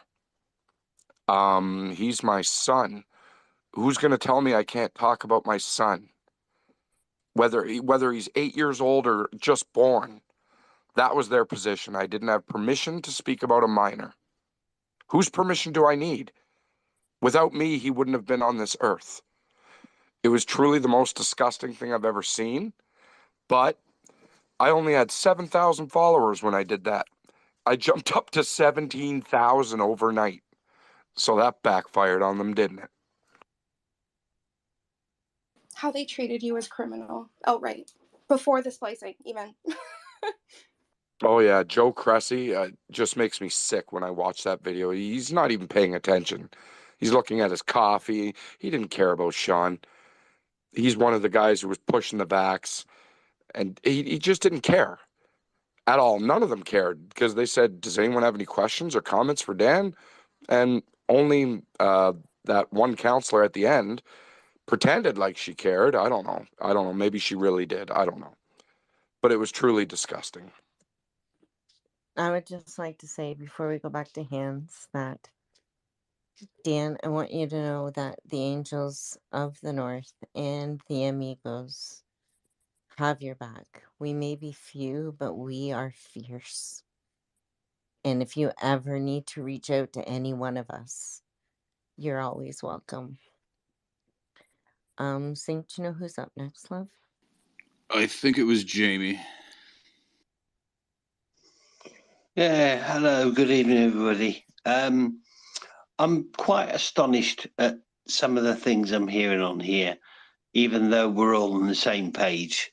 He's my son. Who's going to tell me I can't talk about my son? Whether he's 8 years old or just born. That was their position. I didn't have permission to speak about a minor. Whose permission do I need? Without me, he wouldn't have been on this earth. It was truly the most disgusting thing I've ever seen. But I only had 7,000 followers when I did that. I jumped up to 17,000 overnight. So that backfired on them, didn't it? How they treated you as criminal outright before the splicing, even. Oh yeah, Joe Cressy just makes me sick when I watch that video. He's not even paying attention. He's looking at his coffee. He didn't care about Sean. He's one of the guys who was pushing the backs, and he just didn't care at all. None of them cared because they said, "Does anyone have any questions or comments for Dan?" And only that one counselor at the end pretended like she cared. I don't know. Maybe she really did. I don't know. But it was truly disgusting. I would just like to say before we go back to hands that, Dan, I want you to know that the Angels of the North and the Amigos have your back. We may be few, but we are fierce. And if you ever need to reach out to any one of us, you're always welcome. Sink, do you know who's up next, love? I think it was Jamie. Yeah, hello, good evening, everybody. I'm quite astonished at some of the things I'm hearing on here, even though we're all on the same page.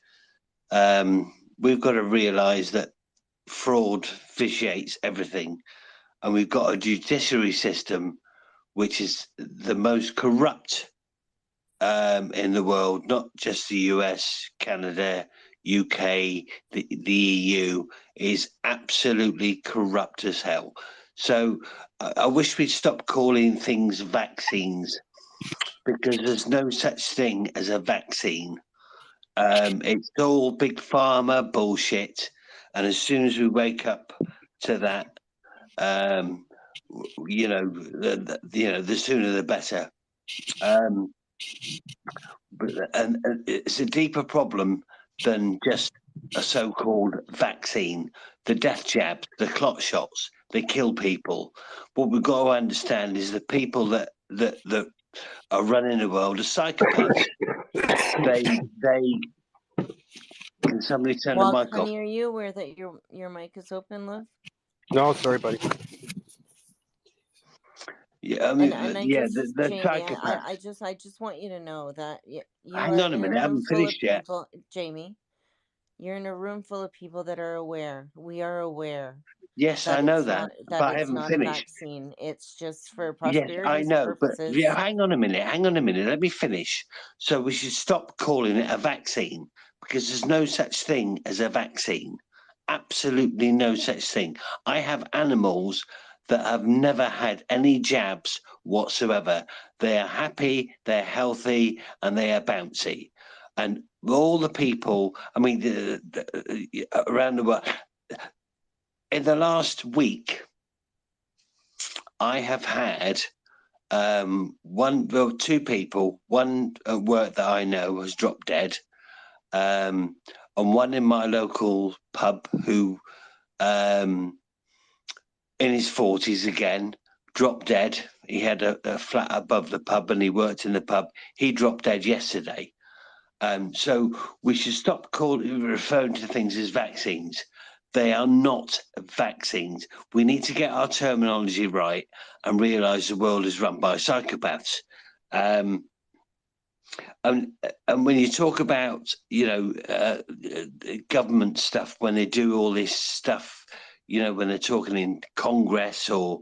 We've got to realise that fraud vitiates everything, and we've got a judiciary system which is the most corrupt in the world, not just the US, Canada, UK, the EU, is absolutely corrupt as hell. So I wish we'd stop calling things vaccines, because there's no such thing as a vaccine. It's all big pharma bullshit, and as soon as we wake up to that, you know, the sooner the better. And it's a deeper problem than just a so-called vaccine. The death jabs, the clot shots, they kill people. What we've got to understand is the people that are running the world are psychopaths. They can somebody turn the Well, mic off? honey, are you aware that your mic is open, love? No, sorry, buddy. Yeah, I mean, And I yeah, just, the Jamie, psychopaths. I just want you to know that you Hang are on a in a minute, I room haven't full of finished yet. people, Jamie. You're in a room full of people that are aware. We are aware. Yes, That I know it's that, not but I it's haven't not a finished. vaccine. It's just for Yes, I prosperity's know, but purposes. yeah, hang on a minute. Let me finish. So we should stop calling it a vaccine, because there's no such thing as a vaccine. Absolutely no such thing. I have animals that have never had any jabs whatsoever. They are happy, they're healthy, and they are bouncy. And all the people, I mean, around the world, in the last week, I have had two people. One at work that I know has dropped dead, and one in my local pub who, in his 40s again, dropped dead. He had a flat above the pub, and he worked in the pub. He dropped dead yesterday. So we should stop referring to things as vaccines. They are not vaccines. We need to get our terminology right and realise the world is run by psychopaths. And when you talk about, government stuff, when they do all this stuff, when they're talking in Congress or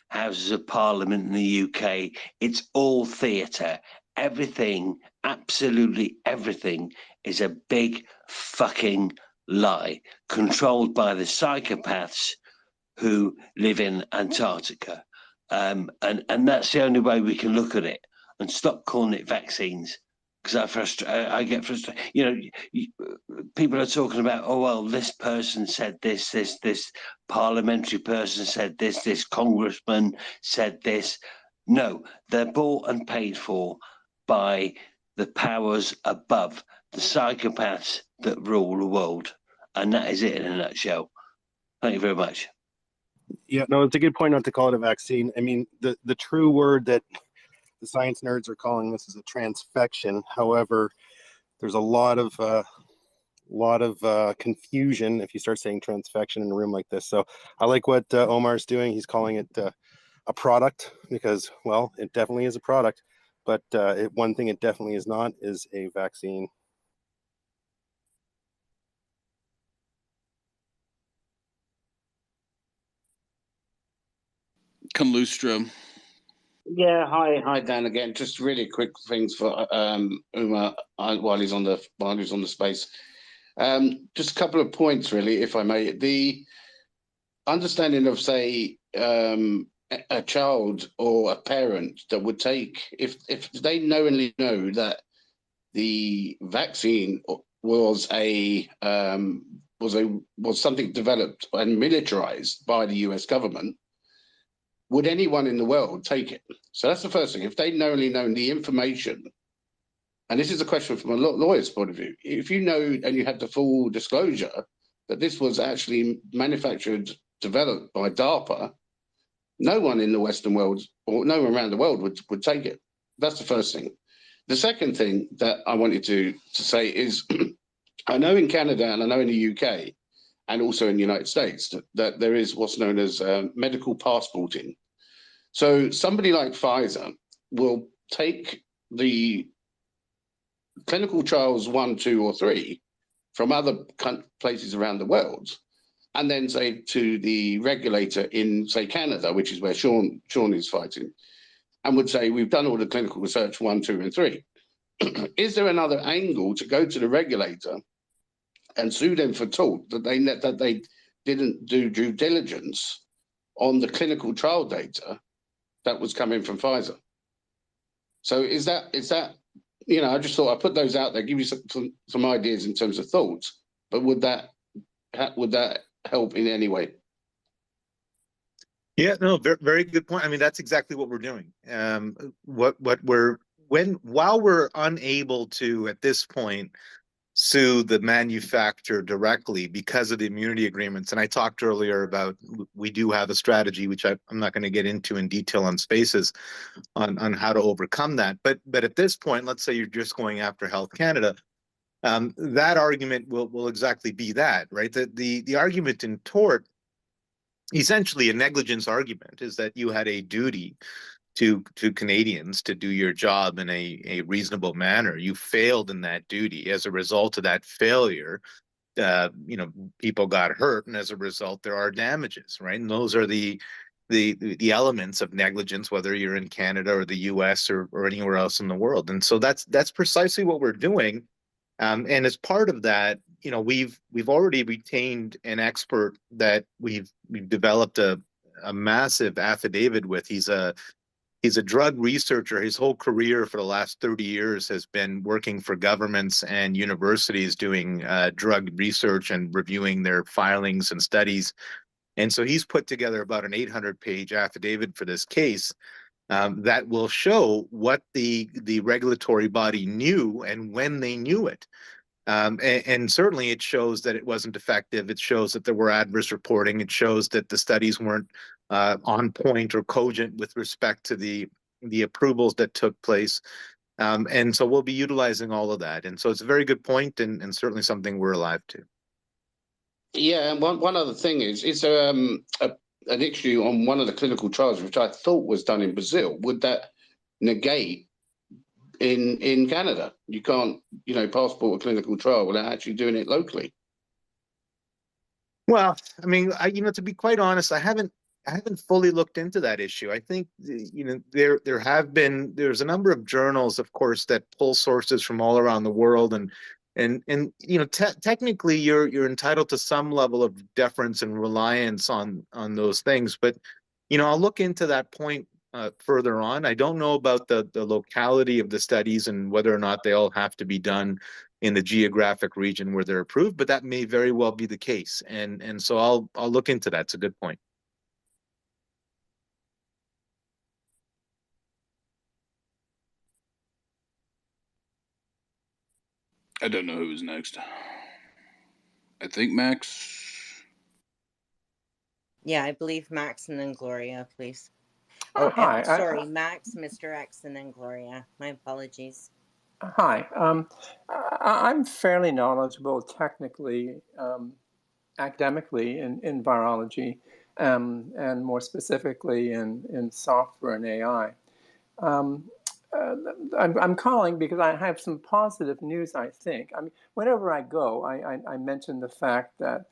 Houses of Parliament in the UK, it's all theatre. Everything, absolutely everything, is a big fucking lie, controlled by the psychopaths who live in Antarctica. And that's the only way we can look at it, and stop calling it vaccines, because I get frustrated. People are talking about, oh, well, this person said this parliamentary person said this congressman said this. No, they're bought and paid for by the powers above, the psychopaths that rule the world. And that is it in a nutshell. Thank you very much. Yeah, no, it's a good point not to call it a vaccine. I mean, the true word that the science nerds are calling this is a transfection. However, there's a lot of confusion if you start saying transfection in a room like this. So I like what Omar's doing. He's calling it a product, because, well, it definitely is a product. But one thing it definitely is not is a vaccine. Conlustra. Yeah, hi Dan again. Just really quick things for Uma while he's on the space. Just a couple of points, really, if I may. The understanding of, say, a child or a parent that would take, if they knowingly know that the vaccine was something developed and militarized by the US government, would anyone in the world take it? So that's the first thing. If they knowingly known the information, and this is a question from a lawyer's point of view, if you know and you had the full disclosure that this was actually manufactured, developed by DARPA, no one in the Western world or no one around the world would take it. That's the first thing. The second thing that I wanted to say is, I know in Canada and I know in the UK and also in the United States that there is what's known as medical passporting. So somebody like Pfizer will take the clinical trials 1, 2, or 3 from other places around the world, and then say to the regulator in, say, Canada, which is where Sean is fighting, and would say, we've done all the clinical research 1, 2, and 3. Is there another angle to go to the regulator and sue them for tort that they didn't do due diligence on the clinical trial data that was coming from Pfizer? So is that I just thought I'd put those out there, give you some ideas in terms of thoughts, but would that help in any way? Yeah, no, very, very good point. I mean, that's exactly what we're doing. While we're unable to at this point sue the manufacturer directly because of the immunity agreements, and I talked earlier about we do have a strategy, which I'm not going to get into in detail on Spaces, on how to overcome that. But at this point, let's say you're just going after Health Canada. That argument will exactly be that, right? The argument in tort, essentially a negligence argument, is that you had a duty to Canadians to do your job in a reasonable manner. You failed in that duty. As a result of that failure, people got hurt, and as a result, there are damages, right? And those are the elements of negligence, whether you're in Canada or the U.S. or anywhere else in the world. And so that's precisely what we're doing. And as part of that, we've already retained an expert that we've developed a massive affidavit with. He's a drug researcher. His whole career for the last 30 years has been working for governments and universities doing drug research and reviewing their filings and studies. And so he's put together about an 800-page affidavit for this case that will show what the regulatory body knew and when they knew it. And certainly it shows that it wasn't effective. It shows that there were adverse reporting. It shows that the studies weren't on point or cogent with respect to the approvals that took place. And so we'll be utilizing all of that. And so it's a very good point, and certainly something we're alive to. Yeah, and one other thing is an issue on one of the clinical trials, which I thought was done in Brazil. Would that negate in Canada? You can't, passport a clinical trial without actually doing it locally. Well, I mean, to be quite honest, I haven't fully looked into that issue. I think there's a number of journals, of course, that pull sources from all around the world, and technically you're entitled to some level of deference and reliance on those things. But I'll look into that point further on. I don't know about the locality of the studies and whether or not they all have to be done in the geographic region where they're approved, but that may very well be the case. And so I'll look into that. It's a good point. I don't know who's next. I think Max. Yeah, I believe Max and then Gloria, please. Hi. Sorry, Max, Mr. X, and then Gloria. My apologies. Hi. I'm fairly knowledgeable technically, academically in virology, and more specifically in software and AI. I'm calling because I have some positive news, I think. I mean, whenever I go, I mention the fact that,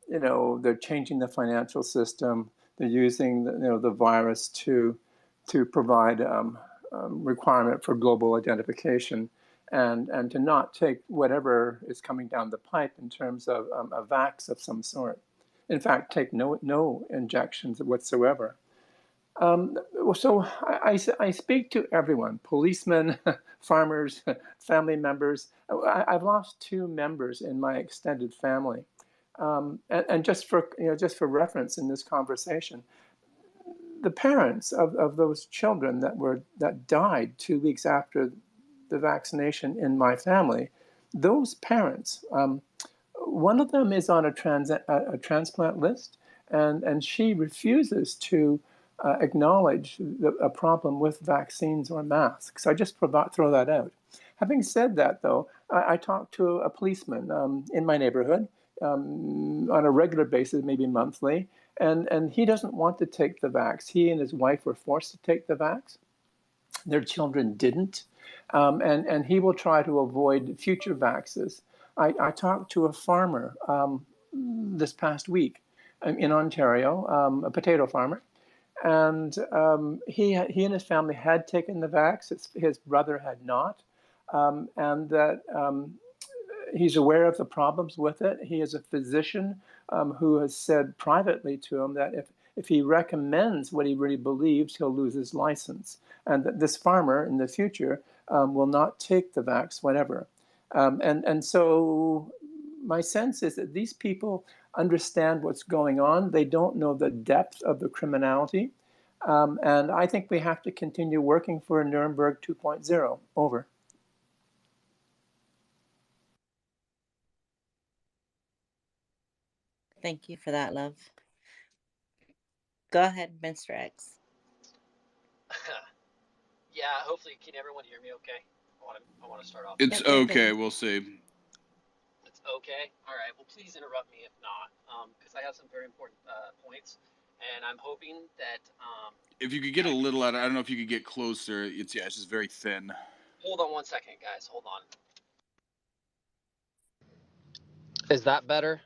they're changing the financial system. They're using the virus to provide requirement for global identification, and to not take whatever is coming down the pipe in terms of a vax of some sort. In fact, take no injections whatsoever. So I speak to everyone: policemen, farmers, family members. I've lost 2 members in my extended family, and just for reference in this conversation, the parents of those children that died 2 weeks after the vaccination in my family, those parents, one of them is on a transplant list, and she refuses to acknowledge a problem with vaccines or masks. I just throw that out. Having said that, though, I talked to a policeman in my neighborhood on a regular basis, maybe monthly, and he doesn't want to take the vax. He and his wife were forced to take the vax. Their children didn't, and he will try to avoid future vaxes. I talked to a farmer this past week in Ontario, a potato farmer. And he and his family had taken the vax. His brother had not. And that he's aware of the problems with it. He is a physician who has said privately to him that if he recommends what he really believes, he'll lose his license. And that this farmer in the future will not take the vax, whatever. And so my sense is that these people understand what's going on. They don't know the depth of the criminality. And I think we have to continue working for Nuremberg 2.0. Over. Thank you for that, love. Go ahead, Mr. X. Yeah, hopefully, can everyone hear me okay? I want to start off. It's okay, we'll see. It's okay? All right, well, please interrupt me if not, because I have some very important points, and I'm hoping that... if you could get a little out, I don't know if you could get closer. It's just very thin. Hold on 1 second, guys, hold on. Is that better?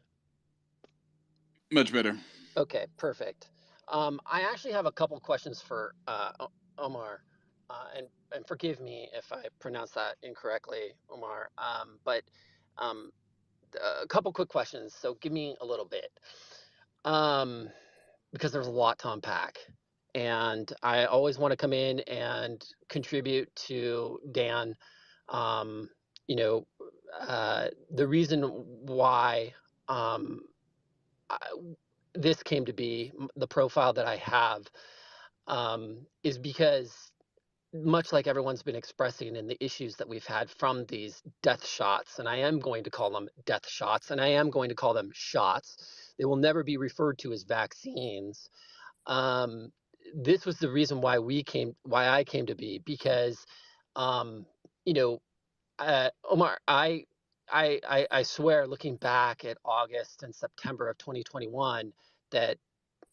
Much better. Okay, perfect. I actually have a couple questions for Omar, and forgive me if I pronounce that incorrectly, Omar. But a couple quick questions. So give me a little bit, because there's a lot to unpack, and I always want to come in and contribute to Dan. The reason why. This came to be, the profile that I have, is because, much like everyone's been expressing in the issues that we've had from these death shots, and I am going to call them death shots, and I am going to call them shots. They will never be referred to as vaccines. This was the reason why I came to be, because, Omar, I swear, looking back at August and September of 2021, that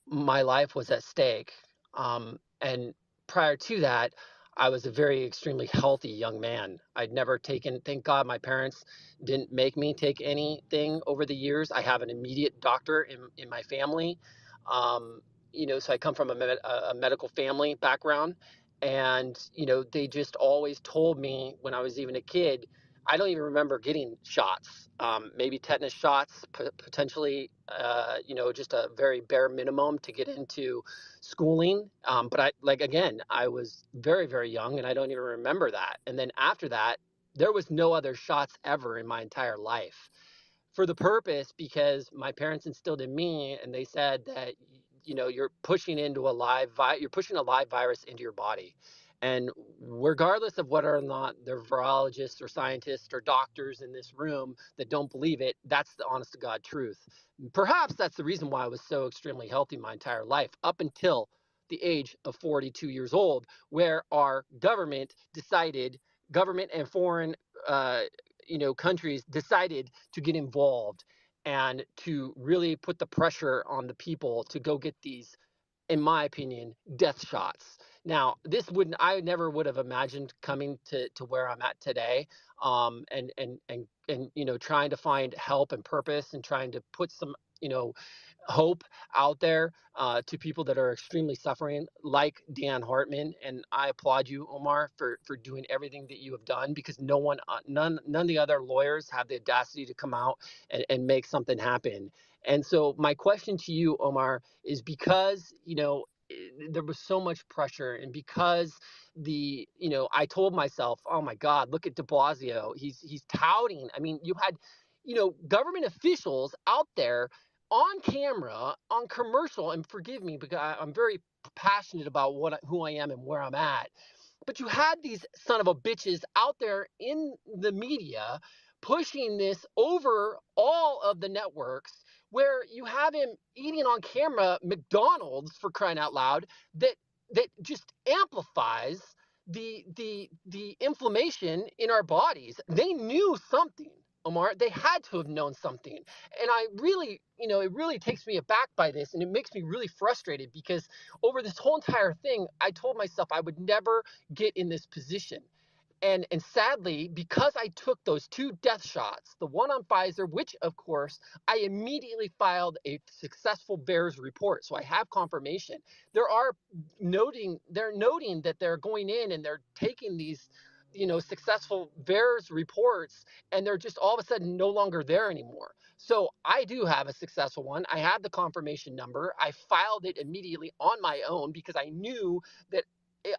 my life was at stake. And prior to that, I was a very extremely healthy young man. I'd never taken, thank God my parents didn't make me take anything over the years. I have an immediate doctor in my family. So I come from a medical family background. And, they just always told me when I was even a kid, I don't even remember getting shots, maybe tetanus shots, potentially, just a very bare minimum to get into schooling. But I was very, very young, and I don't even remember that. And then after that, there was no other shots ever in my entire life, for the purpose, because my parents instilled in me, and they said that, you're pushing a live virus into your body. And regardless of whether or not they're virologists or scientists or doctors in this room that don't believe it, that's the honest to God truth. Perhaps that's the reason why I was so extremely healthy my entire life, up until the age of 42 years old, where our government and foreign countries decided to get involved and to really put the pressure on the people to go get these, in my opinion, death shots. Now, I never would have imagined coming to where I'm at today, and trying to find help and purpose, and trying to put some, hope out there to people that are extremely suffering, like Dan Hartman. And I applaud you, Omar, for doing everything that you have done, because none of the other lawyers have the audacity to come out and make something happen. And so my question to you, Omar, is because, there was so much pressure, and because I told myself, oh my God, look at de Blasio. He's touting. I mean, you had, government officials out there on camera, on commercial, and forgive me because I'm very passionate about who I am and where I'm at. But you had these son of a bitches out there in the media pushing this over all of the networks, where you have him eating on camera McDonald's, for crying out loud, that just amplifies the inflammation in our bodies. They knew something, Omar. They had to have known something. And I really, it really takes me aback by this, and it makes me really frustrated, because over this whole entire thing, I told myself I would never get in this position. and sadly, because I took those 2 death shots, the one on Pfizer, which of course I immediately filed a successful VAERS report, so I have confirmation. They're noting that they're going in and they're taking these, successful VAERS reports, and they're just all of a sudden no longer there anymore. So I do have a successful one. I have the confirmation number. I filed it immediately on my own because I knew that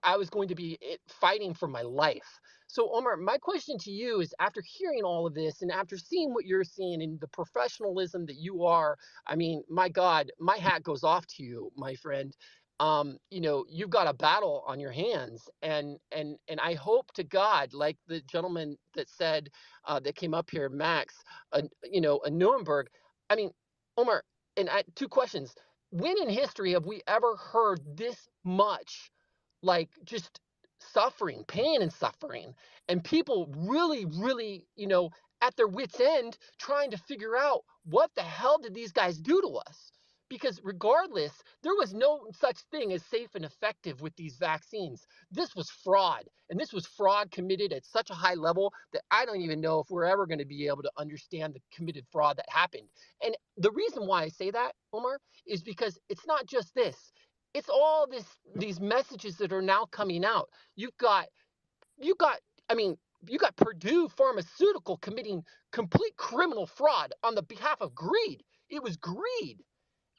I was going to be fighting for my life. So, Omar, my question to you is, after hearing all of this and after seeing what you're seeing and the professionalism that you are, I mean, my God, my hat goes off to you, my friend. You've got a battle on your hands, and I hope to God, like the gentleman that said, that came up here, Max, a Nuremberg. I mean, Omar, and 2 questions. When in history have we ever heard this much, like, just suffering, pain and suffering, and people really, really, at their wits' end, trying to figure out what the hell did these guys do to us? Because regardless, there was no such thing as safe and effective with these vaccines. This was fraud, and this was fraud committed at such a high level that I don't even know if we're ever going to be able to understand the committed fraud that happened. And the reason why I say that, Omar, is because it's not just this. It's all these messages that are now coming out. You've got you got I mean, you got Purdue Pharmaceutical committing complete criminal fraud on the behalf of greed. It was greed.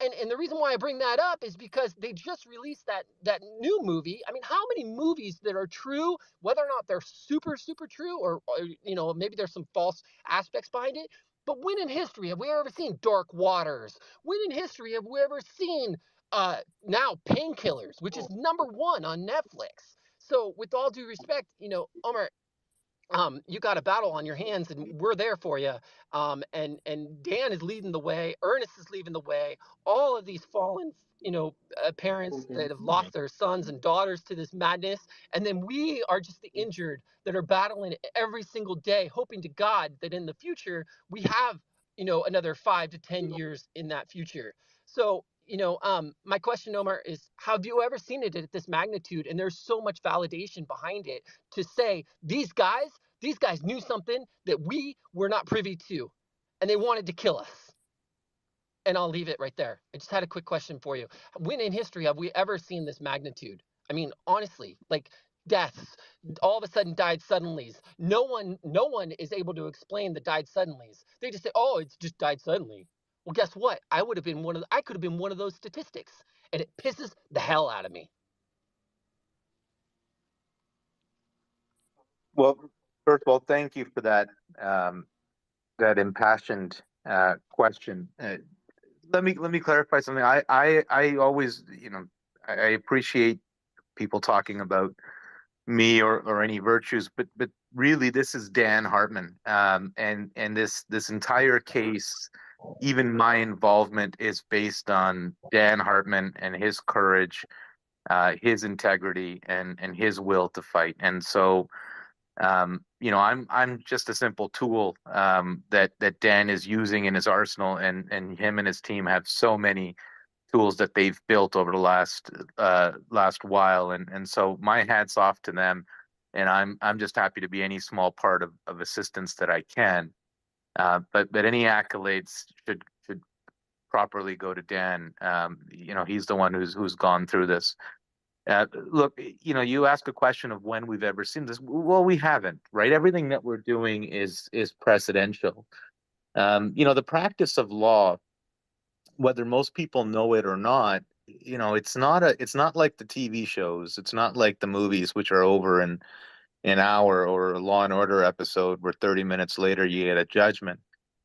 And the reason why I bring that up is because they just released that new movie. I mean, how many movies that are true, whether or not they're super super true, or maybe there's some false aspects behind it. But when in history have we ever seen Dark Waters? When in history have we ever seen now Painkillers, which is #1 on Netflix? So with all due respect, Omar, you got a battle on your hands, and we're there for you. And Dan is leading the way. Ernest is leading the way. All of these fallen, parents that have lost their sons and daughters to this madness, and then we are just the injured that are battling it every single day, hoping to God that in the future we have, another 5 to 10 years in that future. So, my question, Omar, is, have you ever seen it at this magnitude? And there's so much validation behind it to say these guys knew something that we were not privy to, and they wanted to kill us. And I'll leave it right there. I just had a quick question for you. When in history have we ever seen this magnitude? I mean, honestly, like, deaths, all of a sudden died suddenlies. No one is able to explain the died suddenlies. They just say, "Oh, it's just died suddenly." Well, guess what? I could have been one of those statistics, and it pisses the hell out of me. Well, first of all, thank you for that impassioned question. Let me clarify something. I always, I appreciate people talking about me or any virtues, but really this is Dan Hartman, and this entire case, even my involvement is based on Dan Hartman and his courage, his integrity, and his will to fight. And so, I'm just a simple tool that Dan is using in his arsenal, and him and his team have so many tools that they've built over the last while, and so my hat's off to them, and I'm just happy to be any small part of assistance that I can. But any accolades should properly go to Dan. He's the one who's gone through this. Look, you ask a question of when we've ever seen this. Well, we haven't, right? Everything that we're doing is precedential. The practice of law, whether most people know it or not, it's not like the TV shows. It's not like the movies, which are over in an hour, or a Law and Order episode where 30 minutes later you get a judgment.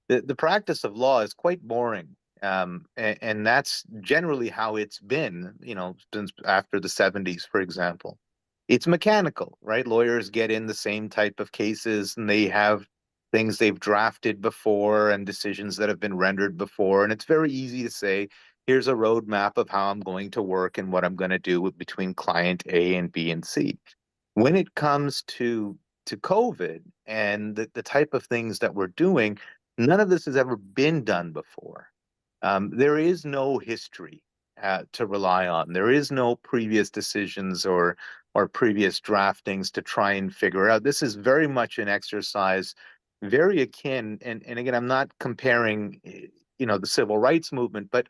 The practice of law is quite boring. And that's generally how it's been, since after the 70s, for example. It's mechanical, right? Lawyers get in the same type of cases, and they have things they've drafted before and decisions that have been rendered before. And it's very easy to say, here's a roadmap of how I'm going to work and what I'm going to do between client A and B and C. When it comes to COVID and the type of things that we're doing, none of this has ever been done before. There is no history. to rely on. There is no previous decisions or previous draftings to try and figure out. This is very much an exercise, very akin. And again, I'm not comparing, the civil rights movement, but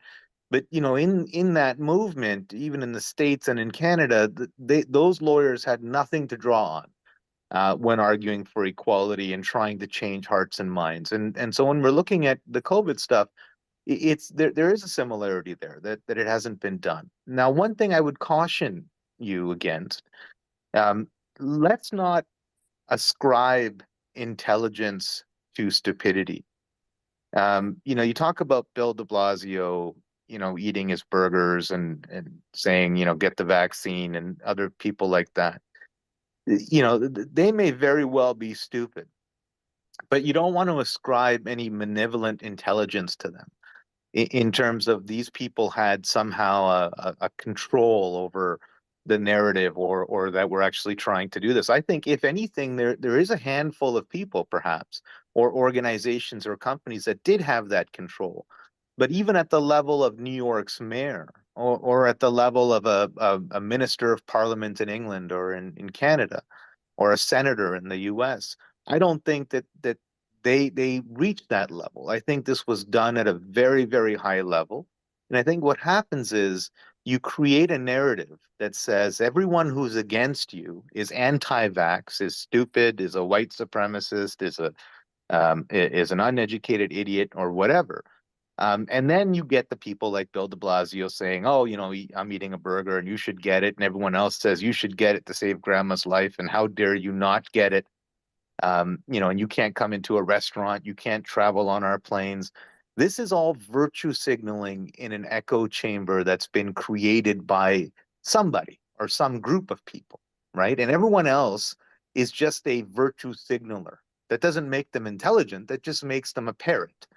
in that movement, even in the States and in Canada, those lawyers had nothing to draw on when arguing for equality and trying to change hearts and minds. And so when we're looking at the COVID stuff, it's there is a similarity there that it hasn't been done. Now, one thing I would caution you against, um, let's not ascribe intelligence to stupidity. You talk about Bill de Blasio, eating his burgers and saying, get the vaccine, and other people like that. They may very well be stupid, but you don't want to ascribe any malevolent intelligence to them in terms of these people had somehow a control over the narrative, or that we're actually trying to do this. I think if anything, there is a handful of people perhaps, or organizations or companies that did have that control. But even at the level of New York's mayor, or at the level of a minister of parliament in England or in Canada, or a senator in the US, I don't think that they reached that level. I think this was done at a very, very high level. And I think what happens is you create a narrative that says everyone who's against you is anti-vax, is stupid, is a white supremacist, is an uneducated idiot, or whatever. And then you get the people like Bill de Blasio saying, oh, I'm eating a burger and you should get it. And everyone else says you should get it to save grandma's life. And how dare you not get it? And you can't come into a restaurant, you can't travel on our planes. This is all virtue signaling in an echo chamber that's been created by somebody or some group of people, right? And everyone else is just a virtue signaler. That doesn't make them intelligent, that just makes them a parrot.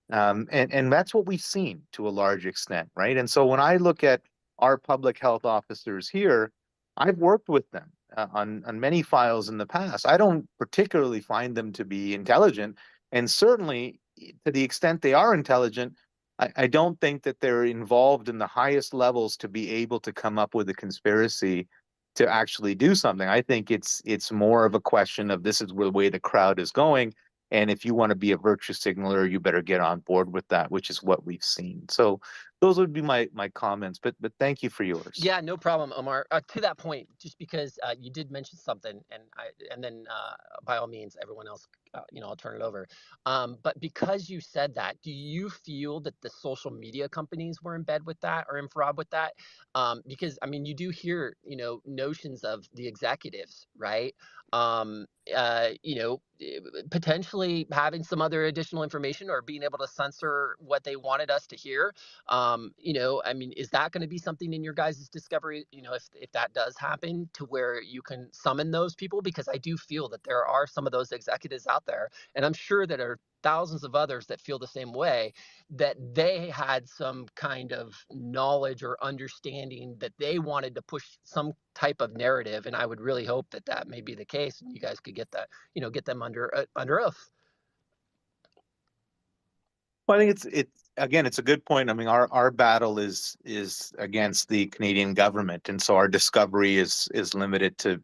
And that's what we've seen to a large extent, right? And so when I look at our public health officers here, I've worked with them on many files in the past. I don't particularly find them to be intelligent, and certainly to the extent they are intelligent, I don't think that they're involved in the highest levels to be able to come up with a conspiracy to actually do something. I think it's more of a question of this is the way the crowd is going. And if you want to be a virtue signaler, you better get on board with that, which is what we've seen. So those would be my comments. But thank you for yours. Yeah, no problem, Omar. To that point, just because you did mention something, and then by all means, everyone else, I'll turn it over. But because you said that, do you feel that the social media companies were in bed with that or in fraud with that? Because I mean, you do hear, notions of the executives, right? Um, potentially having some other additional information or being able to censor what they wanted us to hear. I mean, is that going to be something in your guys' discovery, if that does happen, to where you can summon those people? Because I do feel that there are some of those executives out there, and I'm sure that there are thousands of others that feel the same way, that they had some kind of knowledge or understanding that they wanted to push some type of narrative. And I would really hope that that may be the case, and you guys could get that, get them under oath. Well, I think it's a good point. I mean, our battle is against the Canadian government, and so our discovery is limited to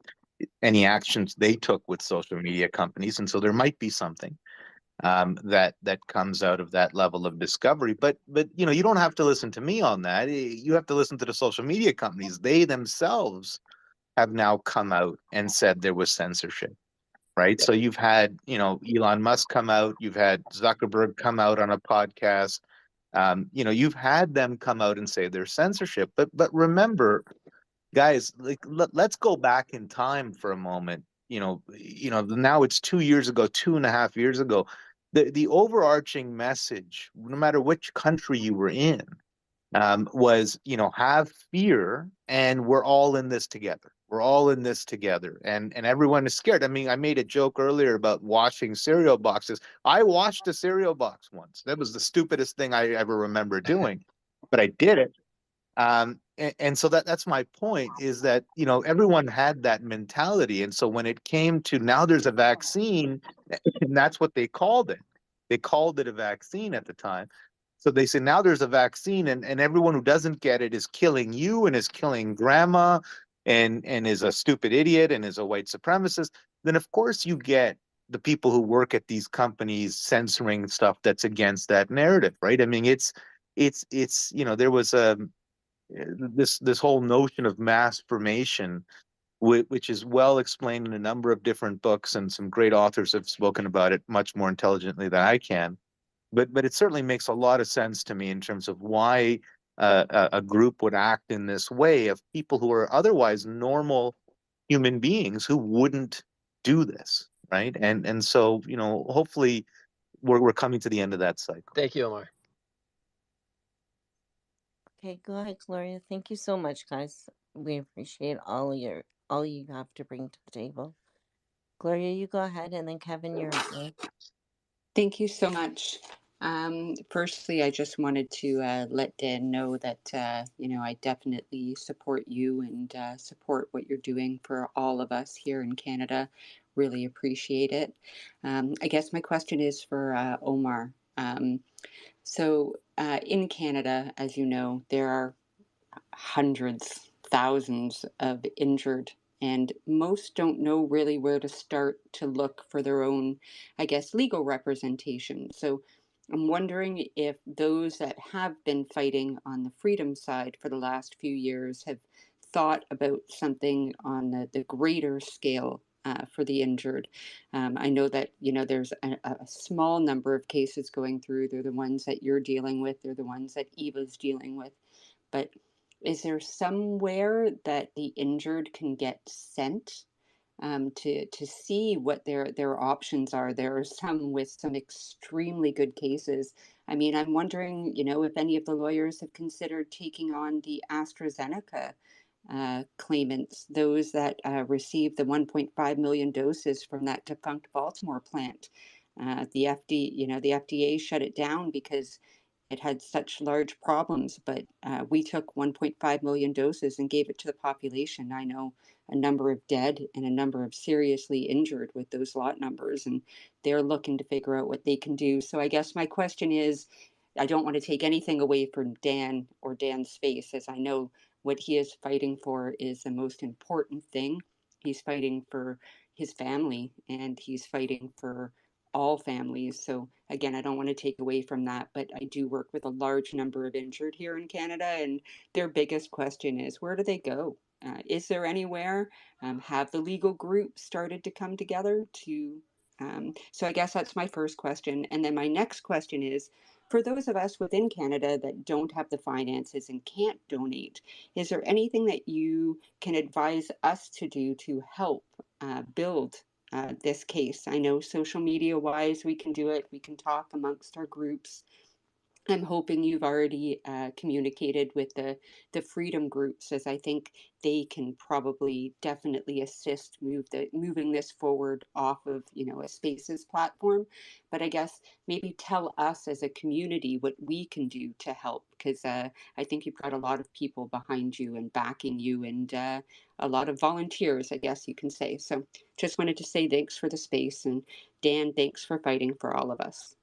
any actions they took with social media companies. And so there might be something that comes out of that level of discovery. But you don't have to listen to me on that. You have to listen to the social media companies. They themselves have now come out and said there was censorship. Right. So you've had, Elon Musk come out, you've had Zuckerberg come out on a podcast. You've had them come out and say there's censorship. But remember, guys, like let's go back in time for a moment. Now it's 2 years ago, 2.5 years ago. The overarching message, no matter which country you were in, was, have fear, and we're all in this together. We're all in this together, and everyone is scared. I mean, I made a joke earlier about washing cereal boxes. I washed a cereal box once. That was the stupidest thing I ever remember doing, but I did it. And so that's my point, is that, everyone had that mentality. And so when it came to now there's a vaccine, and that's what they called it. They called it a vaccine at the time. So they say now there's a vaccine, and everyone who doesn't get it is killing you and is killing grandma and is a stupid idiot and is a white supremacist. Then of course you get the people who work at these companies censoring stuff that's against that narrative, right? I mean, it's there was this whole notion of mass formation, which is well explained in a number of different books, and some great authors have spoken about it much more intelligently than I can. But it certainly makes a lot of sense to me in terms of why a group would act in this way of people who are otherwise normal human beings who wouldn't do this, right? And so hopefully we're coming to the end of that cycle. Thank you, Omar. Okay, go ahead, Gloria. Thank you so much, guys. We appreciate all you have to bring to the table. Gloria, you go ahead, and then Kevin, you're up next. Thank you so much. Firstly, I just wanted to let Dan know that, I definitely support you and support what you're doing for all of us here in Canada. Really appreciate it. I guess my question is for Omar. In Canada, as you know, there are hundreds, thousands of injured, and most don't know really where to start to look for their own, I guess, legal representation. So I'm wondering if those that have been fighting on the freedom side for the last few years have thought about something on the greater scale for the injured. I know that there's a small number of cases going through. They're the ones that you're dealing with. They're the ones that Eva's dealing with. But is there somewhere that the injured can get sent to see what their options are? There are some with some extremely good cases. I mean, I'm wondering, if any of the lawyers have considered taking on the AstraZeneca claimants, those that received the 1.5 million doses from that defunct Baltimore plant. The FDA shut it down because it had such large problems, but we took 1.5 million doses and gave it to the population. I know a number of dead and a number of seriously injured with those lot numbers, and they're looking to figure out what they can do. So I guess my question is, I don't want to take anything away from Dan or Dan's space, as I know what he is fighting for is the most important thing. He's fighting for his family, and he's fighting for all families. So again, I don't want to take away from that, but I do work with a large number of injured here in Canada, and their biggest question is, where do they go? Is there anywhere? Have the legal groups started to come together to? So I guess that's my first question. And then my next question is, for those of us within Canada that don't have the finances and can't donate, is there anything that you can advise us to do to help build this case? I know social media wise, we can do it. We can talk amongst our groups. I'm hoping you've already communicated with the freedom groups, as I think they can probably definitely assist moving this forward off of a Spaces platform. But I guess maybe tell us as a community what we can do to help, because I think you've got a lot of people behind you and backing you, and a lot of volunteers, I guess you can say. So just wanted to say thanks for the space, and Dan, thanks for fighting for all of us.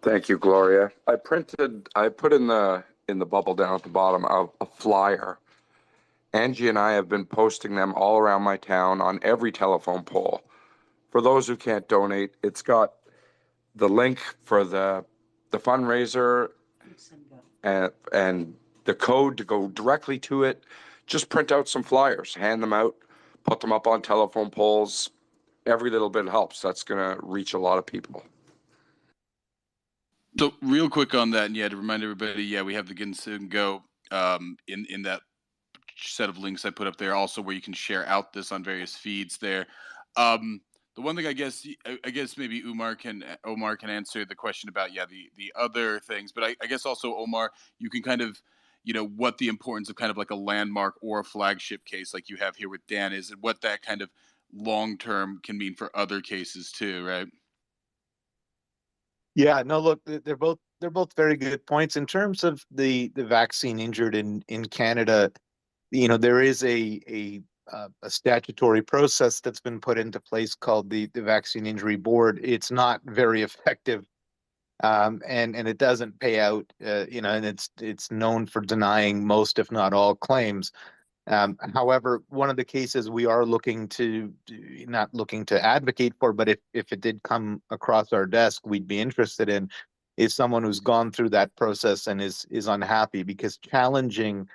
Thank you, Gloria. I put in the bubble down at the bottom a flyer. Angie and I have been posting them all around my town on every telephone pole. For those who can't donate, it's got the link for the fundraiser and the code to go directly to it. Just print out some flyers, hand them out, put them up on telephone poles. Every little bit helps. That's going to reach a lot of people. So real quick on that, and to remind everybody, we have the Get and Go in that set of links I put up there, also where you can share out this on various feeds there. The one thing I guess maybe Omar can answer the question about the other things, but I guess also, Omar, you can kind of what the importance of kind of like a landmark or a flagship case like you have here with Dan is, and what that kind of long term can mean for other cases too, right? Yeah, no, look, they're both very good points. In terms of the vaccine injured in Canada, there is a statutory process that's been put into place called the Vaccine Injury Board. It's not very effective and it doesn't pay out, and it's known for denying most, if not all, claims. However, one of the cases we are not looking to advocate for, but if it did come across our desk, we'd be interested in, is someone who's gone through that process and is unhappy, because challenging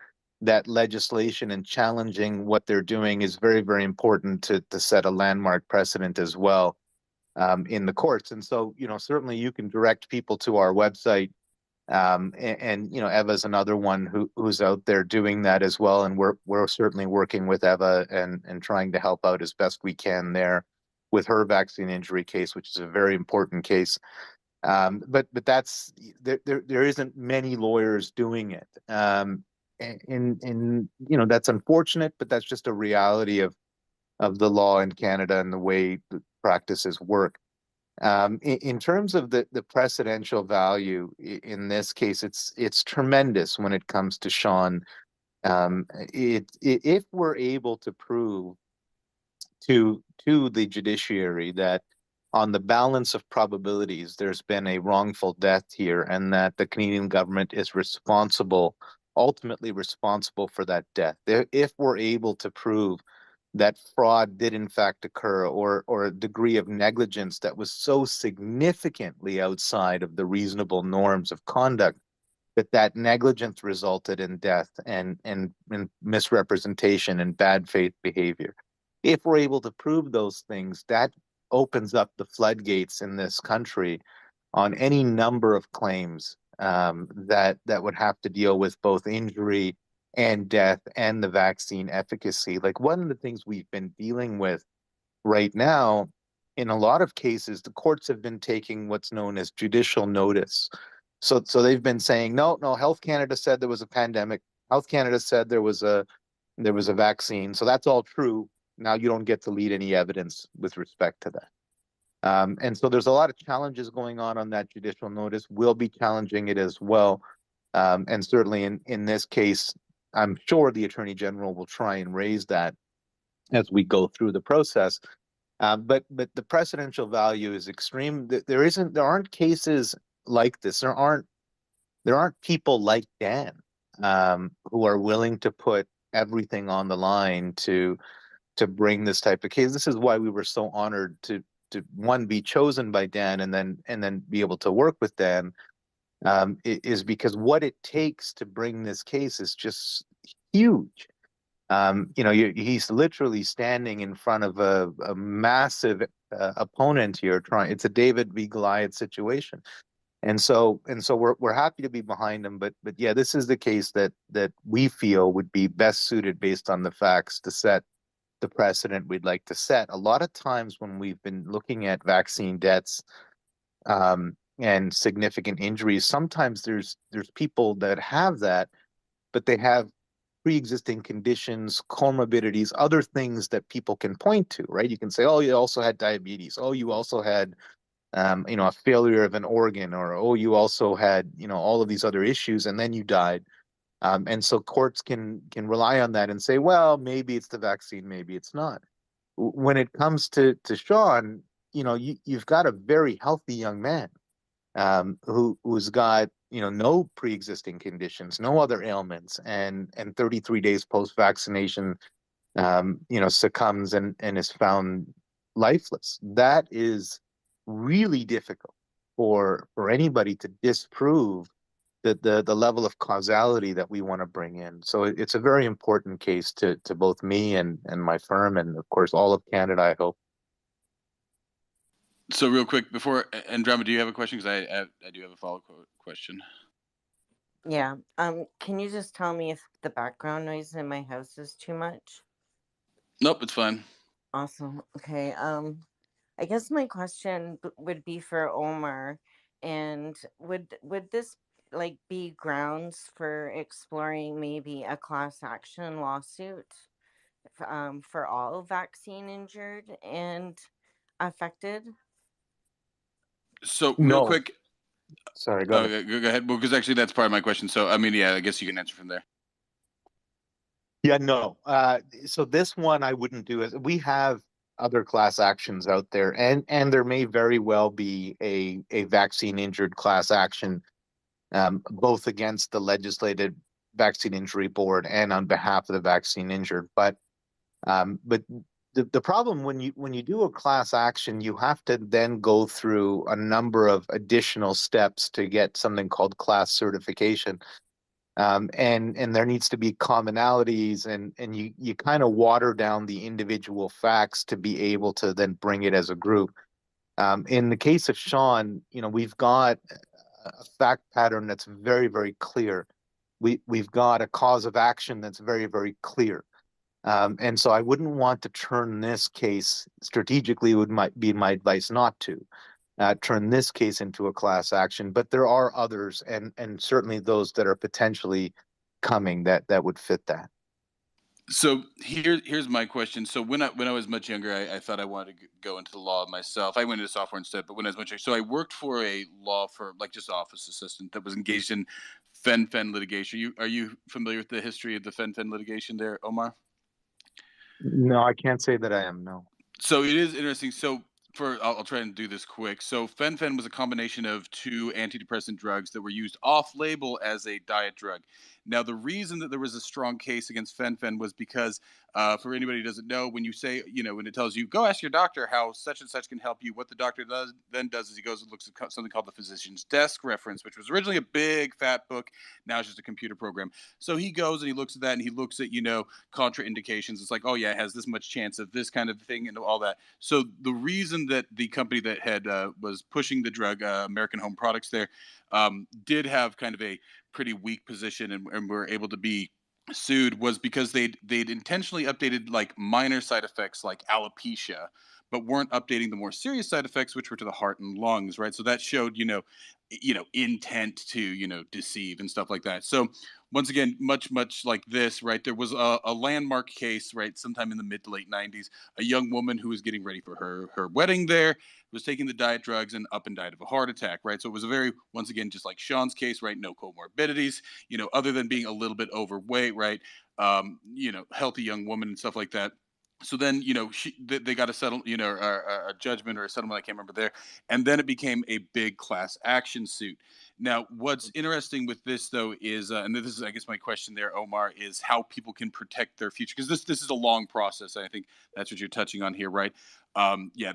that legislation and challenging what they're doing is very, very important to set a landmark precedent as well in the courts. And so, certainly you can direct people to our website. And Eva's another one who's out there doing that as well, and we're certainly working with Eva and trying to help out as best we can there with her vaccine injury case, which is a very important case. But that's there isn't many lawyers doing it, and that's unfortunate, but that's just a reality of the law in Canada and the way the practices work. In terms of the precedential value in this case, it's tremendous when it comes to Sean. If we're able to prove to the judiciary that on the balance of probabilities, there's been a wrongful death here, and that the Canadian government is ultimately responsible for that death. If we're able to prove that fraud did in fact occur, or a degree of negligence that was so significantly outside of the reasonable norms of conduct that negligence resulted in death and misrepresentation and bad faith behavior. If we're able to prove those things, that opens up the floodgates in this country on any number of claims that would have to deal with both injury and death and the vaccine efficacy. Like, one of the things we've been dealing with right now, in a lot of cases, the courts have been taking what's known as judicial notice. So they've been saying, no, Health Canada said there was a pandemic. Health Canada said there was a vaccine. So that's all true. Now you don't get to lead any evidence with respect to that. And so there's a lot of challenges going on that judicial notice. We'll be challenging it as well. And certainly in this case, I'm sure the Attorney General will try and raise that as we go through the process. But the precedential value is extreme. There aren't cases like this. There aren't people like Dan who are willing to put everything on the line to bring this type of case. This is why we were so honored to one, be chosen by Dan and then be able to work with Dan, is because what it takes to bring this case is just huge. He's literally standing in front of a massive opponent here. It's a David v. Goliath situation, and so we're happy to be behind him. But yeah, this is the case that we feel would be best suited, based on the facts, to set the precedent we'd like to set. A lot of times when we've been looking at vaccine deaths and significant injuries, sometimes there's people that have that, but they have pre-existing conditions, comorbidities, other things that people can point to, right? You can say, oh, you also had diabetes. Oh, you also had, a failure of an organ, or, oh, you also had, all of these other issues, and then you died. And so courts can rely on that and say, well, maybe it's the vaccine, maybe it's not. When it comes to Sean, you've got a very healthy young man who's got no pre-existing conditions, no other ailments, and 33 days post-vaccination, succumbs and is found lifeless. That is really difficult for anybody to disprove the level of causality that we want to bring in. So it's a very important case to both me and my firm, and of course all of Canada, I hope. So real quick before, Andromeda, do you have a question? Because I do have a follow-up question. Yeah. Can you just tell me if the background noise in my house is too much? Nope, it's fine. Awesome. Okay. I guess my question would be for Omar, and would this be grounds for exploring maybe a class action lawsuit for all vaccine injured and affected? So real No. quick. Sorry, go ahead. Okay, go ahead. Well, because actually that's part of my question. So I mean, yeah, I guess you can answer from there. Yeah, no. So this one I wouldn't do. We have other class actions out there, and there may very well be a vaccine injured class action, both against the legislated vaccine injury board and on behalf of the vaccine injured. But the problem when you do a class action, you have to then go through a number of additional steps to get something called class certification. And there needs to be commonalities, and you kind of water down the individual facts to be able to then bring it as a group. In the case of Sean, we've got a fact pattern that's very, very clear. We've got a cause of action that's very, very clear. And so I wouldn't want to turn this case strategically, might be my advice not to turn this case into a class action, but there are others, and certainly those that are potentially coming that would fit that. So here's my question. So when I was much younger, I thought I wanted to go into the law myself. I went into software instead, but when I was much younger, so I worked for a law firm, like just office assistant, that was engaged in fen litigation. Are you familiar with the history of the fen litigation there, Omar? No, I can't say that I am, no. So it is interesting. So I'll try and do this quick. So fen was a combination of two antidepressant drugs that were used off-label as a diet drug. Now, the reason that there was a strong case against fen was because, for anybody who doesn't know, when you say, when it tells you, go ask your doctor how such and such can help you, what the doctor then does is he goes and looks at something called the physician's desk reference, which was originally a big fat book. Now it's just a computer program. So he goes and he looks at that and he looks at, contraindications. It's like, oh yeah, it has this much chance of this kind of thing and all that. So the reason that the company that had was pushing the drug, American Home Products there, did have kind of a pretty weak position and were able to be sued was because they'd intentionally updated like minor side effects like alopecia, but weren't updating the more serious side effects, which were to the heart and lungs, right? So that showed, intent to, deceive and stuff like that. So once again, much like this, right? There was a landmark case, right? Sometime in the mid to late 90s, a young woman who was getting ready for her wedding there was taking the diet drugs and up and died of a heart attack, right? So it was a very, once again, just like Sean's case, right? No comorbidities, other than being a little bit overweight, right? Healthy young woman and stuff like that. So then, they got a settle, a judgment or a settlement. I can't remember there, and then it became a big class action suit. Now, what's interesting with this though is, and this is, I guess, my question there, Omar, is how people can protect their future, because this is a long process. I think that's what you're touching on here, right?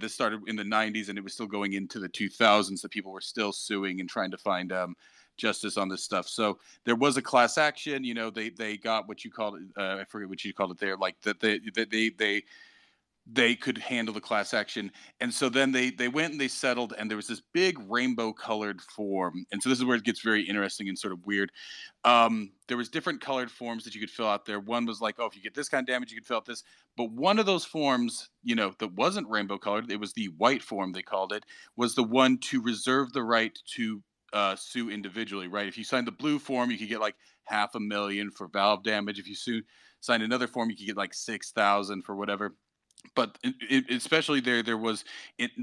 This started in the 90s, and it was still going into the 2000s that people were still suing and trying to find justice on this stuff. So there was a class action. They got what you called it. I forget what you called it there. Like that they could handle the class action, and so then they went and they settled, and there was this big rainbow colored form. And so this is where it gets very interesting and sort of weird. There was different colored forms that you could fill out there. One was like, oh, if you get this kind of damage, you could fill out this. But one of those forms, that wasn't rainbow colored, it was the white form, they called it, was the one to reserve the right to sue individually, right? If you signed the blue form, you could get like $500,000 for valve damage. If you signed another form, you could get like 6,000 for whatever. But especially there was,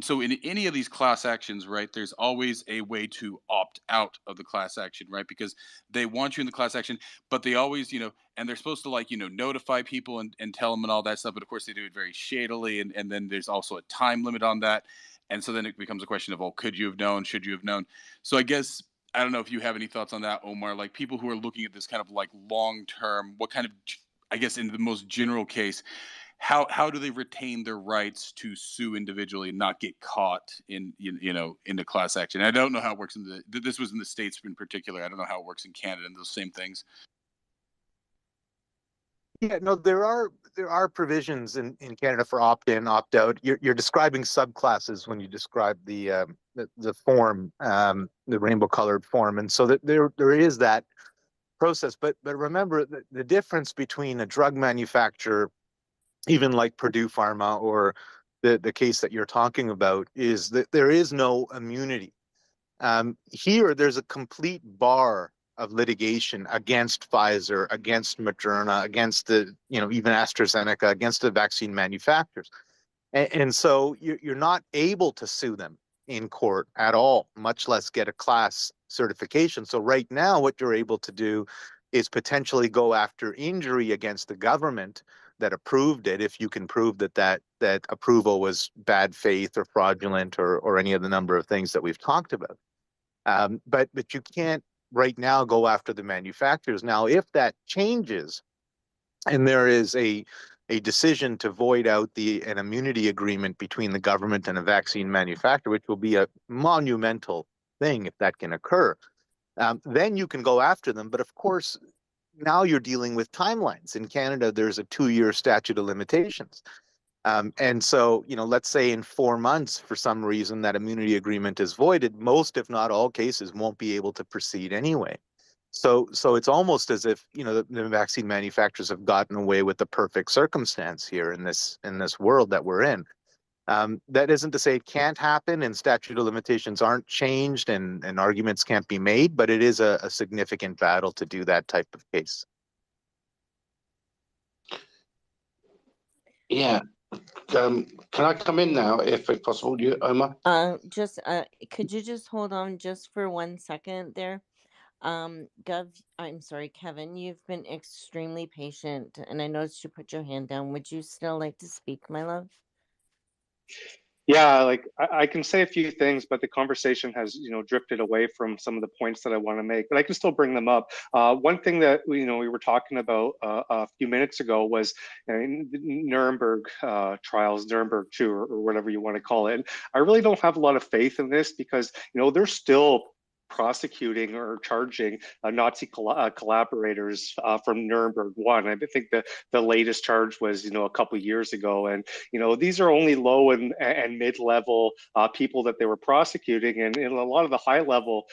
so in any of these class actions, right, there's always a way to opt out of the class action, right? Because they want you in the class action, but they always, and they're supposed to like, notify people and tell them and all that stuff. But of course they do it very shadily. And then there's also a time limit on that. And so then it becomes a question of, oh, could you have known? Should you have known? So I guess, I don't know if you have any thoughts on that, Omar, like people who are looking at this kind of like long term, what kind of, I guess in the most general case, how do they retain their rights to sue individually and not get caught in into class action? I don't know how it works this was in the States in particular. I don't know how it works in Canada and those same things. Yeah, no, there are provisions in Canada for opt-in, opt-out. You're describing subclasses when you describe the form, the rainbow-colored form, and so that there is that process. But remember the difference between a drug manufacturer, even like Purdue Pharma or the case that you're talking about, is that there is no immunity. Here, there's a complete bar of litigation against Pfizer, against Moderna, against the, even AstraZeneca, against the vaccine manufacturers. And so you're not able to sue them in court at all, much less get a class certification. So right now, what you're able to do is potentially go after injury against the government that approved it, if you can prove that approval was bad faith or fraudulent or any of the number of things that we've talked about. But you can't right now go after the manufacturers. Now, if that changes and there is a decision to void out an immunity agreement between the government and a vaccine manufacturer, which will be a monumental thing if that can occur, then you can go after them. But of course, now you're dealing with timelines. In Canada, there's a 2-year statute of limitations. And so, let's say in 4 months, for some reason, that immunity agreement is voided, most, if not all cases won't be able to proceed anyway. So it's almost as if, the vaccine manufacturers have gotten away with the perfect circumstance here in this world that we're in. That isn't to say it can't happen and statute of limitations aren't changed and arguments can't be made, but it is a significant battle to do that type of case. Yeah. Can I come in now, if possible, Omar? Could you just hold on just for 1 second there? I'm sorry, Kevin, you've been extremely patient, and I noticed you put your hand down. Would you still like to speak, my love? Yeah, like I can say a few things, but the conversation has, drifted away from some of the points that I want to make, but I can still bring them up. One thing that, we were talking about a few minutes ago was Nuremberg trials, Nuremberg 2, or whatever you want to call it. And I really don't have a lot of faith in this because, they're still prosecuting or charging Nazi collaborators from Nuremberg 1. I think the latest charge was, a couple of years ago. And, these are only low and mid-level people that they were prosecuting. And a lot of the high-level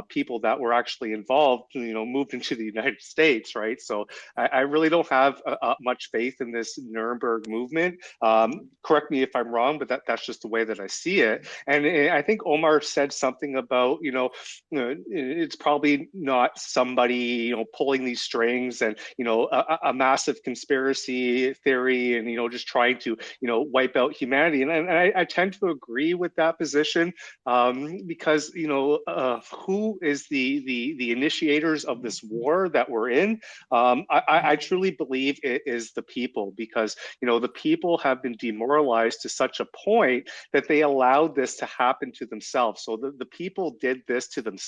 people that were actually involved, moved into the United States, right? So I really don't have much faith in this Nuremberg movement. Correct me if I'm wrong, but that's just the way that I see it. And I think Omar said something about, it's probably not somebody pulling these strings and a massive conspiracy theory and just trying to wipe out humanity, and I tend to agree with that position, because who is the initiators of this war that we're in? I truly believe it is the people, because the people have been demoralized to such a point that they allowed this to happen to themselves. So the people did this to themselves,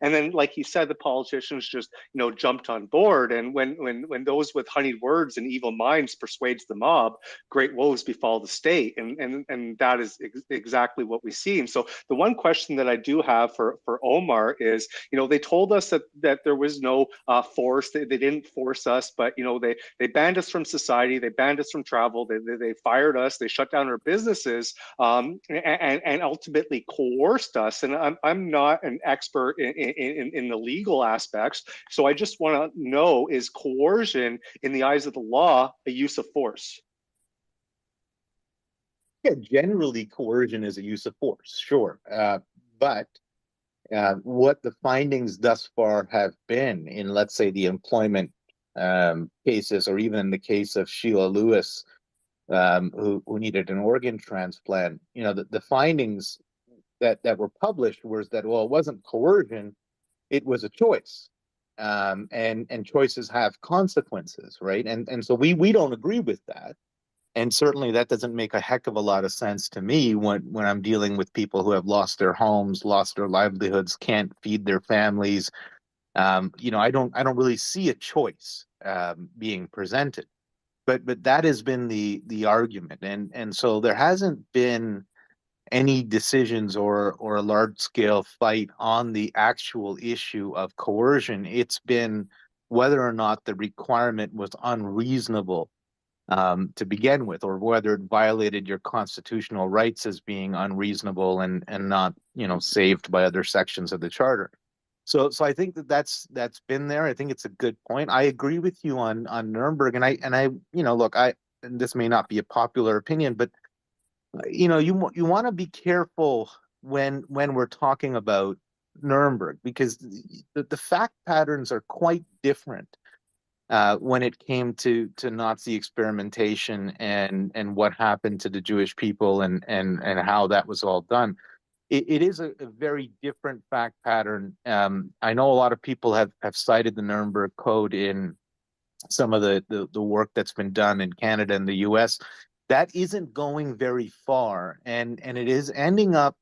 and then, like he said, the politicians just jumped on board. And when those with honeyed words and evil minds persuades the mob, great woes befall the state. And that is exactly what we see. And so the one question that I do have for Omar is, they told us that there was no force. They didn't force us, but they banned us from society. They banned us from travel. They fired us. They shut down our businesses, and ultimately coerced us. And I'm not an expert in the legal aspects, so I just want to know, is coercion in the eyes of the law a use of force? Yeah, generally coercion is a use of force, sure. But what the findings thus far have been in, let's say, the employment cases, or even in the case of Sheila Lewis, who needed an organ transplant, the findings that were published was that, well, it wasn't coercion, it was a choice. And choices have consequences, right? And so we don't agree with that. And certainly that doesn't make a heck of a lot of sense to me when I'm dealing with people who have lost their homes, lost their livelihoods, can't feed their families. I don't really see a choice being presented. But that has been the argument. And so there hasn't been any decisions or a large scale fight on the actual issue of coercion. It's been whether or not the requirement was unreasonable to begin with, or whether it violated your constitutional rights as being unreasonable and not saved by other sections of the charter. So I think that's been there. I think it's a good point. I agree with you on Nuremberg, and I look, and this may not be a popular opinion, but you want to be careful when we're talking about Nuremberg, because the fact patterns are quite different when it came to Nazi experimentation and what happened to the Jewish people and how that was all done. It is a very different fact pattern. I know a lot of people have cited the Nuremberg Code in some of the work that's been done in Canada and the US, that isn't going very far, and it is ending up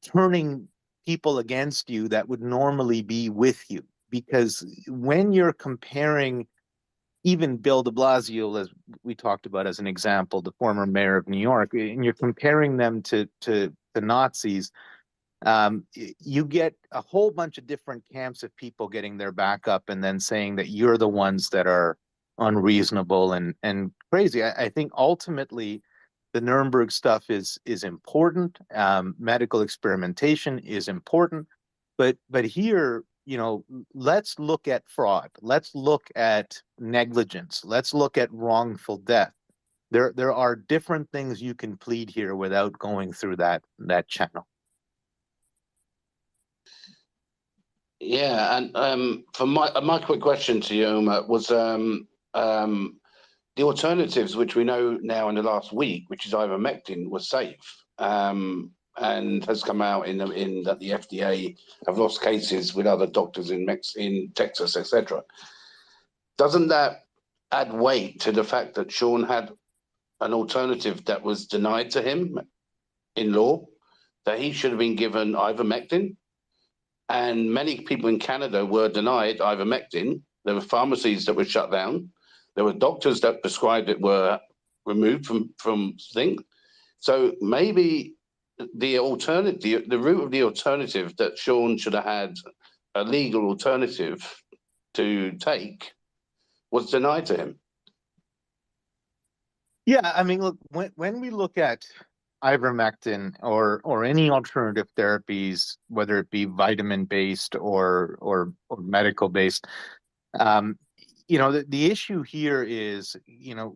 turning people against you that would normally be with you. Because when you're comparing even Bill de Blasio, as we talked about as an example, the former mayor of New York, and you're comparing them to Nazis, you get a whole bunch of different camps of people getting their back up and then saying that you're the ones that are unreasonable and crazy. I think ultimately the Nuremberg stuff is important. Medical experimentation is important, but here, let's look at fraud. Let's look at negligence. Let's look at wrongful death. There are different things you can plead here without going through that channel. Yeah, and for my quick question to you, Uma, was the alternatives, which we know now in the last week, which is ivermectin, was safe, and has come out in that the FDA have lost cases with other doctors in Texas, etc. Doesn't that add weight to the fact that Sean had an alternative that was denied to him in law, that he should have been given ivermectin? And many people in Canada were denied ivermectin. There were pharmacies that were shut down. There were doctors that prescribed it were removed from things. So maybe the alternative, the route of the alternative that Sean should have had a legal alternative to take was denied to him. Yeah, I mean, look, when we look at ivermectin or any alternative therapies, whether it be vitamin based or medical based, the issue here is,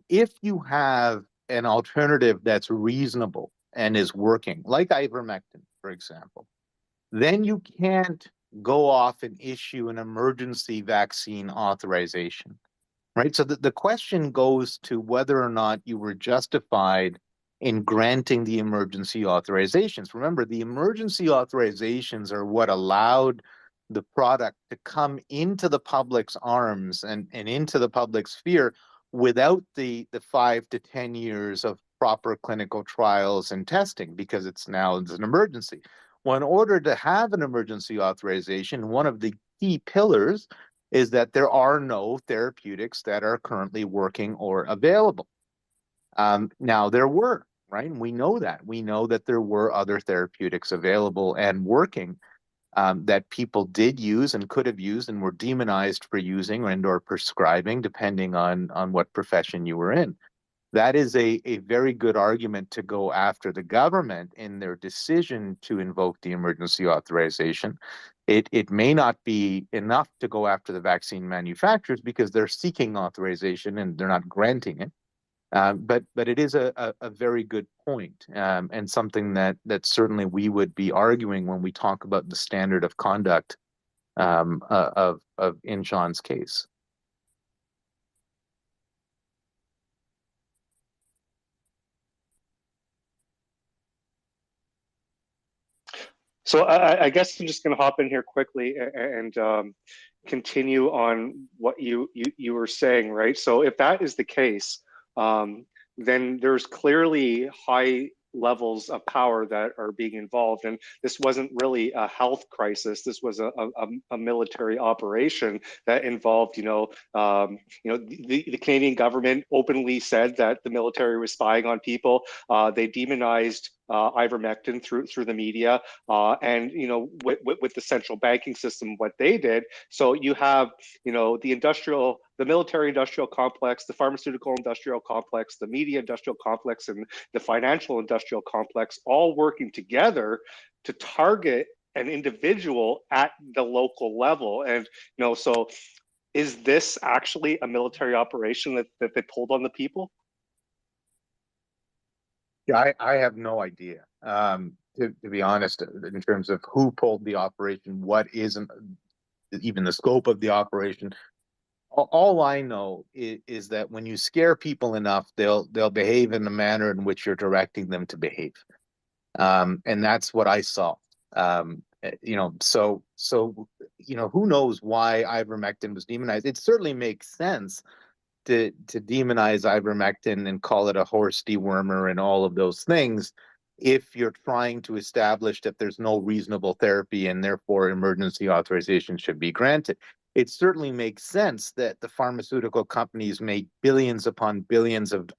if you have an alternative that's reasonable and is working, like ivermectin, for example, then you can't go off and issue an emergency vaccine authorization. Right. So the question goes to whether or not you were justified in granting the emergency authorizations. Remember, the emergency authorizations are what allowed the product to come into the public's arms and into the public sphere without the 5 to 10 years of proper clinical trials and testing, because it's an emergency. Well, in order to have an emergency authorization, one of the key pillars is that there are no therapeutics that are currently working or available. Now, there were, right? And we know that. We know that there were other therapeutics available and working that people did use and could have used and were demonized for using and or prescribing, depending on what profession you were in. That is a very good argument to go after the government in their decision to invoke the emergency authorization. It may not be enough to go after the vaccine manufacturers because they're seeking authorization and they're not granting it. But it is a very good point, and something that certainly we would be arguing when we talk about the standard of conduct of in Sean's case. So I guess I'm just going to hop in here quickly and continue on what you were saying, right? So if that is the case, then there's clearly high levels of power that are being involved, and this wasn't really a health crisis. This was a military operation that involved, the Canadian government openly said that the military was spying on people. They demonized ivermectin through the media, and with the central banking system, what they did. So you have the military industrial complex, the pharmaceutical industrial complex, the media industrial complex, and the financial industrial complex all working together to target an individual at the local level. And so is this actually a military operation that they pulled on the people? Yeah, I have no idea, to be honest, in terms of who pulled the operation, what isn't, even the scope of the operation. All I know is that when you scare people enough, they'll behave in the manner in which you're directing them to behave, and that's what I saw. So who knows why ivermectin was demonized? It certainly makes sense to demonize ivermectin and call it a horse dewormer and all of those things if you're trying to establish that there's no reasonable therapy and therefore emergency authorization should be granted. It certainly makes sense that the pharmaceutical companies make billions upon billions of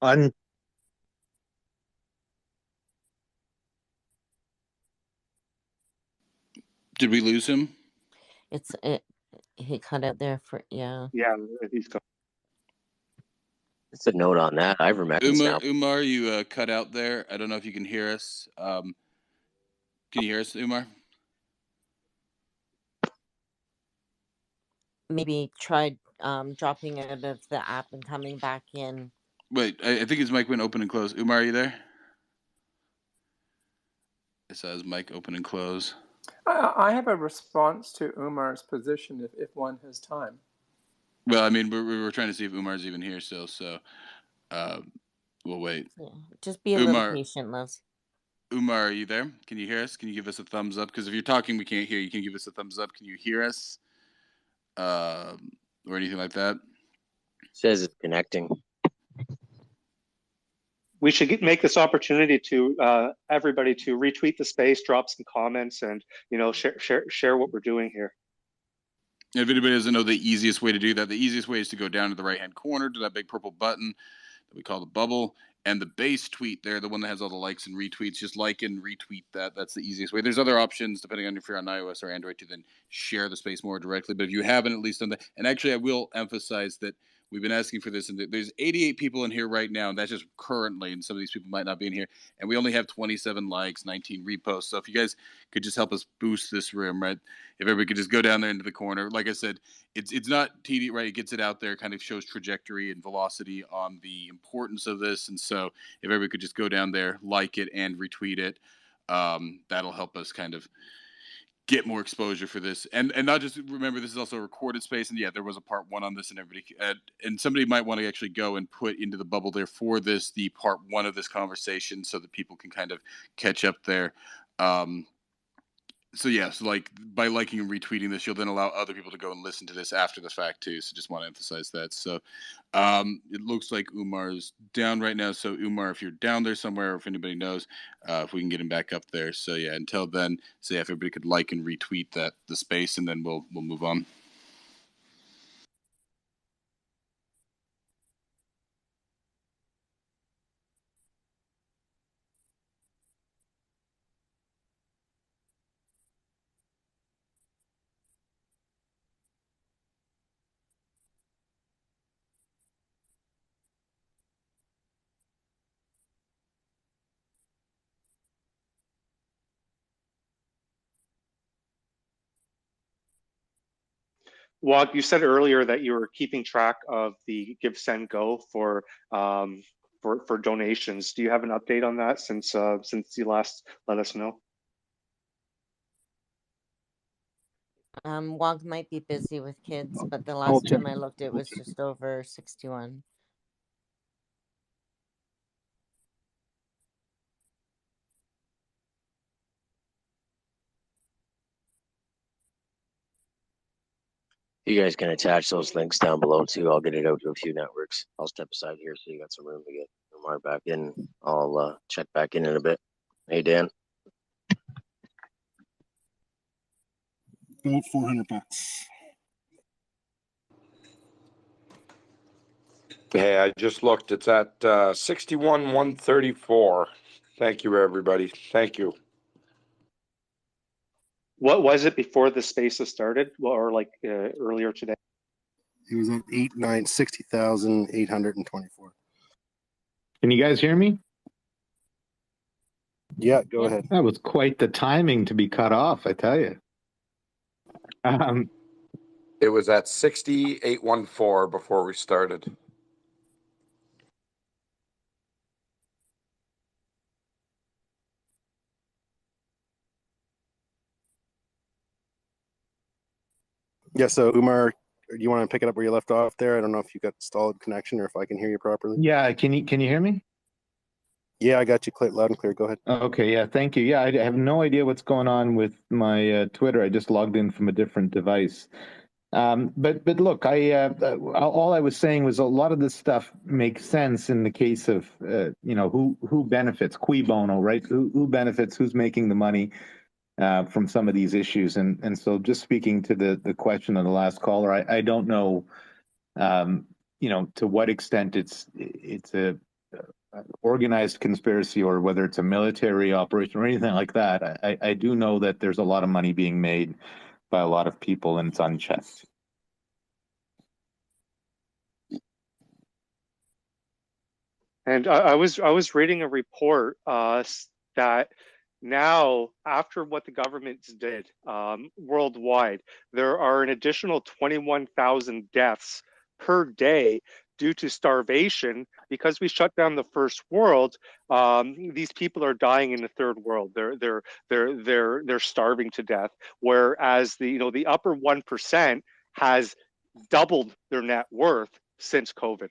Did we lose him? He cut out there for Yeah, he's gone. Just a note on that. Ivermectin's now. Umar, you cut out there. I don't know if you can hear us. Can you hear us, Umar? maybe tried dropping out of the app and coming back in. Wait, I think his mic went open and close. Umar, are you there? It says mic open and close. I have a response to Umar's position if one has time. Well, I mean, we were trying to see if Umar's even here still, so we'll wait. Yeah, just be a little patient, loves. Umar, are you there? Can you hear us? Can you give us a thumbs up? Because if you're talking, we can't hear you. Can you give us a thumbs up? Can you hear us? Or anything like that? Says it's connecting. We should make this opportunity to everybody to retweet the space, drop some comments, and share what we're doing here. If anybody doesn't know the easiest way to do that, the easiest way is to go down to the right-hand corner to that big purple button that we call the bubble, and the base tweet there, the one that has all the likes and retweets, just like and retweet that. That's the easiest way. There's other options, depending on if you're on iOS or Android, to then share the space more directly. But if you haven't at least done that, and actually I will emphasize that we've been asking for this, and there's 88 people in here right now, and that's just currently, and some of these people might not be in here, and we only have 27 likes, 19 reposts. So if you guys could just help us boost this room, right? If everybody could just go down there into the corner. Like I said, it's not TD, right? It gets it out there, kind of shows trajectory and velocity on the importance of this. And so if everybody could just go down there, like it, and retweet it, that'll help us kind of get more exposure for this, and not just remember this is also a recorded space, and yeah, there was a part 1 on this, and everybody and somebody might want to actually go and put into the bubble there for this the part 1 of this conversation so that people can kind of catch up there. So yeah, so like by liking and retweeting this, you'll then allow other people to go and listen to this after the fact too. So just want to emphasize that. So it looks like Umar's down right now. So Umar, if you're down there somewhere, or if anybody knows, if we can get him back up there. So yeah, until then, so yeah, if everybody could like and retweet the space, and then we'll move on. Wog, you said earlier that you were keeping track of the Give Send Go for donations. Do you have an update on that since you last let us know? Wog might be busy with kids, but the last time I looked, it was just over 61. You guys can attach those links down below too. I'll get it out to a few networks. I'll step aside here so you got some room to get Omar back in. I'll check back in a bit. Hey, Dan. About $400. Hey, I just looked. It's at 61,134. Thank you, everybody. Thank you. What was it before the spaces started, or like earlier today? It was at 60,824. Can you guys hear me? Yeah, go ahead. That was quite the timing to be cut off, I tell you. It was at 60,814 before we started. Yeah, so Umar, do you want to pick it up where you left off there? I don't know if you got stalled connection or if I can hear you properly. Yeah, can you hear me? Yeah, I got you loud and clear. Go ahead. Okay, yeah, thank you. Yeah, I have no idea what's going on with my Twitter. I just logged in from a different device. But look, all I was saying was a lot of this stuff makes sense in the case of who benefits, cui bono, right? Who benefits? Who's making the money from some of these issues? And so, just speaking to the question of the last caller, I don't know, to what extent it's a organized conspiracy or whether it's a military operation or anything like that. I do know that there's a lot of money being made by a lot of people and it's unchecked. And I was reading a report that now, after what the governments did worldwide, there are an additional 21,000 deaths per day due to starvation because we shut down the first world. These people are dying in the third world. They're starving to death, whereas the upper 1% has doubled their net worth since COVID.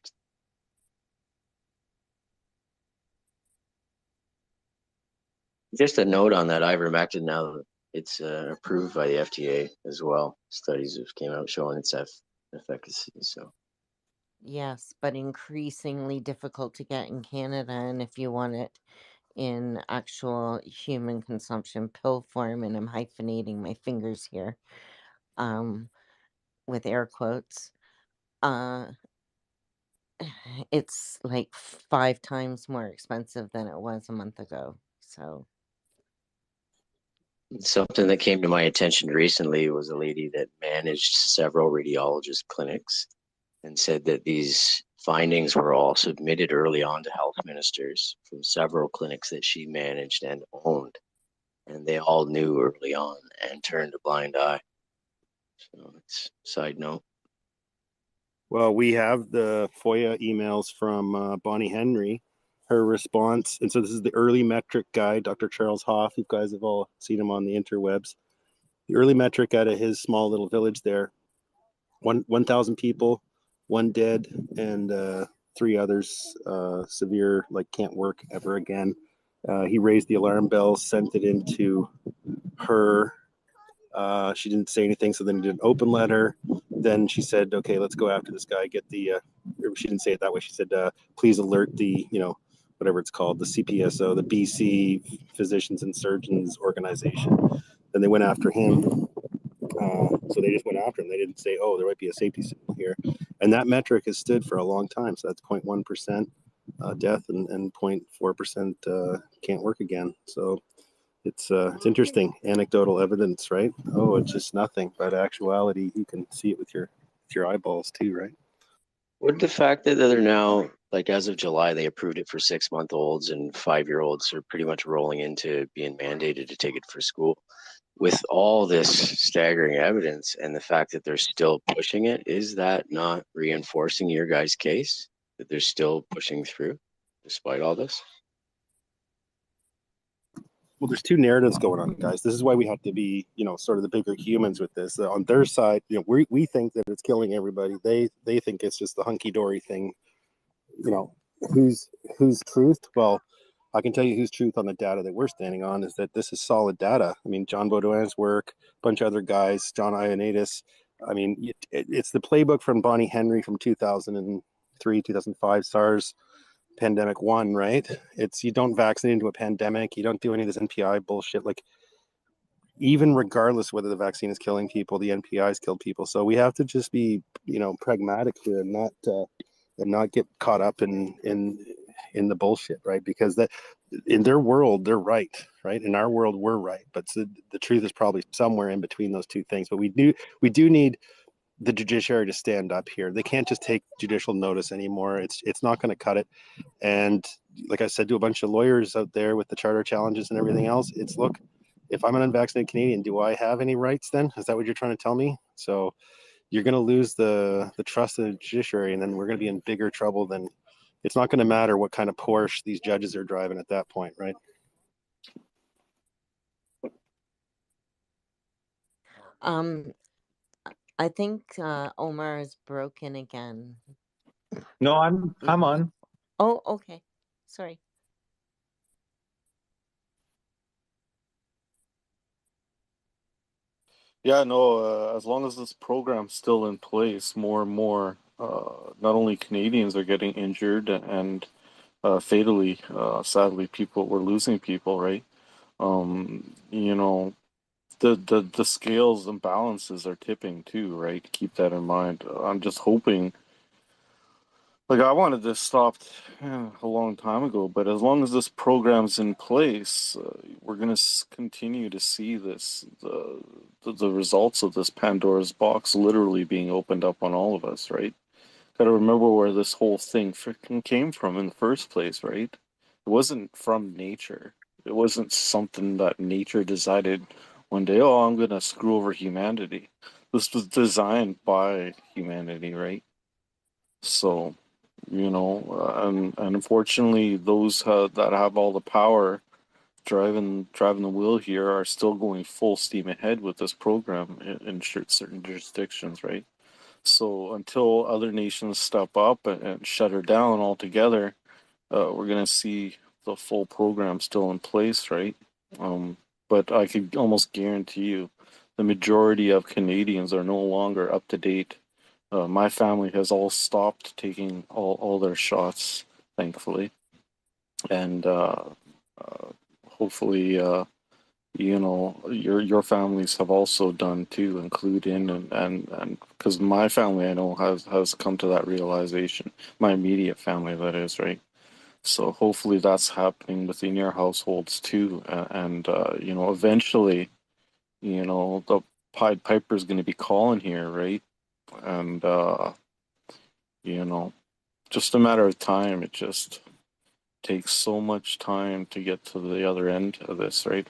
Just a note on that ivermectin now, it's approved by the FDA as well. Studies have came out showing its efficacy. So Yes, but increasingly difficult to get in Canada, and if you want it in actual human consumption pill form, and I'm hyphenating my fingers here, with air quotes, uh, it's like 5 times more expensive than it was a month ago. So something that came to my attention recently was a lady that managed several radiologist clinics and said that these findings were all submitted early on to health ministers from several clinics that she managed and owned. And they all knew early on and turned a blind eye. So it's side note. Well, we have the FOIA emails from Bonnie Henry, her response. And so this is the early metric guy, Dr. Charles Hoff. You guys have all seen him on the interwebs. The early metric out of his small little village there, 1,000 people, 1 dead, and 3 others severe, like can't work ever again. He raised the alarm bells, sent it into her. She didn't say anything, so then he did an open letter. Then she said, okay, let's go after this guy, get the, she didn't say it that way. She said, please alert the, whatever it's called, the CPSO, the BC Physicians and Surgeons Organization. Then they went after him. So they just went after him. They didn't say, oh, there might be a safety signal here. And that metric has stood for a long time. So that's 0.1% death and 0.4% can't work again. So it's interesting anecdotal evidence, right? Oh, it's just nothing, but actuality, you can see it with your eyeballs too, right? Would the fact that they're now, like as of July, they approved it for 6-month-olds and 5-year-olds are pretty much rolling into being mandated to take it for school. With all this staggering evidence and the fact that they're still pushing it, is that not reinforcing your guys' case that they're still pushing through despite all this? Well, there's 2 narratives going on, guys. This is why we have to be, sort of the bigger humans with this. On their side, we think that it's killing everybody. They think it's just the hunky-dory thing. Who's truth? Well, I can tell you whose truth on the data that we're standing on is that this is solid data. I mean, John Baudouin's work, a bunch of other guys, John Ioannidis. I mean, it's the playbook from Bonnie Henry from 2003, 2005 SARS pandemic 1, right? It's you don't vaccinate into a pandemic. You don't do any of this NPI bullshit. Like, even regardless whether the vaccine is killing people, the NPI's killed people. So we have to just be, pragmatic here and not get caught up in the bullshit, right? Because that in their world they're right? In our world we're right, but the truth is probably somewhere in between those 2 things. But we do need the judiciary to stand up here. They can't just take judicial notice anymore. It's not going to cut it. And like I said to a bunch of lawyers out there with the charter challenges and everything else, it's look, if I'm an unvaccinated Canadian, do I have any rights then? Is that what you're trying to tell me? So you're going to lose the trust of the judiciary, and then we're going to be in bigger trouble than. It's not going to matter what kind of Porsche these judges are driving at that point, right? I think Omar is broken again. No, I'm on. Oh, okay. Sorry. Yeah, no, as long as this program's still in place, more and more, not only Canadians are getting injured and fatally, sadly, we're losing people, right? You know, the scales and balances are tipping too, right? Keep that in mind. I'm just hoping, like, I wanted this stopped a long time ago, but as long as this program's in place, we're gonna continue to see the results of this Pandora's box literally being opened up on all of us, right? Gotta remember where this whole thing freaking came from in the first place, right? It wasn't from nature. It wasn't something that nature decided one day, oh, I'm gonna screw over humanity. This was designed by humanity, right? So, and unfortunately, those that have all the power driving the wheel here are still going full steam ahead with this program in certain jurisdictions, right? So until other nations step up and shut her down altogether, we're gonna see the full program still in place, right? Um, but I could almost guarantee you, the majority of Canadians are no longer up to date. My family has all stopped taking all their shots, thankfully, and hopefully, your families have also done too, include in and because my family I know has come to that realization. My immediate family, that is, right? So hopefully that's happening within your households too, and eventually, the Pied Piper is going to be calling here, right? And you know, just a matter of time. It just takes so much time to get to the other end of this, right?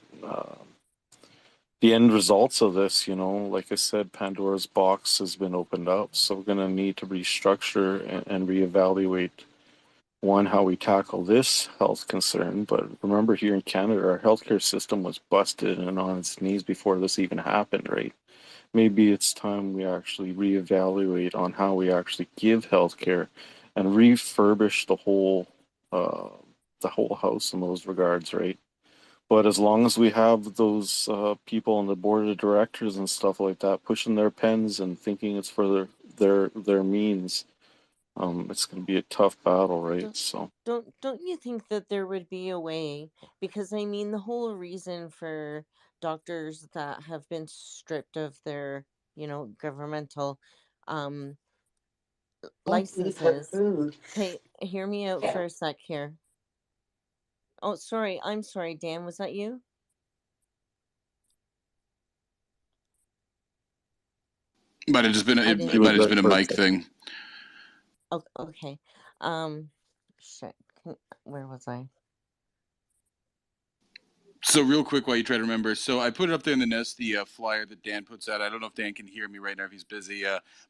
The end results of this, like I said, Pandora's box has been opened up. So we're going to need to restructure and reevaluate, one, how we tackle this health concern. But remember, here in Canada, our healthcare system was busted and on its knees before this even happened, right? Maybe it's time we actually reevaluate on how we actually give healthcare and refurbish uh, the whole house in those regards, right? But as long as we have those people on the board of directors and stuff like that pushing their pens and thinking it's for their means, it's going to be a tough battle, right? Don't So don't you think that there would be a way? Because I mean, the whole reason for doctors that have been stripped of their, governmental um licenses. Okay, hear me out for a sec here. Oh, sorry. I'm sorry, Dan. Was that you? Might have just been I it didn't might have hear just you. been a mic thing. Oh, okay. Um, shit. Where was I? So real quick, while you try to remember, so I put it up there in the nest, the flyer that Dan puts out. I don't know if Dan can hear me right now if he's busy.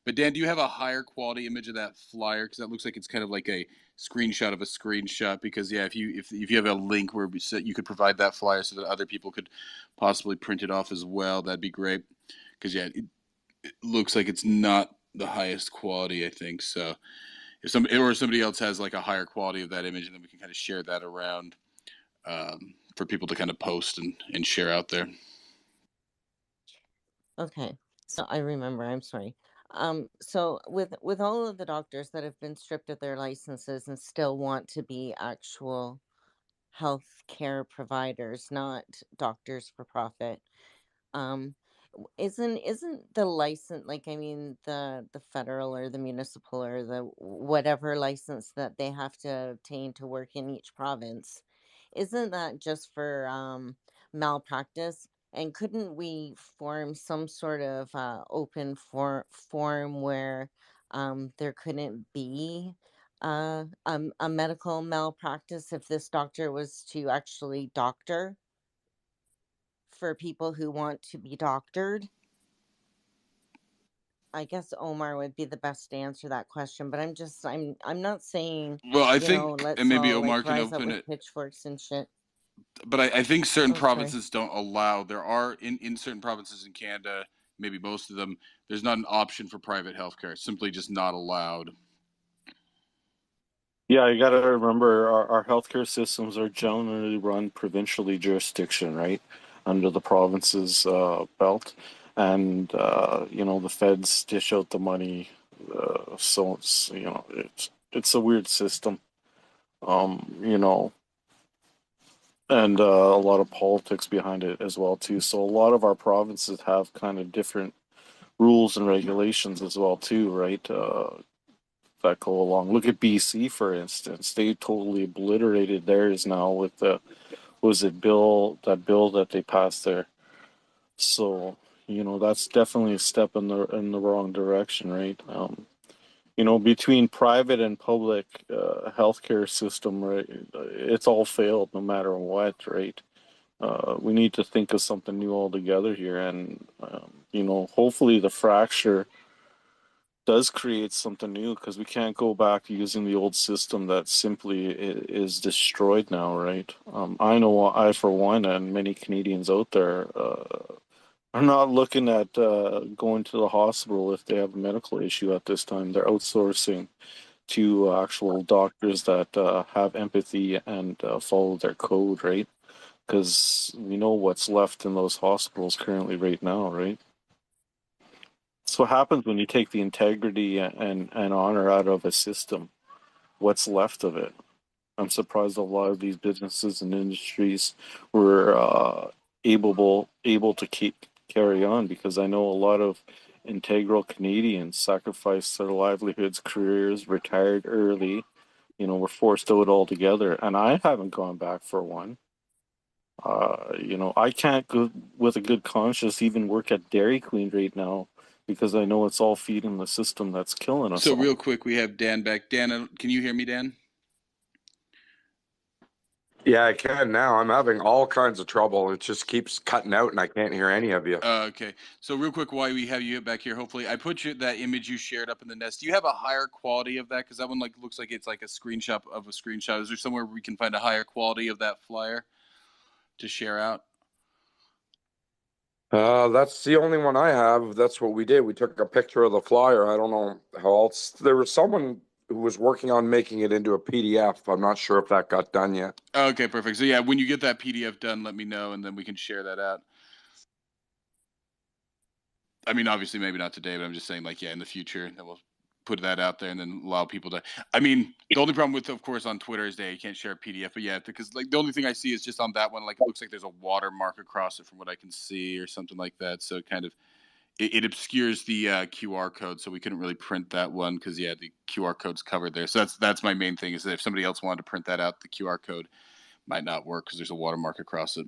But Dan, do you have a higher quality image of that flyer? Because that looks like it's kind of like a screenshot of a screenshot. Because yeah, if you have a link where you could provide that flyer so that other people could possibly print it off as well, that'd be great. Because yeah, it looks like it's not the highest quality, I think. So if somebody else has like a higher quality of that image, and then we can kind of share that around for people to kind of post and share out there. Okay. So I remember. I'm sorry. So with all of the doctors that have been stripped of their licenses and still want to be actual health care providers, not doctors for profit, um isn't the license, like, I mean, the federal or the municipal or the whatever license that they have to obtain to work in each province, isn't that just for malpractice? And couldn't we form some sort of open form where there couldn't be a medical malpractice if this doctor was to actually doctor for people who want to be doctored? I guess Omar would be the best to answer that question, but I'm not saying, Well, I think, and let's maybe all like Omar can rise up open with it, pitchforks and shit. but I think certain Oh, sorry. provinces don't allow. There are in certain provinces in Canada, maybe most of them, there's not an option for private healthcare. It's simply just not allowed. yeah, you got to remember our healthcare systems are generally run provincially jurisdiction, right, under the province's belt. and the feds dish out the money. So it's a weird system, and a lot of politics behind it as well too. So a lot of our provinces have kind of different rules and regulations as well too, right? That go along. Look at BC for instance; they totally obliterated theirs now with the bill that they passed there. So that's definitely a step in the wrong direction, right? Between private and public healthcare system, right? It's all failed no matter what, right? We need to think of something new altogether here, and hopefully the fracture does create something new because we can't go back to using the old system that simply is destroyed now, right? I know I, for one, and many Canadians out there are not looking at going to the hospital if they have a medical issue at this time. They're outsourcing to actual doctors that have empathy and follow their code, right? Because we know what's left in those hospitals currently right now, right? That's what happens when you take the integrity and honor out of a system. What's left of it? I'm surprised a lot of these businesses and industries were able to keep carry on, because I know a lot of integral Canadians sacrificed their livelihoods, careers, retired early, were forced out altogether, and I haven't gone back for one. I can't go with a good conscience even work at Dairy Queen right now because I know it's all feeding the system that's killing us So all. real quick, we have Dan back. Dan, can you hear me, Dan? Yeah, I can now. I'm having all kinds of trouble. It just keeps cutting out and I can't hear any of you. Okay. So real quick, while we have you back here, hopefully I put that image you shared up in the nest. Do you have a higher quality of that? Because that one looks like it's like a screenshot of a screenshot. Is there somewhere we can find a higher quality of that flyer to share out? That's the only one I have. That's what we did. We took a picture of the flyer. I don't know how else. There was someone who was working on making it into a PDF. I'm not sure if that got done yet. Okay, perfect. So yeah, when you get that PDF done, let me know, and then we can share that out. I mean, obviously, maybe not today, but I'm just saying, in the future, then we'll put that out there and then allow people to. I mean, the only problem with, of course, on Twitter is that you can't share a PDF, but yeah, because the only thing I see is just on that one, it looks like there's a watermark across it from what I can see or something like that. So it kind of it obscures the QR code, so we couldn't really print that one because the QR code's covered there. So that's my main thing, is that if somebody else wanted to print that out, the QR code might not work because there's a watermark across it.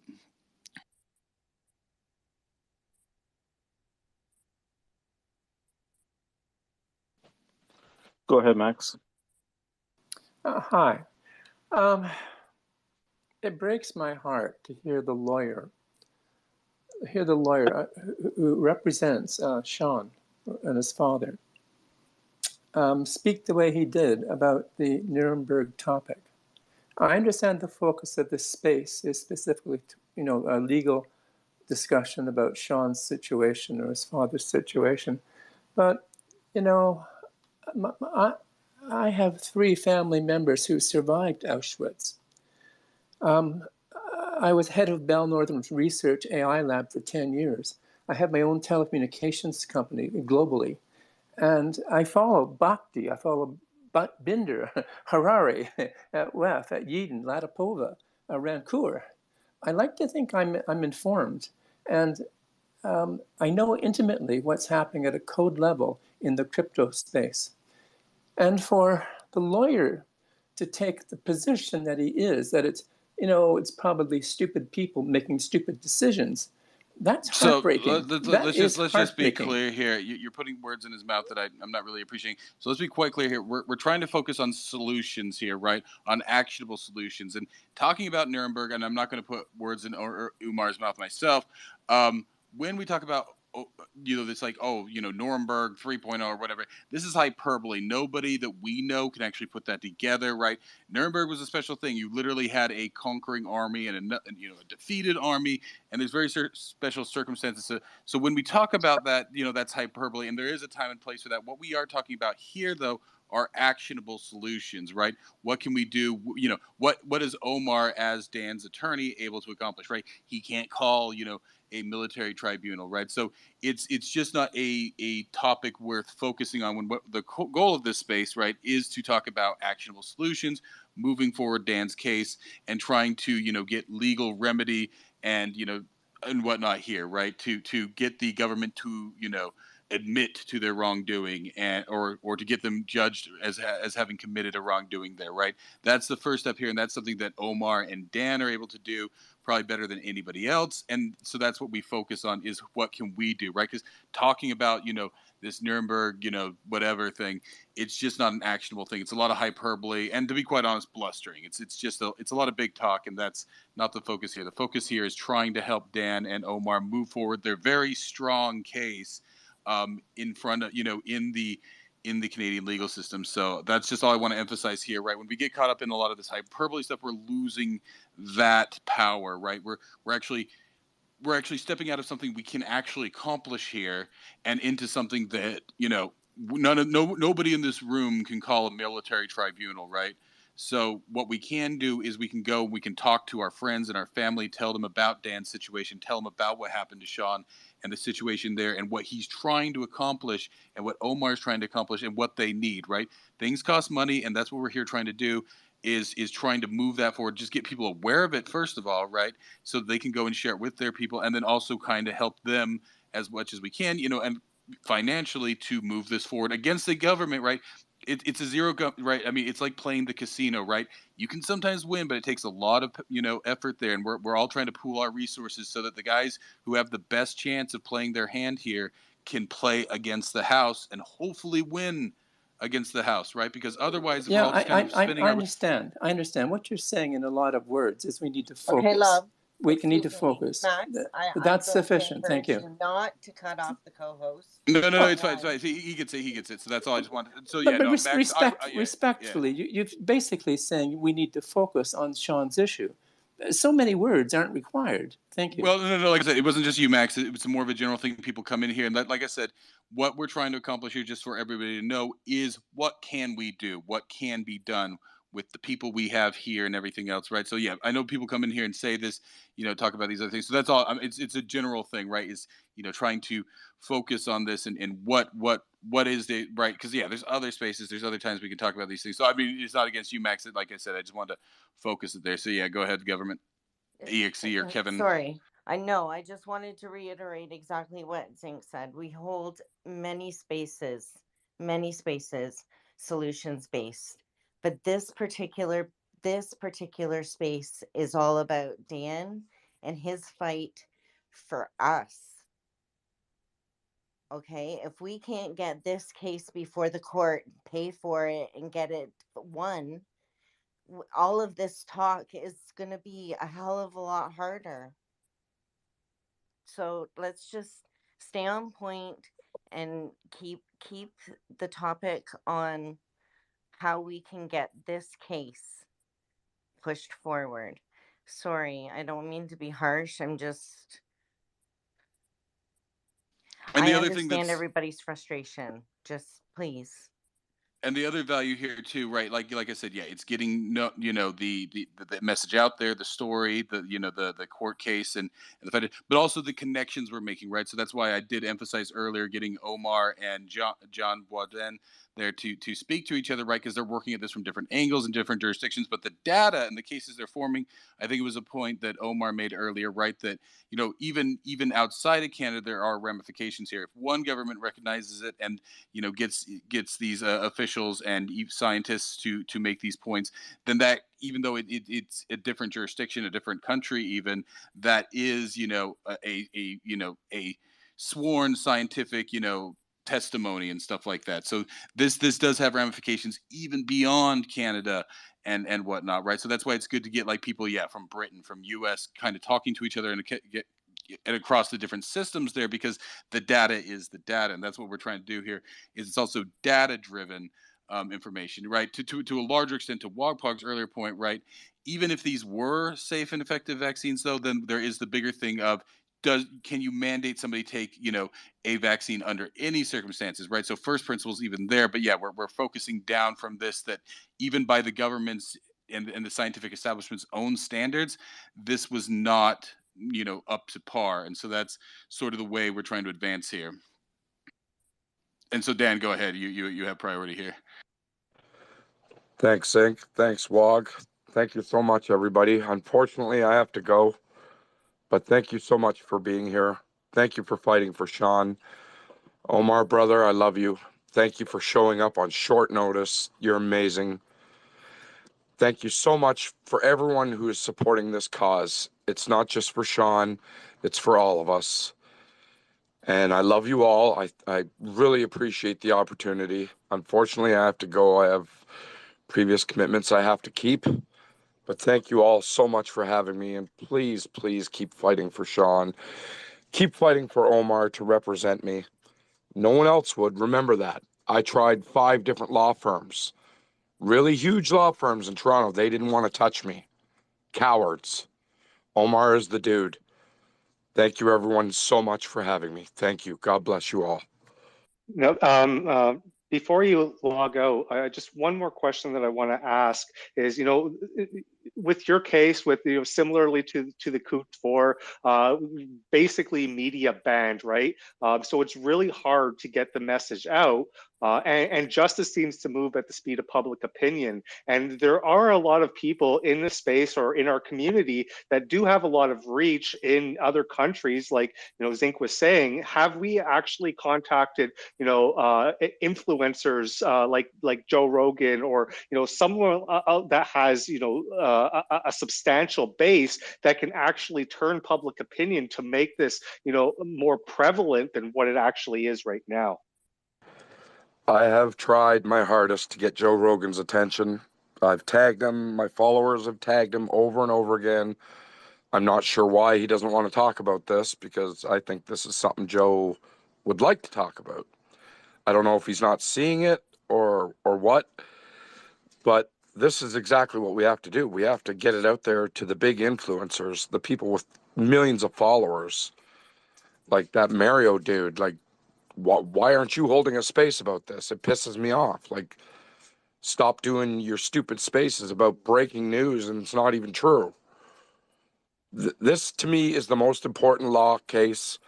Go ahead, Max. Hi. It breaks my heart to hear the lawyer who represents Sean and his father speak the way he did about the Nuremberg topic. I understand the focus of this space is specifically, a legal discussion about Sean's situation or his father's situation. But, I have 3 family members who survived Auschwitz. I was head of Bell Northern's research AI lab for 10 years. I have my own telecommunications company globally. And I follow Bhakti, I follow Binder, Harari, at WEF, at Yedin, Latipova, Rancour. I like to think I'm informed. And I know intimately what's happening at a code level in the crypto space. And for the lawyer to take the position that he is, that it's probably stupid people making stupid decisions. That's heartbreaking. Let's just be clear here. You're putting words in his mouth that I'm not really appreciating. So let's be quite clear here. We're trying to focus on solutions here, right? On actionable solutions. And talking about Nuremberg, and I'm not going to put words in Umar's mouth myself. When we talk about it's Nuremberg 3.0 or whatever. This is hyperbole. Nobody that we know can actually put that together, right? Nuremberg was a special thing. You literally had a conquering army and a defeated army, and there's very special circumstances. So when we talk about that, that's hyperbole, and there is a time and place for that. What we are talking about here, though, are actionable solutions, right? What can we do? You know, what is Omar as Dan's attorney able to accomplish, right? He can't call, you know, a military tribunal, right? So it's just not a topic worth focusing on when what the goal of this space, right, is to talk about actionable solutions, moving forward Dan's case, and trying to, you know, get legal remedy and, you know, and whatnot here, right? To get the government to, you know, admit to their wrongdoing, and or to get them judged as having committed a wrongdoing there, right? That's the first step here, and that's something that Omar and Dan are able to do probably better than anybody else. And so that's what we focus on, is what can we do, right? Because talking about, you know, this Nuremberg, you know, whatever thing, it's just not an actionable thing. It's a lot of hyperbole, and to be quite honest, blustering. It's just it's a lot of big talk, and that's not the focus here. The focus here is trying to help Dan and Omar move forward their very strong case, in front of, you know, in the Canadian legal system. So that's just all I want to emphasize here, right? When we get caught up in a lot of this hyperbole stuff, we're losing that power, right? We're actually stepping out of something we can actually accomplish here and into something that, you know, nobody in this room can call a military tribunal, right? So what we can do is we can talk to our friends and our family, tell them about Dan's situation, tell them about what happened to Sean and the situation there and what he's trying to accomplish and what Omar's trying to accomplish and what they need, right? Things cost money, and that's what we're here trying to do, is trying to move that forward, just get people aware of it first of all, right? So they can go and share it with their people, and then also kind of help them as much as we can, you know, and financially to move this forward against the government, right? It's a right? I mean, it's like playing the casino, right? You can sometimes win, but it takes a lot of, you know, effort there, and we're all trying to pool our resources so that the guys who have the best chance of playing their hand here can play against the house and hopefully win against the house, right? Because otherwise, if we're Yeah, all just kind of spinning I our understand. I understand. What you're saying in a lot of words is we need to Okay, focus. love. We need to Excuse me, focus. Max. I'm That's going to sufficient. Thank encourage you. you not to cut off the co-host. no, it's fine, it's One. fine. He gets it, he gets it. So that's all I just wanted. So yeah, But no, Max, yeah, yeah. respectfully, you're basically saying we need to focus on Sean's issue. So many words aren't required. Thank you. Well, no. Like I said, it wasn't just you, Max. It was more of a general thing. People come in here, and like I said, what we're trying to accomplish here, just for everybody to know, is what can we do? What can be done with the people we have here and everything else, right? So yeah, I know people come in here and say this, you know, talk about these other things. So that's all. It's a general thing, right? Is, you know, trying to focus on this and what is the right? Because yeah, there's other spaces, there's other times we can talk about these things. So I mean, it's not against you, Max. Like I said, I just wanted to focus it there. So yeah, go ahead, government. EXE or Kevin. Sorry, I know. I just wanted to reiterate exactly what Zink said. We hold many spaces, solutions based, but this particular space is all about Dan and his fight for us. Okay, if we can't get this case before the court, pay for it, and get it won, all of this talk is going to be a hell of a lot harder. So let's just stay on point and keep the topic on how we can get this case pushed forward. Sorry, I don't mean to be harsh. I'm just And I the other thing understand that's everybody's frustration. Just please. and the other value here too, right? Like I said, yeah, it's getting you know, the message out there, the story, the, you know, the court case and the fact, but also the connections we're making, right? So that's why I did emphasize earlier getting Omar and John Boisden there to speak to each other, right? Because they're working at this from different angles and different jurisdictions, but the data and the cases they're forming, I think it was a point that Omar made earlier, right? That, you know, even outside of Canada, there are ramifications here. If one government recognizes it and, you know, gets these officials and scientists to make these points, then that, even though it's a different jurisdiction, a different country, even, that is, you know, a sworn scientific, you know, testimony and stuff like that. So this does have ramifications even beyond Canada and whatnot, right? So that's why it's good to get like people, yeah, from Britain, from US, kind of talking to each other and get and across the different systems there, because the data is the data, and that's what we're trying to do here. Is it's also data driven information, right? To a larger extent, to Wogpog's earlier point, right? Even if these were safe and effective vaccines, though, then there is the bigger thing of, can you mandate somebody take, you know, a vaccine under any circumstances, right? So first principles even there, but yeah, we're focusing down from this, that even by the government's and the scientific establishment's own standards, this was not, you know, up to par. And so that's sort of the way we're trying to advance here. And so Dan, go ahead. You have priority here. Thanks, Zink. Thanks, Wog. Thank you so much, everybody. Unfortunately, I have to go, but thank you so much for being here. Thank you for fighting for Sean. Omar, brother, I love you. Thank you for showing up on short notice. You're amazing. Thank you so much for everyone who is supporting this cause. It's not just for Sean, it's for all of us. And I love you all. I really appreciate the opportunity. Unfortunately, I have to go. I have previous commitments I have to keep. But thank you all so much for having me. And please, please keep fighting for Sean. Keep fighting for Omar to represent me. No one else would. Remember that. I tried 5 different law firms. Really huge law firms in Toronto. They didn't want to touch me. Cowards. Omar is the dude. Thank you, everyone, so much for having me. Thank you. God bless you all. No, before you log out, just one more question that I want to ask is, you know, with your case, with, you know, similarly to the COOT 4, basically media banned, right? So it's really hard to get the message out. And justice seems to move at the speed of public opinion. And there are a lot of people in the space or in our community that do have a lot of reach in other countries, like, you know, Zink was saying. Have we actually contacted, you know, influencers like Joe Rogan, or, you know, someone that has, you know, a substantial base that can actually turn public opinion to make this, you know, more prevalent than what it actually is right now? I have tried my hardest to get Joe Rogan's attention. I've tagged him. My followers have tagged him over and over again. I'm not sure why he doesn't want to talk about this, because I think this is something Joe would like to talk about. I don't know if he's not seeing it or what, but this is exactly what we have to do. We have to get it out there to the big influencers, the people with millions of followers, like that Mario dude. Like, why aren't you holding a space about this? It pisses me off. Like, stop doing your stupid spaces about breaking news and it's not even true. This, to me, is the most important law case,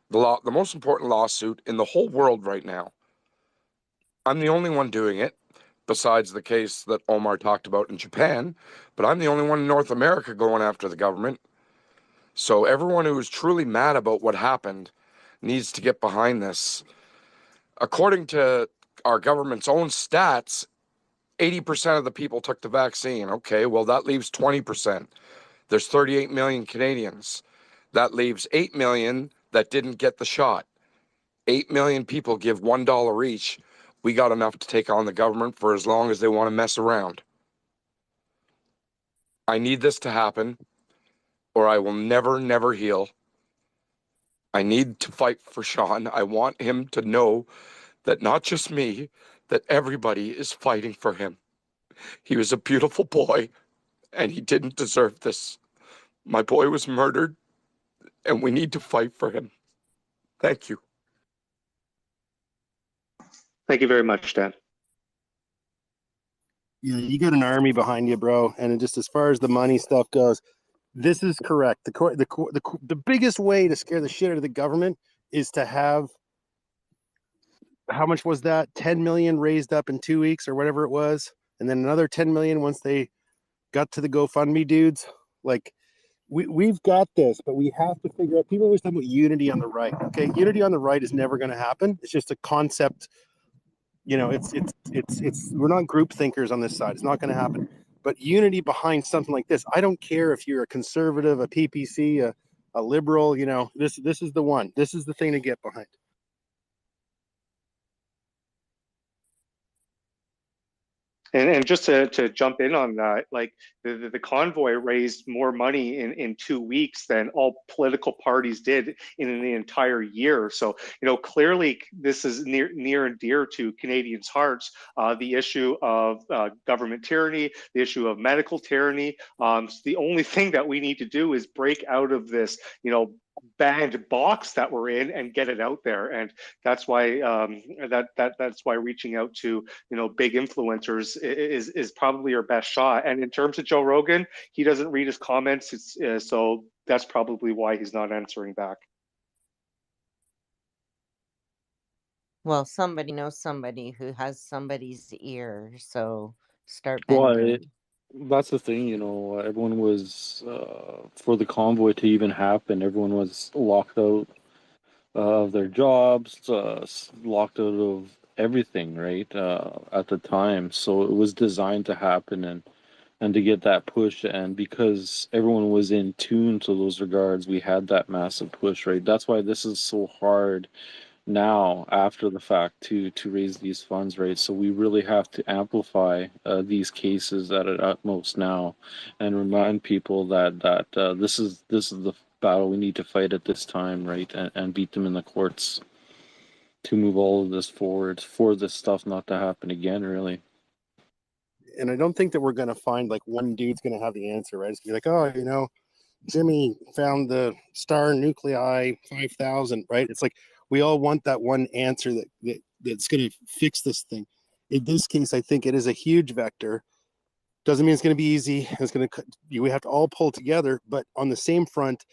the most important lawsuit in the whole world right now. I'm the only one doing it, besides the case that Omar talked about in Japan, but I'm the only one in North America going after the government. So everyone who is truly mad about what happened needs to get behind this. According to our government's own stats, 80% of the people took the vaccine. Okay, well, that leaves 20%. There's 38 million Canadians. That leaves 8 million that didn't get the shot. 8 million people give $1 each. We got enough to take on the government for as long as they want to mess around. I need this to happen, or I will never, never heal. I need to fight for Sean. I want him to know that not just me, that everybody is fighting for him. He was a beautiful boy, and he didn't deserve this. My boy was murdered, and we need to fight for him. Thank you. Thank you very much, Dan. Yeah, you got an army behind you, bro. And just as far as the money stuff goes, this is correct. The biggest way to scare the shit out of the government is to have, how much was that? 10 million raised up in 2 weeks or whatever it was, and then another 10 million once they got to the GoFundMe dudes. Like, we've got this, but we have to figure out. People always talk about unity on the right. Okay, unity on the right is never going to happen. It's just a concept. You know, it's we're not group thinkers on this side. It's not going to happen. But unity behind something like this, I don't care if you're a conservative, a PPC, a liberal. You know, this is the one. This is the thing to get behind. And just to jump in on that, like, The convoy raised more money in 2 weeks than all political parties did in the entire year. So, clearly this is near and dear to Canadians' hearts, the issue of government tyranny, the issue of medical tyranny. So the only thing that we need to do is break out of this, banned box that we're in and get it out there. And that's why that's why reaching out to big influencers is probably our best shot. And in terms of Joe Rogan, he doesn't read his comments, so that's probably why he's not answering back. Well, somebody knows somebody who has somebody's ear, so start Well, bending. that's the thing, everyone was, for the convoy to even happen, everyone was locked out of their jobs, locked out of everything, right, at the time. So it was designed to happen and to get that push. And because everyone was in tune to those regards, we had that massive push, right? That's why this is so hard now after the fact to raise these funds, right? So we really have to amplify these cases at an utmost now, and remind people that this is the battle we need to fight at this time, right? And beat them in the courts to move all of this forward for this stuff not to happen again, really. And I don't think that we're going to find like one dude's going to have the answer, right? It's going to be like, oh, Jimmy found the star nuclei 5,000, right? It's like we all want that one answer that's going to fix this thing. In this case, I think it is a huge vector. Doesn't mean it's going to be easy. It's going to, we have to all pull together. But on the same front,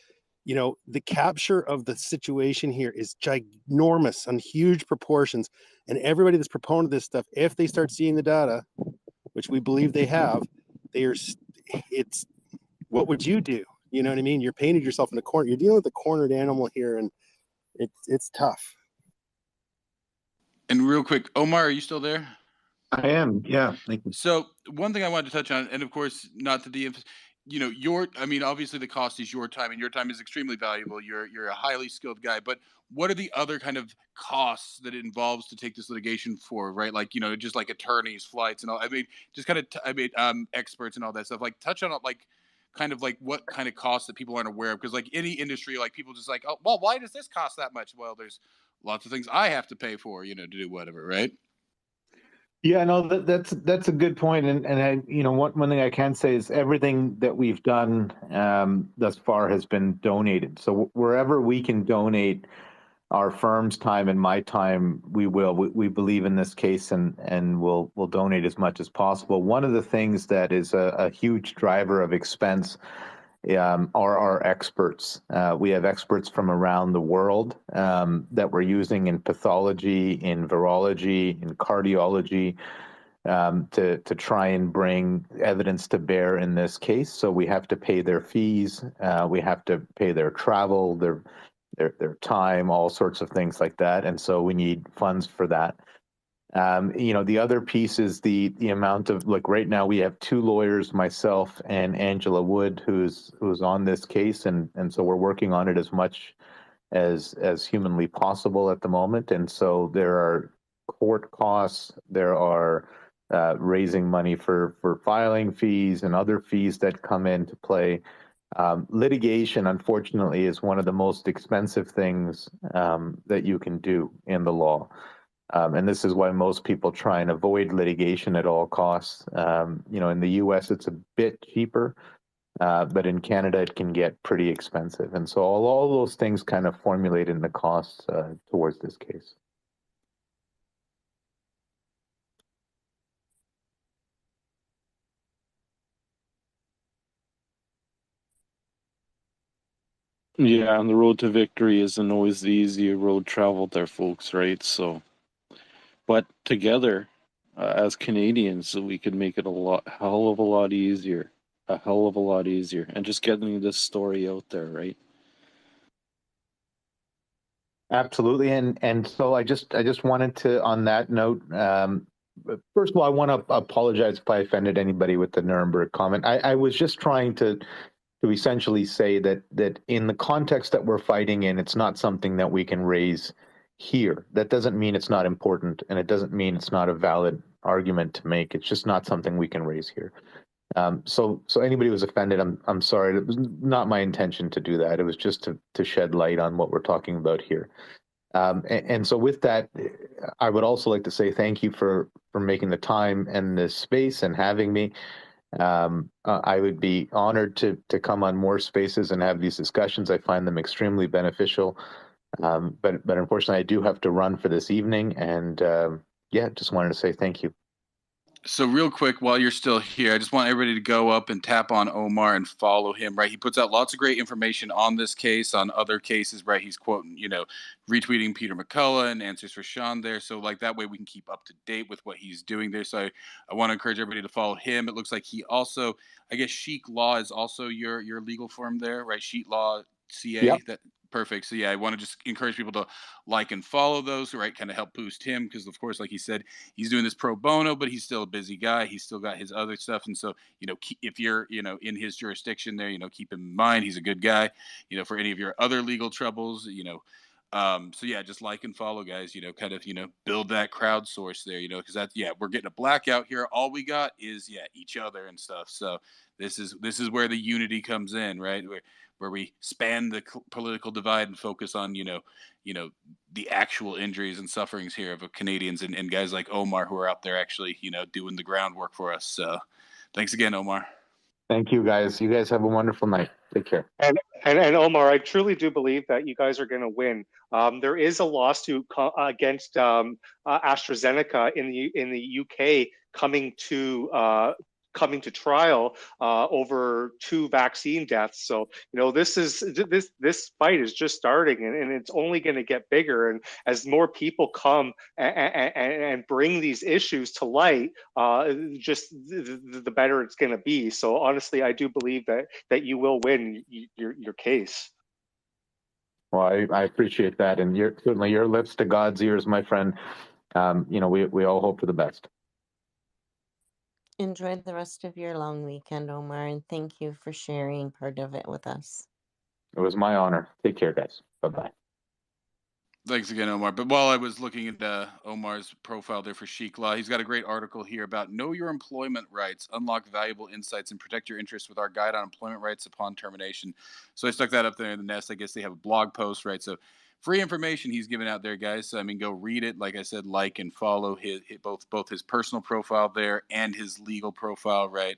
the capture of the situation here is ginormous on huge proportions. And everybody that's proponent of this stuff, if they start seeing the data, which we believe they have, it's, what would you do? You know what I mean? You're painted yourself in the corner. You're dealing with a cornered animal here, and it's tough. And real quick, Omar, are you still there? I am. Yeah. Thank you. So one thing I wanted to touch on, and of course, not to de-emphasize, obviously the cost is your time, and your time is extremely valuable. You're a highly skilled guy, but what are the other kind of costs that it involves to take this litigation forward, right? Like, just like attorneys, flights, and all. I mean, just kind of, experts and all that stuff. Like, touch on it, like, kind of like what kind of costs that people aren't aware of, because like any industry, like people just like, oh, well, why does this cost that much? Well, there's lots of things I have to pay for, to do whatever, right? Yeah, no, that's a good point, and one thing I can say is everything that we've done thus far has been donated. So wherever we can donate our firm's time and my time, we will. We believe in this case, and we'll donate as much as possible. One of the things that is a huge driver of expense are our experts. We have experts from around the world that we're using in pathology, in virology, in cardiology, to try and bring evidence to bear in this case. So we have to pay their fees, we have to pay their travel, their time, all sorts of things like that. And so we need funds for that. The other piece is the amount of, like, right now we have two lawyers, myself and Angela Wood, who's on this case, and so we're working on it as much as humanly possible at the moment. And so there are court costs, there are raising money for filing fees and other fees that come into play. Litigation, unfortunately, is one of the most expensive things that you can do in the law. And this is why most people try and avoid litigation at all costs. In the US, it's a bit cheaper, but in Canada, it can get pretty expensive. And so all those things kind of formulate in the costs towards this case. Yeah, and the road to victory isn't always the easier road traveled there, folks, right? So, but together, as Canadians, we could make it hell of a lot easier, and just getting this story out there, right? Absolutely, and so I just wanted to, on that note, first of all, I want to apologize if I offended anybody with the Nuremberg comment. I was just trying to essentially say that in the context that we're fighting in, it's not something that we can raise here. That doesn't mean it's not important, and it doesn't mean it's not a valid argument to make. It's just not something we can raise here. So anybody who was offended, I'm sorry. It was not my intention to do that. It was just to shed light on what we're talking about here. And so with that, I would also like to say thank you for making the time and the space and having me. I would be honored to come on more spaces and have these discussions. I find them extremely beneficial. But unfortunately, I do have to run for this evening. And yeah, just wanted to say thank you. So real quick, while you're still here, I just want everybody to go up and tap on Omar and follow him, right? He puts out lots of great information on this case, on other cases, right? He's quoting, retweeting Peter McCullough and Answers for Sean there. So like that way we can keep up to date with what he's doing there. So I want to encourage everybody to follow him. It looks like he also, I guess Chic Law is also your legal firm there, right? Chic Law CA. Yep. That perfect. So yeah, I want to just encourage people to like and follow those, right? Kind of help boost him because of course, like he said, he's doing this pro bono, but he's still a busy guy. He's still got his other stuff. And so, if you're, in his jurisdiction there, keep him in mind. He's a good guy, for any of your other legal troubles, so yeah, just like and follow guys, kind of, build that crowdsource there, cause that's, yeah, we're getting a blackout here. All we got is each other and stuff. So this is where the unity comes in, right? Where we span the political divide and focus on, the actual injuries and sufferings here of Canadians and guys like Omar who are out there actually, doing the groundwork for us. So thanks again, Omar. Thank you, guys. You guys have a wonderful night. Take care. And Omar, I truly do believe that you guys are going to win. There is a lawsuit against AstraZeneca in the UK coming to trial over 2 vaccine deaths. So this fight is just starting, and it's only going to get bigger. And as more people come and bring these issues to light, just the better it's going to be. So honestly, I do believe that you will win your case. Well, I appreciate that, and certainly your lips to God's ears, my friend. We all hope for the best. Enjoy the rest of your long weekend, Omar, and thank you for sharing part of it with us. It was my honor. Take care, guys. Bye-bye. Thanks again, Omar. But while I was looking at Omar's profile there for Chic Law, he's got a great article here about know your employment rights, unlock valuable insights, and protect your interests with our guide on employment rights upon termination. So I stuck that up there in the nest. I guess they have a blog post, right? So free information he's giving out there, guys. So, I mean, go read it. Like I said, like and follow both his personal profile there and his legal profile, right?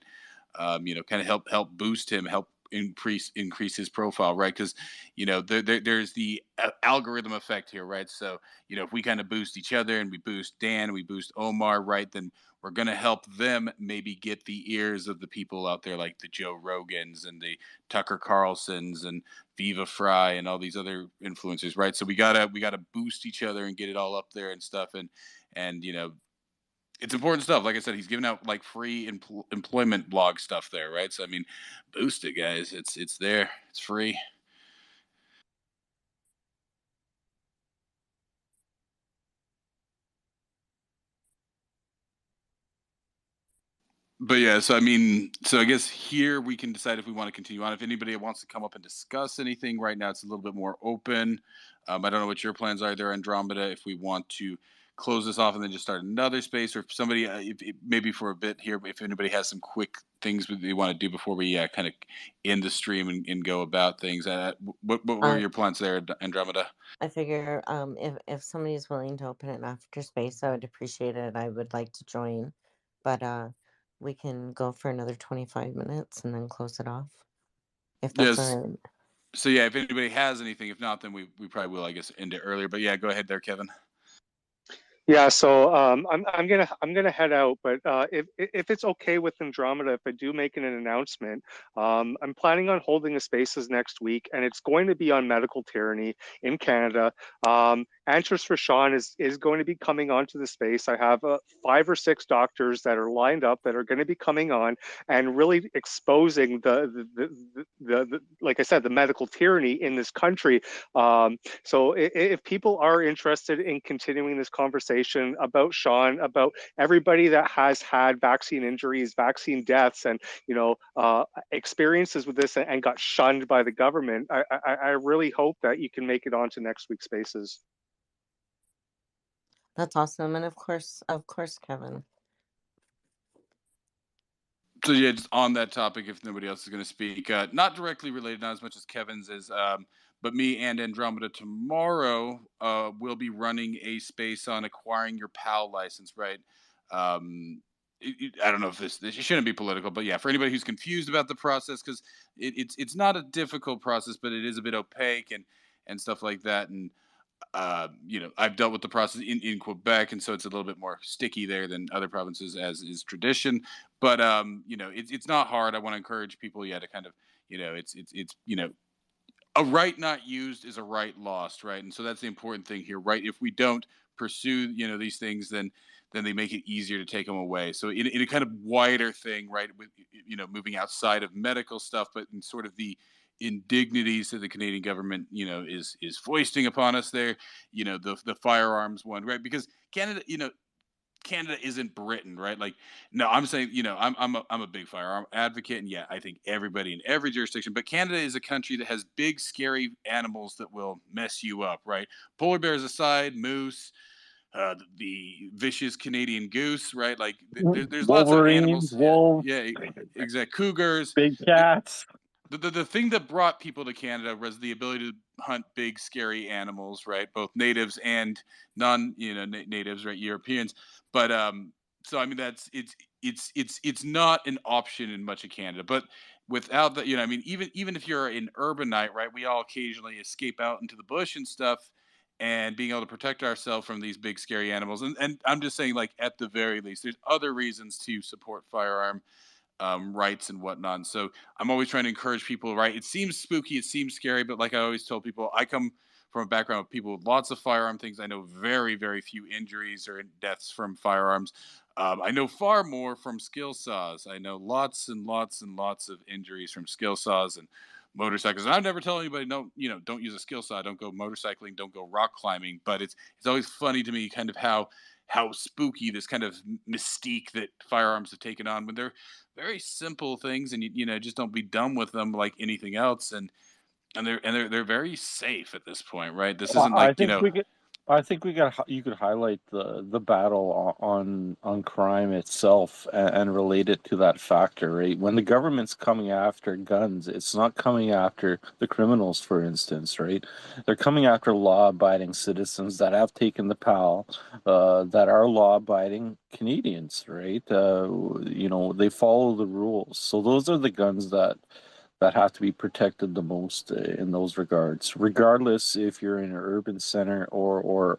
Kind of help boost him, help increase his profile, right? Because there's the algorithm effect here, right? So if we kind of boost each other and we boost Dan, we boost Omar, right, then we're going to help them maybe get the ears of the people out there like the Joe Rogans and the Tucker Carlsons and Viva Fry and all these other influencers, right? So we gotta boost each other and get it all up there and stuff, and it's important stuff. Like I said, he's giving out like free employment blog stuff there, right? So I mean, boost it, guys. It's there. It's free. But yeah, so I mean, so I guess here we can decide if we want to continue on. If anybody wants to come up and discuss anything right now, it's a little bit more open. I don't know what your plans are there, Andromeda. If we want to close this off and then just start another space, or if somebody, maybe for a bit here, if anybody has some quick things they want to do before we kind of end the stream and go about things. What were your plans there, Andromeda? I figure if somebody's willing to open an after space, I would appreciate it. I would like to join, but we can go for another 25 minutes and then close it off, if that's Yes. all right. So yeah, if anybody has anything, if not, then we probably will, I guess, end it earlier. But yeah, go ahead there, Kevin. Yeah, so I'm gonna head out, but if it's okay with Andromeda, if I do make an announcement, I'm planning on holding a spaces next week, and it's going to be on medical tyranny in Canada. Answers for Sean is going to be coming onto the space. I have 5 or 6 doctors that are lined up that are going to be coming on and really exposing the like I said, the medical tyranny in this country. So if people are interested in continuing this conversation about Sean, about everybody that has had vaccine injuries, vaccine deaths, and experiences with this and got shunned by the government, I really hope that you can make it onto next week's spaces. That's awesome, and of course, Kevin. So yeah, just on that topic, if nobody else is going to speak, not directly related, not as much as Kevin's is, but me and Andromeda tomorrow will be running a space on acquiring your PAL license, right? I don't know if this shouldn't be political, but yeah, for anybody who's confused about the process, because it's not a difficult process, but it is a bit opaque and stuff like that, and I've dealt with the process in Quebec, and so it's a little bit more sticky there than other provinces, as is tradition. But it's not hard. I want to encourage people, yeah, to kind of, it's a right not used is a right lost, right? And so that's the important thing here, right? If we don't pursue, these things, then they make it easier to take them away. So in a kind of wider thing, right, with moving outside of medical stuff, but in sort of the indignities that the Canadian government, is foisting upon us there, the firearms one, right? Because Canada isn't Britain, right? Like, no, I'm saying, I'm a big firearm advocate, and yeah, I think everybody in every jurisdiction. But Canada is a country that has big, scary animals that will mess you up, right? Polar bears aside, moose, the vicious Canadian goose, right? Like, there's lots of Wolverines, animals. Yeah, wolves, yeah, exact cougars. big cats. The thing that brought people to Canada was the ability to hunt big, scary animals, right? Both natives and natives, right? Europeans. But so I mean, it's not an option in much of Canada. But without that, I mean, even if you're an urbanite, right? We all occasionally escape out into the bush and stuff, and being able to protect ourselves from these big, scary animals. And I'm just saying, like, at the very least, there's other reasons to support firearm rights and whatnot. And so I'm always trying to encourage people, right? It seems spooky, it seems scary, but like I always tell people, I come from a background of people with lots of firearm things. I know very, very few injuries or deaths from firearms. I know far more from skill saws. I know lots and lots and lots of injuries from skill saws and motorcycles. And I've never tell anybody, no, don't use a skill saw, don't go motorcycling, don't go rock climbing. But it's always funny to me kind of how spooky this kind of mystique that firearms have taken on when they're very simple things, and just don't be dumb with them like anything else, and they're very safe at this point, right? This isn't I like think we could. I think you could highlight the battle on crime itself and relate it to that factor, right? When the government's coming after guns, it's not coming after the criminals, for instance, right? They're coming after law-abiding citizens that have taken the PAL, that are law-abiding Canadians, right? They follow the rules, so those are the guns that have to be protected the most in those regards, regardless if you're in an urban center or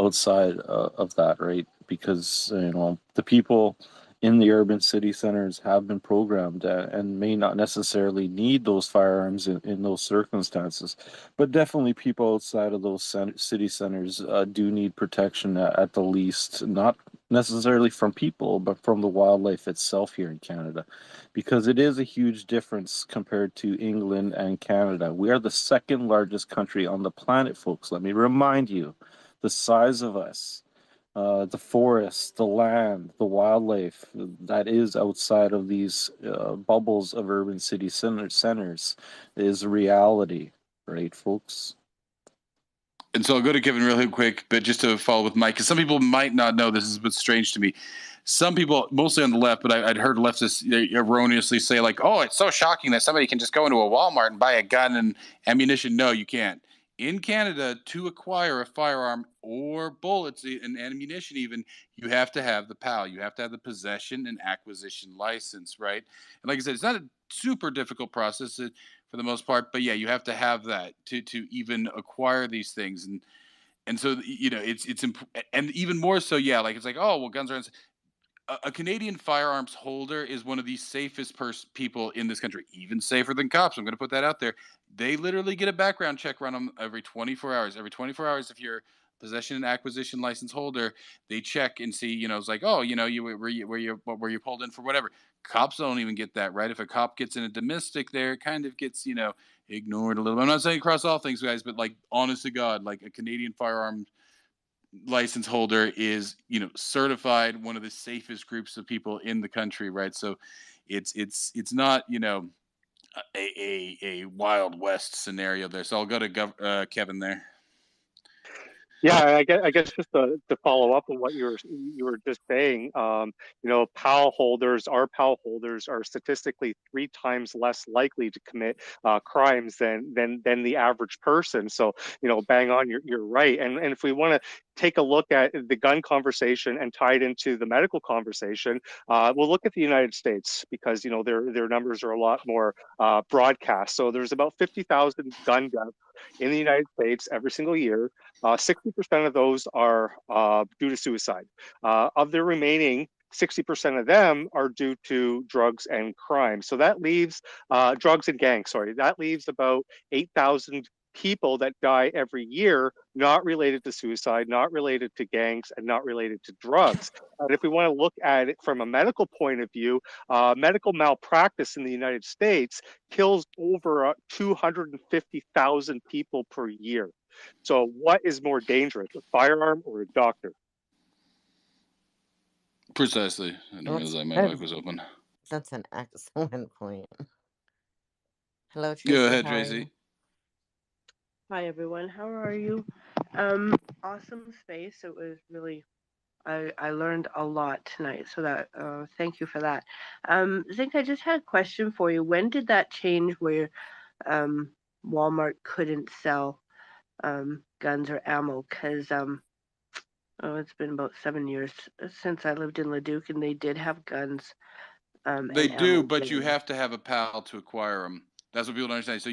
outside of that, right? Because the people in the urban city centers have been programmed and may not necessarily need those firearms in those circumstances, but definitely people outside of those city centers do need protection at the least, not necessarily from people, but from the wildlife itself here in Canada, because it is a huge difference compared to England and Canada. We are the second largest country on the planet, folks. Let me remind you, the size of us, the forests, the land, the wildlife that is outside of these bubbles of urban city centers is reality, right, folks? And so I'll go to Kevin really quick, but just to follow with Mike, because some people might not know, this is what's strange to me. Some people, mostly on the left, but I'd heard leftists erroneously say, like, oh, it's so shocking that somebody can just go into a Walmart and buy a gun and ammunition. No, you can't. In Canada, to acquire a firearm or bullets and ammunition even, you have to have the PAL. You have to have the possession and acquisition license, right? And like I said, it's not a super difficult process for the most part, but yeah, you have to have that to even acquire these things. And so and even more so, yeah, like it's like, oh well, guns are a Canadian firearms holder is one of the safest people in this country, even safer than cops. I'm going to put that out there. They literally get a background check run on them every 24 hours. Every 24 hours, if you're possession and acquisition license holder, they check and see. It's like, oh, what were you pulled in for, whatever. Cops don't even get that, right? If a cop gets in a domestic, there it kind of gets ignored a little. I'm not saying across all things, guys, but like honest to God, like a Canadian firearms license holder is certified one of the safest groups of people in the country, right? So it's not a Wild West scenario there. So I'll go to Kevin there. Yeah, I guess just to follow up on what you were just saying, you know, PAL holders, our PAL holders are statistically 3 times less likely to commit crimes than the average person. So, you know, bang on, you're right. And if we want to take a look at the gun conversation and tie it into the medical conversation, we'll look at the United States because, you know, their numbers are a lot more broadcast. So there's about 50,000 gun deaths in the United States every single year. 60% of those are due to suicide. Of the remaining, 60% of them are due to drugs and crime. So that leaves drugs and gangs, sorry, that leaves about 8,000 people that die every year, not related to suicide, not related to gangs, and not related to drugs. And if we want to look at it from a medical point of view, medical malpractice in the United States kills over 250,000 people per year. So what is more dangerous, a firearm or a doctor? Precisely. I didn't realize my mic was open. That's an excellent point. Hello, Go Tracy. ahead, How are Tracy. you? Hi everyone, how are you? Awesome space. It was really, I learned a lot tonight, so that thank you for that. Zink, I just had a question for you. When did that change where Walmart couldn't sell guns or ammo? Because it's been about 7 years since I lived in Leduc, and they did have guns They and do, ammo but you given. have to have a PAL to acquire them. That's what people don't understand. So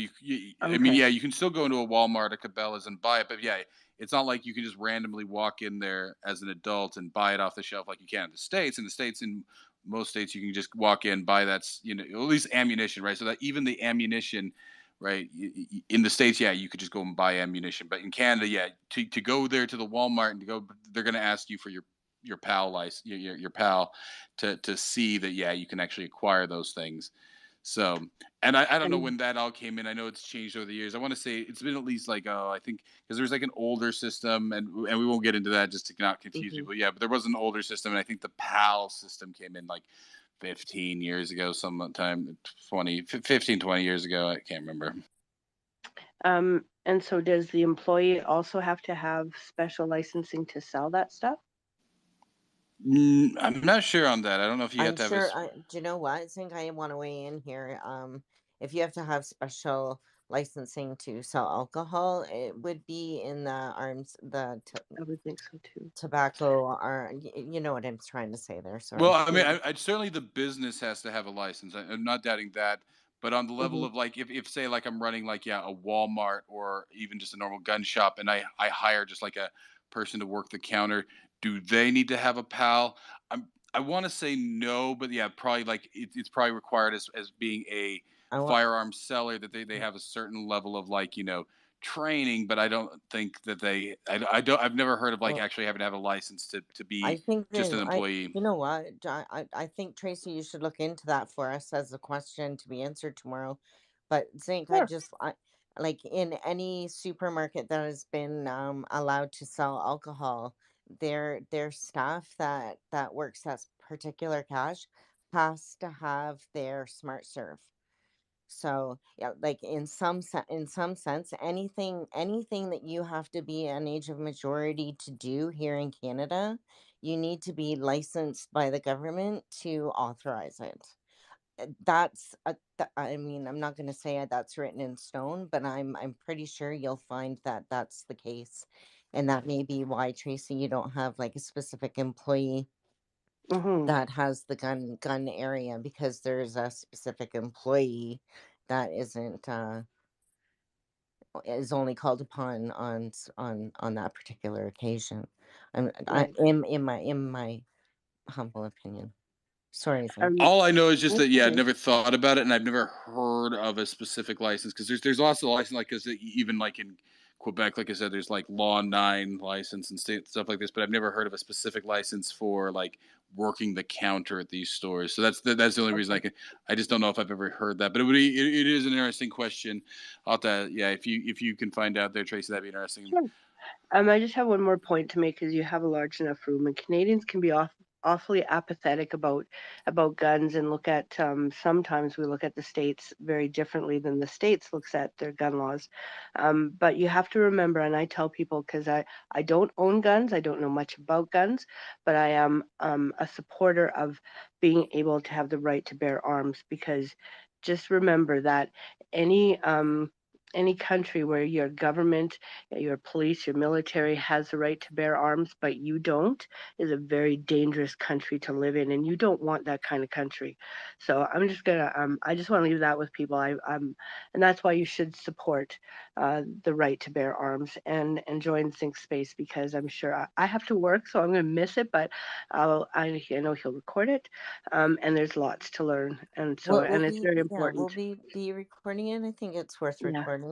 I mean, Okay. yeah, you can still go into a Walmart, a Cabela's, and buy it, but yeah, it's not like you can just randomly walk in there as an adult and buy it off the shelf like you can in the States. In the States, in most states, you can just walk in, buy that's, you know, at least ammunition, right? So that even the ammunition, right, in the States, yeah, you could just go and buy ammunition, but in Canada, yeah, to go there to the Walmart and to go, they're going to ask you for your PAL license, your PAL, to see that, yeah, you can actually acquire those things. So, and I don't know when that all came in. I know it's changed over the years. I want to say it's been at least like, I think, because there's like an older system, and we won't get into that just to not confuse people. Yeah, but there was an older system, and I think the PAL system came in like 15 years ago, sometime 15, 20 years ago. I can't remember. And so does the employee also have to have special licensing to sell that stuff? I'm not sure on that. I don't know if you have I'm to have sure. Do you know what? I think I want to weigh in here. If you have to have special licensing to sell alcohol, it would be in the arms, I would think so too. tobacco, or you know what I'm trying to say there. Sorry. Well, I mean, I certainly the business has to have a license. I'm not doubting that, but on the level of like, if say like I'm running like, yeah, a Walmart or even just a normal gun shop, and I hire just like a person to work the counter, do they need to have a PAL? I want to say no, but yeah, probably like it's probably required as being a firearm seller that they have a certain level of, like, you know, training, but I don't think that I've never heard of like actually having to have a license to I be think just then an employee. you know what, I think Tracy, you should look into that for us as a question to be answered tomorrow. But Zink, I like in any supermarket that has been allowed to sell alcohol, their staff that works that particular cash has to have their smart serve. So yeah, like in in some sense, anything that you have to be an age of majority to do here in Canada, you need to be licensed by the government to authorize it. I mean, I'm not going to say that's written in stone, but I'm pretty sure you'll find that that's the case, and that may be why, Tracy, you don't have like a specific employee that has the gun area, because there's a specific employee that is only called upon on that particular occasion. Right. In my humble opinion. Sorry, Zink. All I know is just That's that, yeah, I've okay. never thought about it, and I've never heard of a specific license, because there's also a license, like, because even like in Quebec, like I said, there's like Law 9 license and stuff like this, but I've never heard of a specific license for like working the counter at these stores. So that's the only reason I just don't know if I've ever heard that. But it is an interesting question. I'll have to, yeah, if you can find out there, Tracy, that'd be interesting. Sure. I just have one more point to make, because you have a large enough room, and Canadians can be awfully apathetic about guns and look at sometimes we look at the states very differently than the states looks at their gun laws. But you have to remember, and I tell people, because I don't own guns, I don't know much about guns, but I am a supporter of being able to have the right to bear arms, because just remember that any country where your government, your police, your military has the right to bear arms, but you don't, is a very dangerous country to live in, and you don't want that kind of country. So I'm just gonna, I just want to leave that with people. And that's why you should support the right to bear arms and join Think Space, because I'm sure I have to work, so I'm gonna miss it, but I know he'll record it, and there's lots to learn, and so We'll and it's be, very yeah, we'll important. be recording it. I think it's worth Yeah, recording.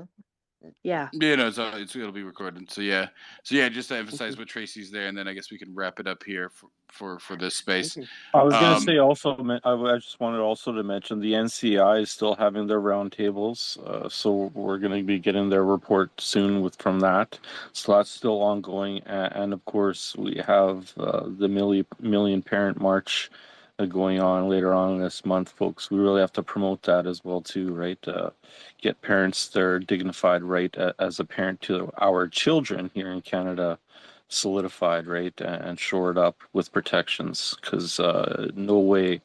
yeah. Yeah, no, it'll be recorded. So yeah, just to emphasize what Tracy's there, and then I guess we can wrap it up here for this space. I was going to Um, say also, I just wanted also to mention the NCI is still having their roundtables, so we're going to be getting their report soon from that. So that's still ongoing, and of course we have the Million Parent March going on later on this month, folks. We really have to promote that as well too, right? Get parents their dignified right as a parent to our children here in Canada solidified, right, and shored up with protections, because no way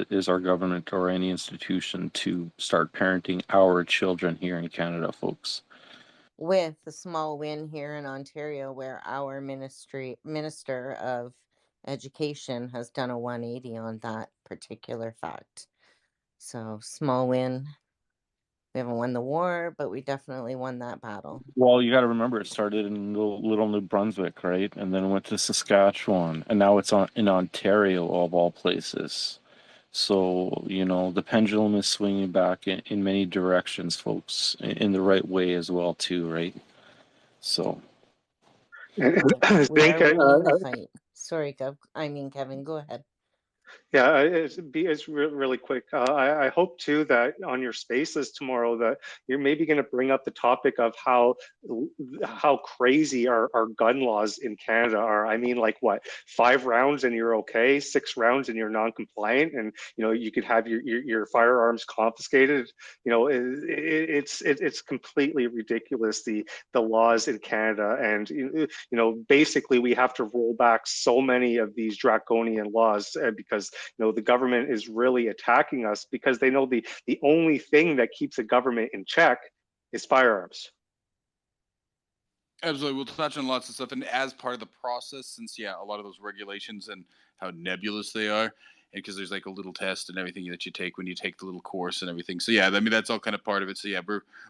is our government or any institution to start parenting our children here in Canada, folks. With a small win here in Ontario, where our minister of education has done a 180 on that particular fact. So small win. We haven't won the war, but we definitely won that battle. Well, you got to remember, it started in little New Brunswick, right, and then went to Saskatchewan, and now it's in Ontario, of all places. So, the pendulum is swinging back in many directions, folks, in the right way as well, too, right? So, We Zink, are winning the fight. Sorry, Kevin, go ahead. yeah, really quick. I hope too that on your spaces tomorrow that you're maybe going to bring up the topic of how crazy our gun laws in Canada are. I mean, like what, 5 rounds and you're okay, 6 rounds and you're non-compliant, and you could have your firearms confiscated. It's completely ridiculous, the laws in Canada, and basically we have to roll back so many of these draconian laws because the government is really attacking us because they know the only thing that keeps the government in check is firearms. Absolutely. We'll touch on lots of stuff. And as part of the process, since, a lot of those regulations and how nebulous they are, and because there's like a little test and everything that you take when you take the little course and everything. So, I mean, that's all kind of part of it. So,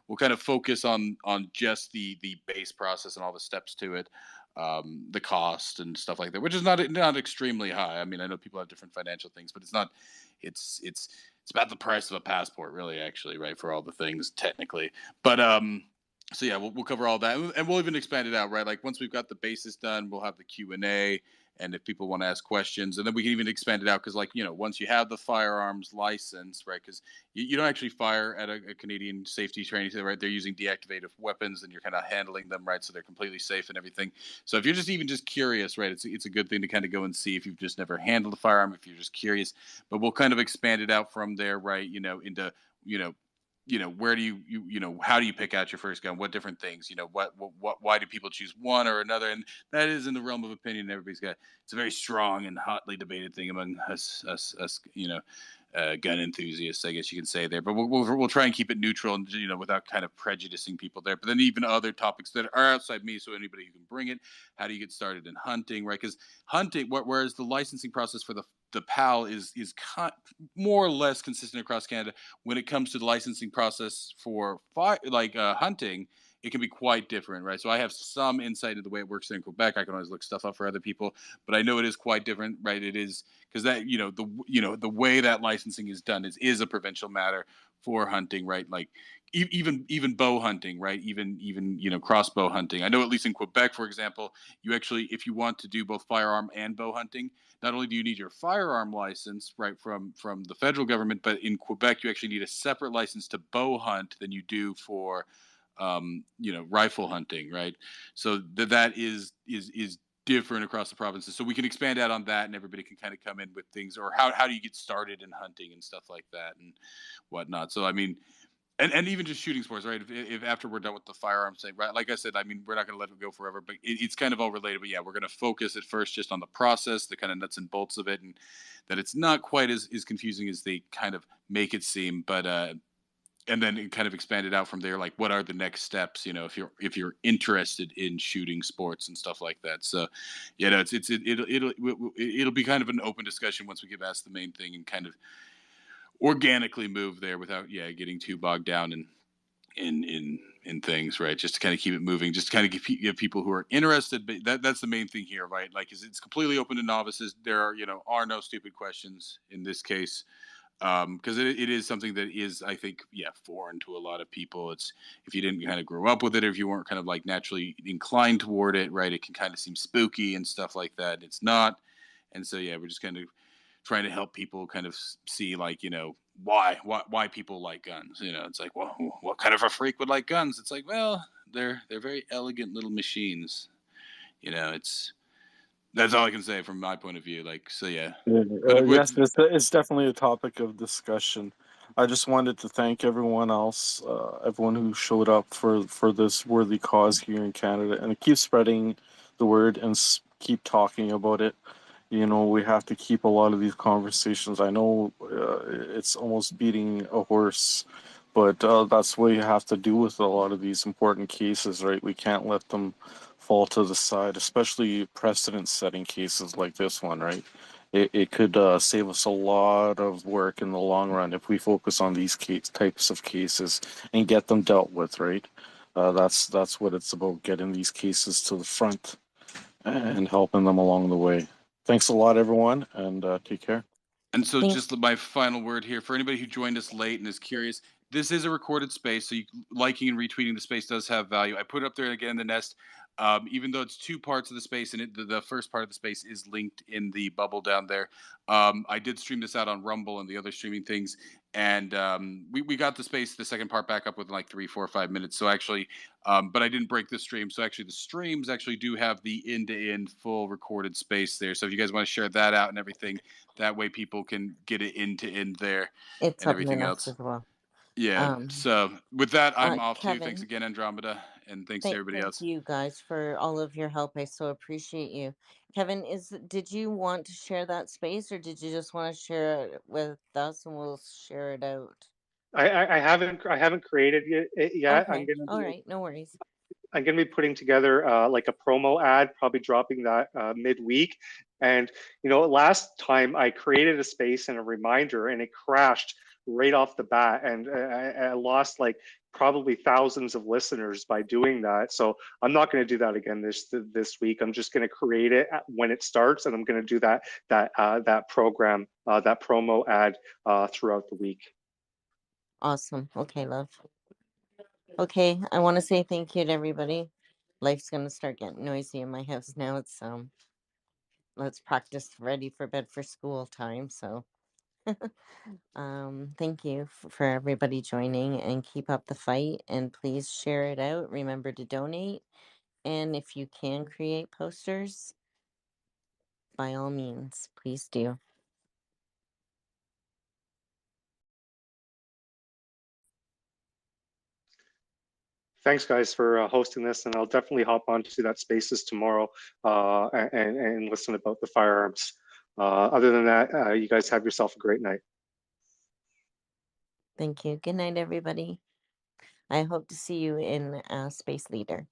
we'll kind of focus on just the base process and all the steps to it, the cost and stuff like that, which is not extremely high. I mean, I know people have different financial things, but it's not, it's about the price of a passport, really, actually, right, for all the things technically. But, so we'll cover all that, and we'll even expand it out, right? Like once we've got the basis done, we'll have the Q&A, and if people want to ask questions, and then we can even expand it out because, like, once you have the firearms license, right? Because you don't actually fire at a Canadian safety training center, right? They're using deactivated weapons, and you're kind of handling them, right? So they're completely safe and everything. So if you're just curious, right, it's a good thing to kind of go and see if you've just never handled a firearm, if you're just curious. But we'll kind of expand it out from there, right? Into where do how do you pick out your first gun? What different things, why do people choose one or another? And that is in the realm of opinion. It's a very strong and hotly debated thing among us, gun enthusiasts, I guess you can say there. But we'll try and keep it neutral and, without kind of prejudicing people there. But then even other topics that are outside me, so anybody who can bring it. How do you get started in hunting, right? Because hunting, whereas the licensing process for the PAL is more or less consistent across Canada. When it comes to the licensing process for hunting, it can be quite different, right? So I have some insight into the way it works in Quebec. I can always look stuff up for other people, but I know it is quite different, right? It is because that the way that licensing is done is a provincial matter for hunting, right? Like even bow hunting, right? Even crossbow hunting. I know at least in Quebec, for example, you actually, if you want to do both firearm and bow hunting, not only do you need your firearm license, right, from the federal government, but in Quebec you actually need a separate license to bow hunt than you do for rifle hunting, right? So that is different across the provinces. So we can expand out on that, and everybody can kind of come in with things, or how do you get started in hunting and stuff like that and whatnot. So I mean, and even just shooting sports, right? If after we're done with the firearms thing, right? Like I said, I mean, we're not going to let it go forever, but it's kind of all related. But yeah, we're going to focus at first just on the process, the kind of nuts and bolts of it, and that it's not quite as confusing as they kind of make it seem. But and then it kind of expanded out from there, like what are the next steps, you know, if you're interested in shooting sports and stuff like that. So you know, it'll be kind of an open discussion once we get past the main thing and kind of organically move there without getting too bogged down in things, right? Just to kind of keep it moving, just to kind of give people who are interested. But that's the main thing here, right? Like, is it's completely open to novices. There are no stupid questions in this case, because it is something that is, I think, foreign to a lot of people. It's, if you didn't kind of grow up with it, or if you weren't kind of like naturally inclined toward it, right, it can kind of seem spooky and stuff like that. It's not. And so we're just kind of trying to help people kind of see, like, why people like guns. It's like, well, what kind of a freak would like guns? It's like, well, they're very elegant little machines. It's, that's all I can say from my point of view. Like, so but Yes, it's definitely a topic of discussion. I just wanted to thank everyone else, everyone who showed up for this worthy cause here in Canada, and keep spreading the word and keep talking about it. We have to keep a lot of these conversations. I know it's almost beating a horse, but that's what you have to do with a lot of these important cases, right? We can't let them fall to the side, especially precedent-setting cases like this one, right? It could save us a lot of work in the long run if we focus on these types of cases and get them dealt with, right? That's what it's about, getting these cases to the front and helping them along the way. Thanks a lot, everyone, and take care. And so, just my final word here for anybody who joined us late and is curious, this is a recorded space, so liking and retweeting the space does have value. I put it up there again in the nest, even though it's two parts of the space, and the first part of the space is linked in the bubble down there. I did stream this out on Rumble and the other streaming things, and we got the space, the second part, back up within like 3, 4, 5 minutes. So actually, but I didn't break the stream. So actually, the streams actually do have the end-to-end full recorded space there. So if you guys want to share that out and everything, that way people can get it end-to-end there It's and up in the everything nest else. as well. Yeah. So with that, I'm off too. Thanks Kevin, again, Andromeda, and thanks to everybody thank else. you guys for all of your help. I so appreciate you. Kevin, did you want to share that space, or did you just want to share it with us and we'll share it out? I haven't created it yet. Okay. All right. No worries. I'm going to be putting together like a promo ad, probably dropping that midweek. And last time I created a space and a reminder, and it crashed right off the bat, and I lost like probably thousands of listeners by doing that. So I'm not going to do that again this week. I'm just going to create it when it starts, and I'm going to do that program, that promo ad throughout the week. Awesome. Okay, love. Okay, I want to say thank you to everybody. Life's gonna start getting noisy in my house now. It's let's practice ready for bed for school time. So thank you for everybody joining, and keep up the fight, and please share it out. Remember to donate, and if you can create posters, by all means, please do. Thanks, guys, for hosting this, and I'll definitely hop onto that Spaces tomorrow and listen about the firearms. Other than that, you guys have yourself a great night. Thank you. Good night, everybody. I hope to see you in Space Leader.